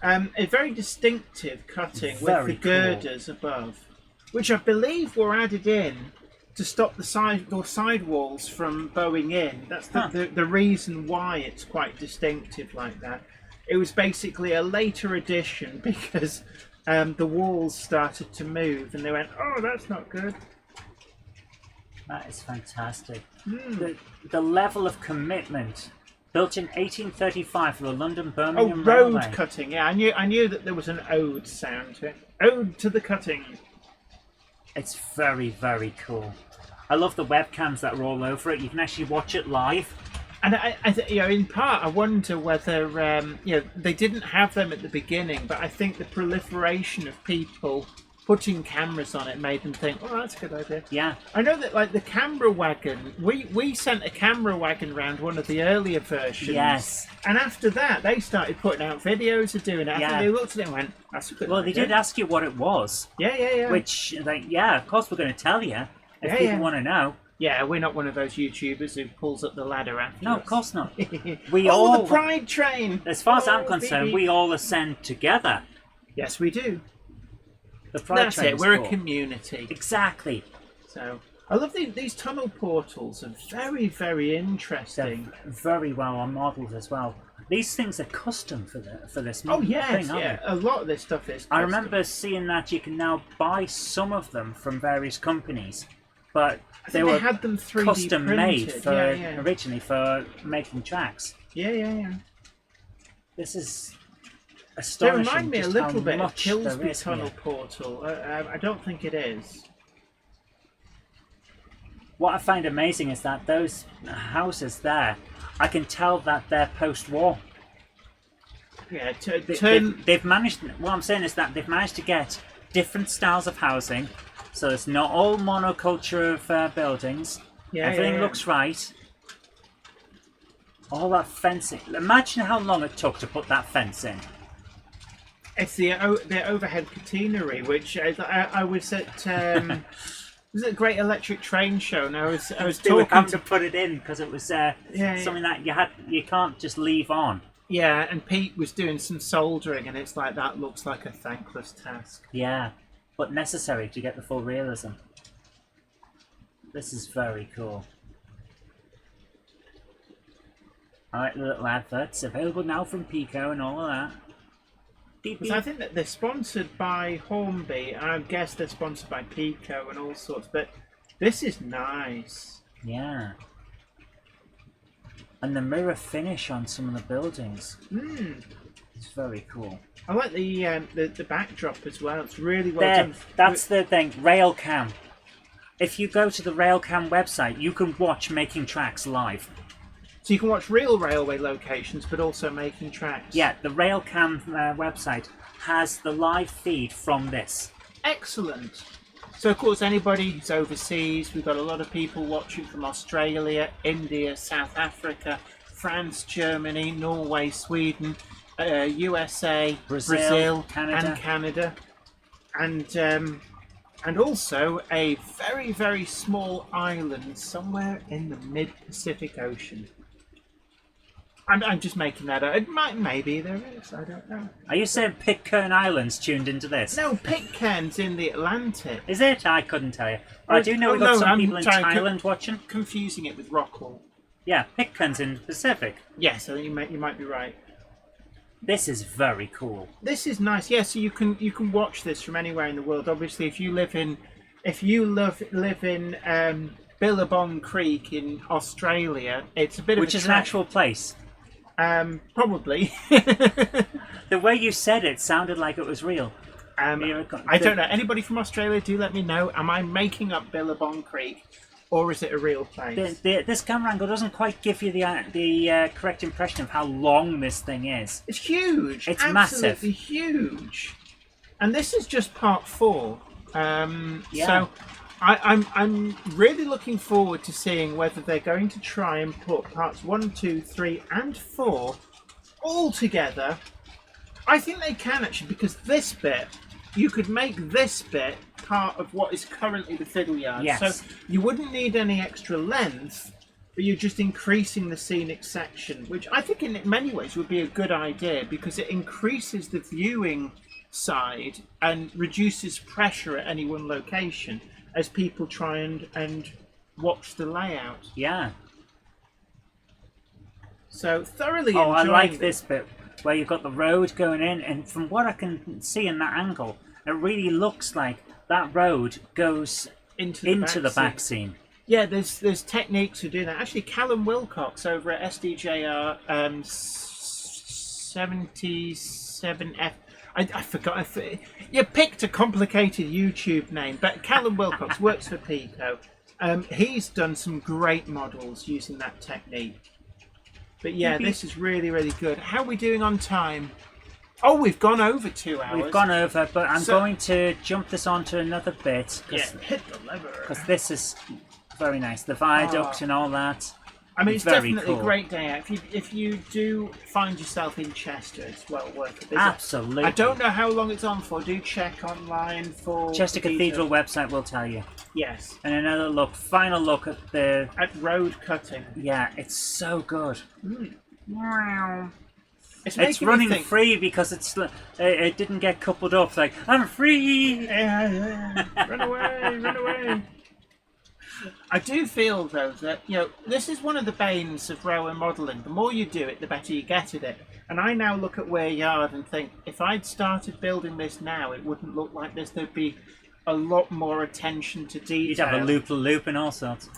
A very distinctive cutting Very with the girders above, which I believe were added in to stop the side walls from bowing in. That's the reason why it's quite distinctive like that. It was basically a later addition because the walls started to move and they went, oh, that's not good. That is fantastic. The level of commitment. Built in 1835 for the London-Birmingham road Railway. cutting. Yeah, I knew that there was an ode sound to it. Ode to the cutting. It's very, very cool. I love the webcams that are all over it. You can actually watch it live. And in part, I wonder whether they didn't have them at the beginning, but I think the proliferation of people putting cameras on it made them think, "Oh, that's a good idea." Yeah. I know that, like the camera wagon, we sent a camera wagon round one of the earlier versions. Yes. And after that, they started putting out videos of doing it. I think they looked at it and went, "That's a good idea." Well, they did ask you what it was. Yeah. Which, of course we're going to tell you if people want to know. Yeah, we're not one of those YouTubers who pulls up the ladder after No, us. of course not. The Pride Train! As far as I'm concerned, we all ascend together. Yes, we do. The Pride That's Train it, we're a community. Exactly. So, I love these tunnel portals are very, very interesting. They're very well modelled as well. These things are custom for this Oh, thing, yes, aren't they? A lot of this stuff is custom. I remember seeing that you can now buy some of them from various companies, but they were had them 3D custom made printed. originally for making tracks. Yeah. This is They astonishing. remind me a just little how bit of much there Kilsby is Tunnel here. Portal. I don't think it is. What I find amazing is that those houses there, I can tell that they're post-war. Yeah, They've managed. What I'm saying is that they've managed to get different styles of housing, so it's not all monoculture of buildings. Everything looks right. All that fencing. Imagine how long it took to put that fence in. It's the overhead catenary, which I was at. Was it a Great Electric Train Show? And I was They were talking having to put it in because it was something that you can't just leave on. Yeah, and Pete was doing some soldering, and it's like that looks like a thankless task. Yeah, but necessary to get the full realism. This is very cool. Alright, the little adverts available now from Pico and all of that. Because I think that they're sponsored by Hornby, and I guess they're sponsored by Pico and all sorts, but this is nice. Yeah. And the mirror finish on some of the buildings. It's very cool. I like the backdrop as well. It's really well done. That's the thing. Railcam. If you go to the Railcam website, you can watch Making Tracks live. So you can watch real railway locations, but also Making Tracks. Yeah, the Railcam website has the live feed from this. Excellent. So, of course, anybody who's overseas, we've got a lot of people watching from Australia, India, South Africa, France, Germany, Norway, Sweden, USA, Brazil Canada. and Canada. And also a very, very small island somewhere in the mid-Pacific Ocean. I'm just making that up. Maybe there is. I don't know. Are you saying Pitcairn Island's tuned into this? No, Pitcairn's in the Atlantic. Is it? I couldn't tell you. I do know we've got some people in Thailand watching. Confusing it with Rockall. Yeah, Pitcairn's in the Pacific. Yes, I think you might be right. This is very cool. This is nice. Yeah, so you can watch this from anywhere in the world. Obviously, if you live in Billabong Creek in Australia, it's a bit which of a is an actual place. Probably. The way you said it sounded like it was real. I don't know. Anybody from Australia, do let me know. Am I making up Billabong Creek, or is it a real place? This camera angle doesn't quite give you the correct impression of how long this thing is. It's huge. It's absolutely massive. Huge. And this is just part 4. Yeah. So I'm really looking forward to seeing whether they're going to try and put parts 1, 2, 3, and 4 all together. I think they can actually, because this bit, you could make this bit part of what is currently the fiddle yard. Yes. So you wouldn't need any extra length, but you're just increasing the scenic section, which I think in many ways would be a good idea because it increases the viewing side and reduces pressure at any one location as people try and watch the layout. Yeah. So thoroughly Oh, I enjoying like this bit where you've got the road going in, and from what I can see in that angle, it really looks like that road goes into the back scene. Yeah, there's techniques for doing that. Actually, Callum Wilcox over at SDJR 77F. I forgot. You picked a complicated YouTube name, but Callum Wilcox works for Pico. He's done some great models using that technique. But yeah, this is really, really good. How are we doing on time? Oh, we've gone over 2 hours. We've gone over, but I'm going to jump this onto another bit. Hit the lever. Because this is very nice. The viaduct and all that. I mean, it's very definitely cool. a great day out. If you do find yourself in Chester, it's well worth it. Absolutely. I don't know how long it's on for. Do check online for... Chester Cathedral website will tell you. Yes. And another look, final look at the... At road cutting. Yeah, it's so good. Wow. It's running free because it didn't get coupled up. It's like, I'm free! Run away, run away. I do feel, though, that, this is one of the banes of railway modelling. The more you do it, the better you get at it. And I now look at Weir Yard and think, if I'd started building this now, it wouldn't look like this. There'd be a lot more attention to detail. You'd have a loop and all sorts.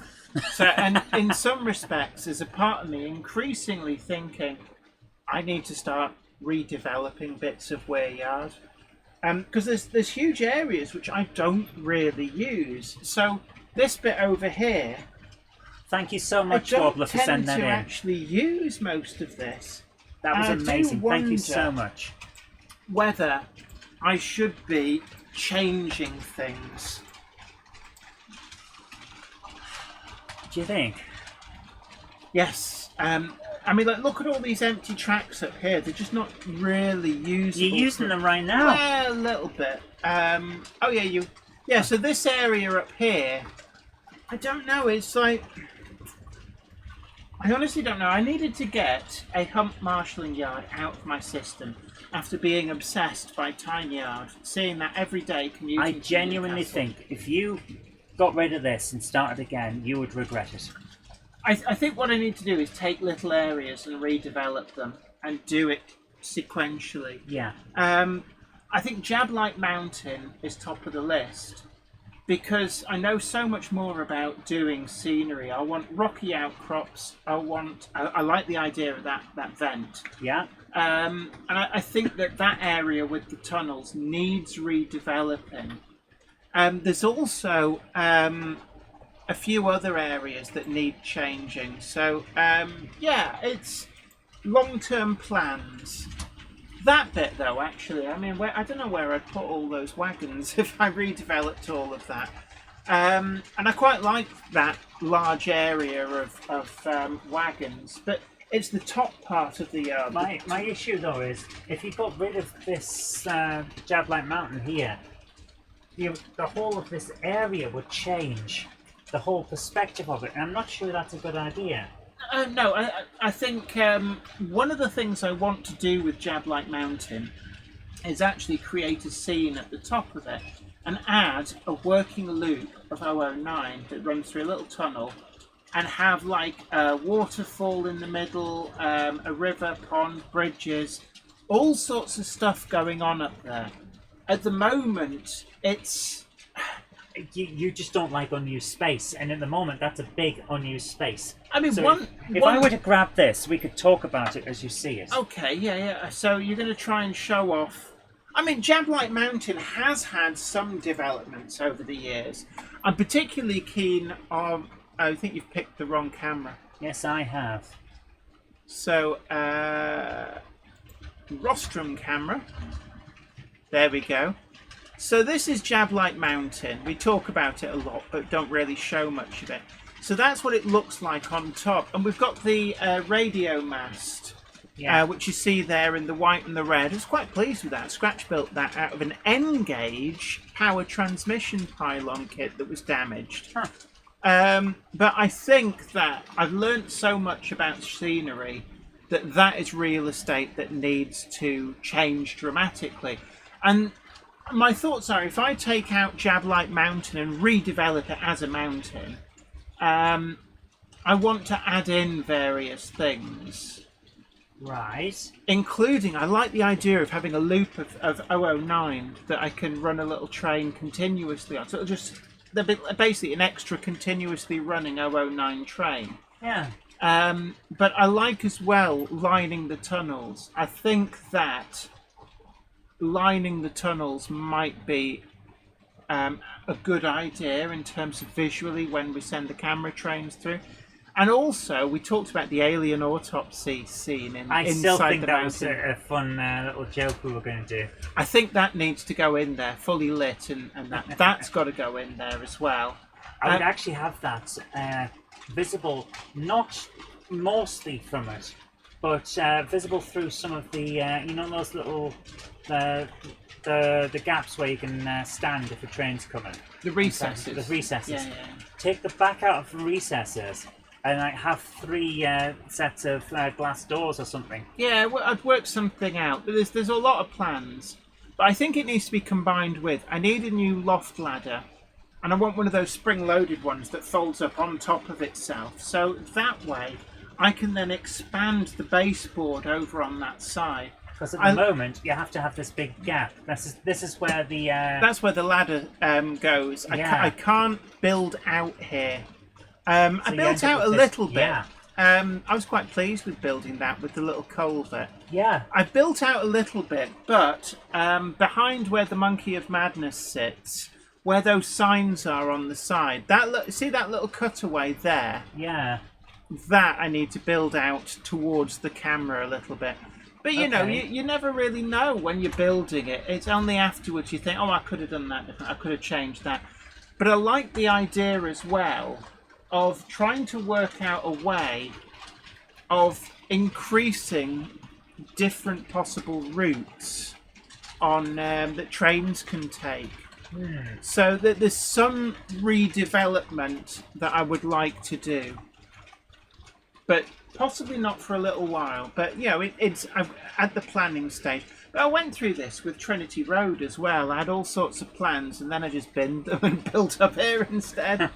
So, and in some respects, there's a part of me increasingly thinking, I need to start redeveloping bits of Weir Yard. Because there's huge areas which I don't really use. So... this bit over here, thank you so much, Wobbler, for sending that in. I don't tend to actually use most of this. That was amazing. Thank you so much. Whether I should be changing things. Do you think? Yes. I mean, look at all these empty tracks up here. They're just not really usable. You're using them right now. Well, a little bit. Oh yeah, yeah. So this area up here. I don't know, it's like... I honestly don't know. I needed to get a hump marshalling yard out of my system after being obsessed by Tyne Yard, seeing that every day commuting I genuinely think if you got rid of this and started again, you would regret it. I think what I need to do is take little areas and redevelop them and do it sequentially. Yeah. I think Jablite Mountain is top of the list. Because I know so much more about doing scenery. I want rocky outcrops. I like the idea of that vent. Yeah. And I think that area with the tunnels needs redeveloping. There's also a few other areas that need changing. So yeah, it's long-term plans. That bit, though, actually, I mean, I don't know where I'd put all those wagons if I redeveloped all of that. And I quite like that large area of wagons, but it's the top part of the yard. My issue, though, is if you got rid of this Jablite Mountain here, the whole of this area would change. The whole perspective of it, and I'm not sure that's a good idea. No, I think one of the things I want to do with Jablite Mountain is actually create a scene at the top of it and add a working loop of 009 that runs through a little tunnel and have like a waterfall in the middle, a river, pond, bridges, all sorts of stuff going on up there. At the moment, it's... You just don't like unused space, and at the moment that's a big unused space. I mean, so if I were to grab this, we could talk about it as you see it. Okay, yeah. So you're going to try and show off. I mean, Jablite Mountain has had some developments over the years. I'm particularly keen on... I think you've picked the wrong camera. Yes, I have. So, rostrum camera. There we go. So this is Jablite Mountain. We talk about it a lot, but don't really show much of it. So that's what it looks like on top. And we've got the radio mast, which you see there in the white and the red. I was quite pleased with that. Scratch built that out of an N-gauge power transmission pylon kit that was damaged. Huh. But I think that I've learnt so much about scenery that is real estate that needs to change dramatically. And my thoughts are, if I take out Jablite Mountain and redevelop it as a mountain, I want to add in various things. Right. Including, I like the idea of having a loop of 009 that I can run a little train continuously on. So it'll just, basically an extra continuously running 009 train. Yeah. But I like as well lining the tunnels. I think that lining the tunnels might be a good idea in terms of visually when we send the camera trains through. And also, we talked about the alien autopsy scene I still inside think the that mountain. was a fun little joke we were going to do. I think that needs to go in there, fully lit, and that's got to go in there as well. I would actually have that visible, not mostly from it, but visible through some of the, those little the gaps where you can stand if a train's coming. The recesses. The recesses. Yeah. Take the back out of the recesses and have 3 sets of glass doors or something. Yeah, well, I'd work something out. There's a lot of plans, but I think it needs to be combined with. I need a new loft ladder, and I want one of those spring-loaded ones that folds up on top of itself. So that way, I can then expand the baseboard over on that side. Because at the moment, you have to have this big gap. This is where the... That's where the ladder goes. Yeah. I can't build out here. I you built end up out a with little this- bit. yeah. I was quite pleased with building that with the little culvert. Yeah. I built out a little bit, but behind where the Monkey of Madness sits, where those signs are on the side, see that little cutaway there? Yeah. That I need to build out towards the camera a little bit. But you know, you never really know when you're building it. It's only afterwards you think, oh, I could have done that different. I could have changed that. But I like the idea as well of trying to work out a way of increasing different possible routes on that trains can take. So that there's some redevelopment that I would like to do, but possibly not for a little while. But you know, it's at the planning stage. But I went through this with Trinity Road as well. I had all sorts of plans, and then I just binned them and built up here instead.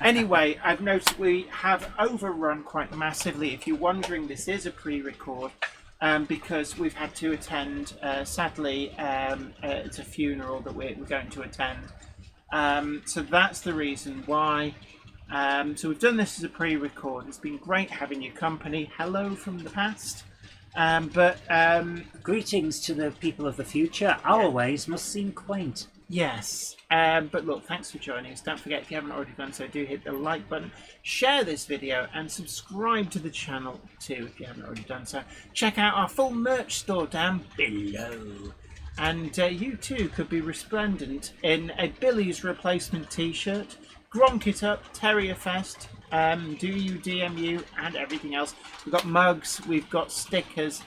Anyway, I've noticed we have overrun quite massively. If you're wondering, this is a pre-record because we've had to attend. Sadly, it's a funeral that we're going to attend. So that's the reason why. So we've done this as a pre-record. It's been great having your company. Hello from the past. Greetings to the people of the future. Our ways must seem quaint. Yes. But look, thanks for joining us. Don't forget, if you haven't already done so, do hit the like button, share this video, and subscribe to the channel too if you haven't already done so. Check out our full merch store down below. And you too could be resplendent in a Billy's Replacement t-shirt, Gronk It Up, Terrier Fest, Do You, DMU, and everything else. We've got mugs, we've got stickers,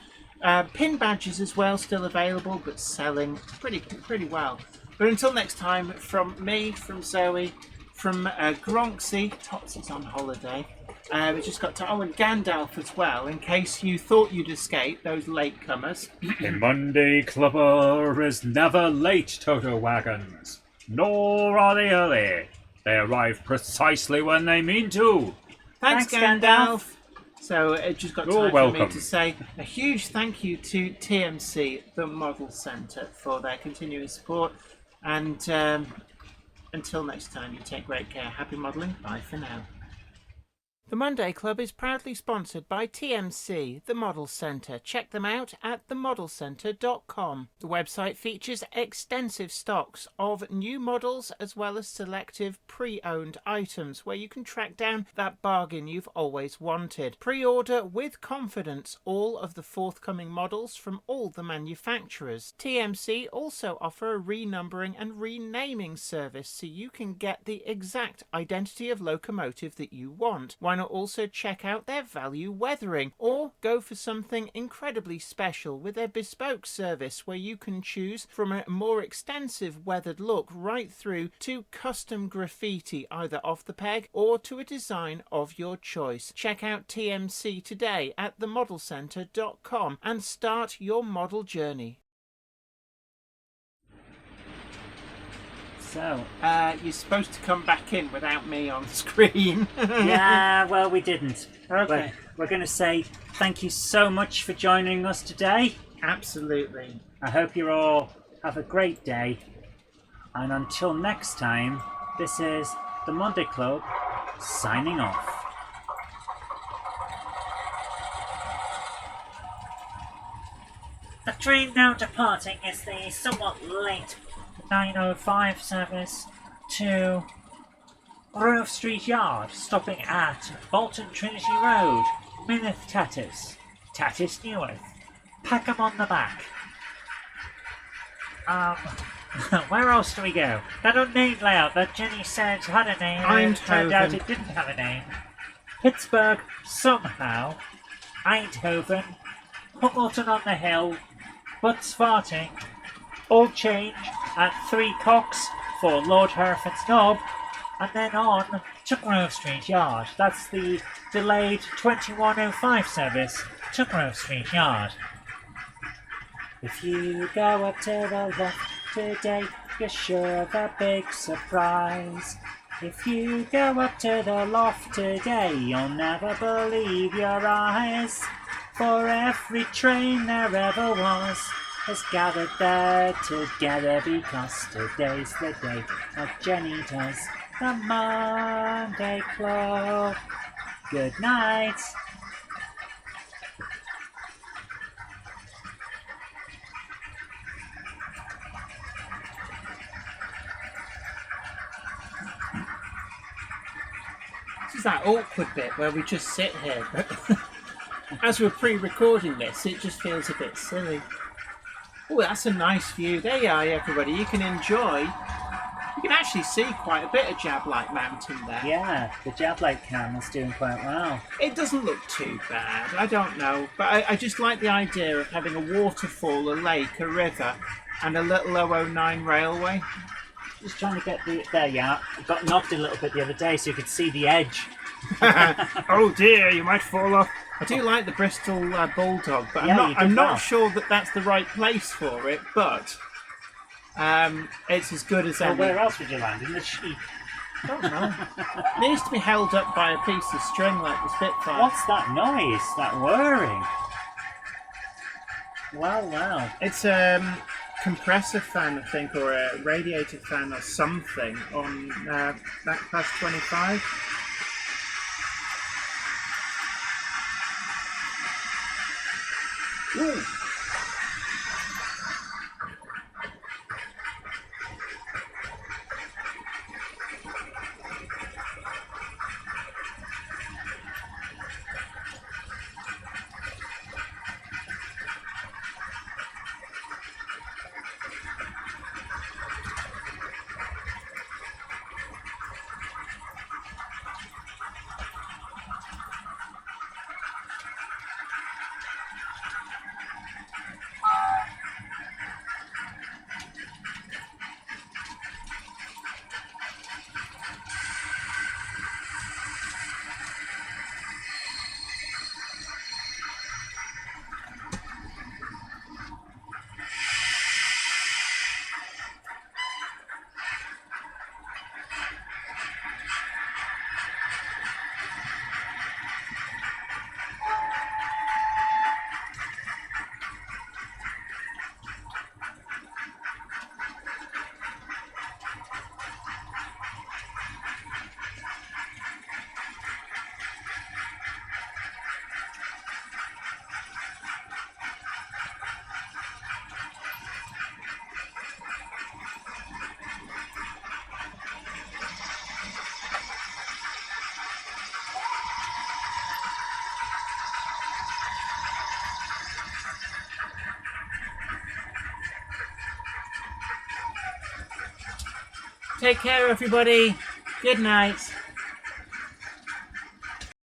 pin badges as well, still available, but selling pretty well. But until next time, from me, from Zoe, from Gronksy, Tots is on holiday. We just got to, and Gandalf as well, in case you thought you'd escape, those latecomers. The Monday Clubber is never late, Toto Wagons, nor are they early. They arrive precisely when they mean to. Thanks, Thanks, Gandalf. So it just got You're time for me welcome. to say a huge thank you to TMC, the Model Centre, for their continuing support. And until next time, you take great care. Happy modelling. Bye for now. The Monday Club is proudly sponsored by TMC, the Model Centre. Check them out at themodelcentre.com. The website features extensive stocks of new models as well as selective pre-owned items where you can track down that bargain you've always wanted. Pre-order with confidence all of the forthcoming models from all the manufacturers. TMC also offer a renumbering and renaming service so you can get the exact identity of locomotive that you want. Why not also check out their value weathering, or go for something incredibly special with their bespoke service where you can choose from a more extensive weathered look right through to custom graffiti either off the peg or to a design of your choice. Check out TMC today at themodelcentre.com and start your model journey. So, You're supposed to come back in without me on screen. yeah, well, we didn't. Okay. We're going to say thank you so much for joining us today. Absolutely. I hope you all have a great day. And until next time, this is the Monday Club signing off. train now departing is the somewhat late 9:05 service to Grove Street Yard, stopping at Bolton Trinity Road, Mineth Tatis, Tatis Neworth, Packham on the back. Where else do we go? That unnamed layout that Jenny said had a name and it turned out it didn't have a name. Pittsburgh, somehow. Eindhoven, Huckleton on the Hill, Butts Farting, all change at 3 Cocks for Lord Hereford's Knob, and then on to Grove Street Yard. That's the delayed 21:05 service to Grove Street Yard. If you go up to the loft today, you're sure of a big surprise. If you go up to the loft today, you'll never believe your eyes. For every train there ever was has gathered there together, because today's the day that Jenny does the Monday Club. Good night. This is that awkward bit where we just sit here, but as we're pre-recording this, it just feels a bit silly. Oh, that's a nice view. There you are, everybody. You can enjoy. You can actually see quite a bit of Jablite Mountain there. Yeah, the Jablite cam is doing quite well. It doesn't look too bad. I don't know, but I just like the idea of having a waterfall, a lake, a river, and a little 009 railway. Just trying to get there, yeah. I got knocked a little bit the other day so you could see the edge. Oh dear, you might fall off. I do like the Bristol Bulldog, but Yeah, I'm not sure that that's the right place for it, but it's as good as Well, any. where else would you land? In the sheep? I don't know. It needs to be held up by a piece of string like the Spitfire. What's that noise? That whirring? Wow. It's compressor fan, I think, or a radiator fan or something on that class 25. Ooh. Take care, everybody. Good night.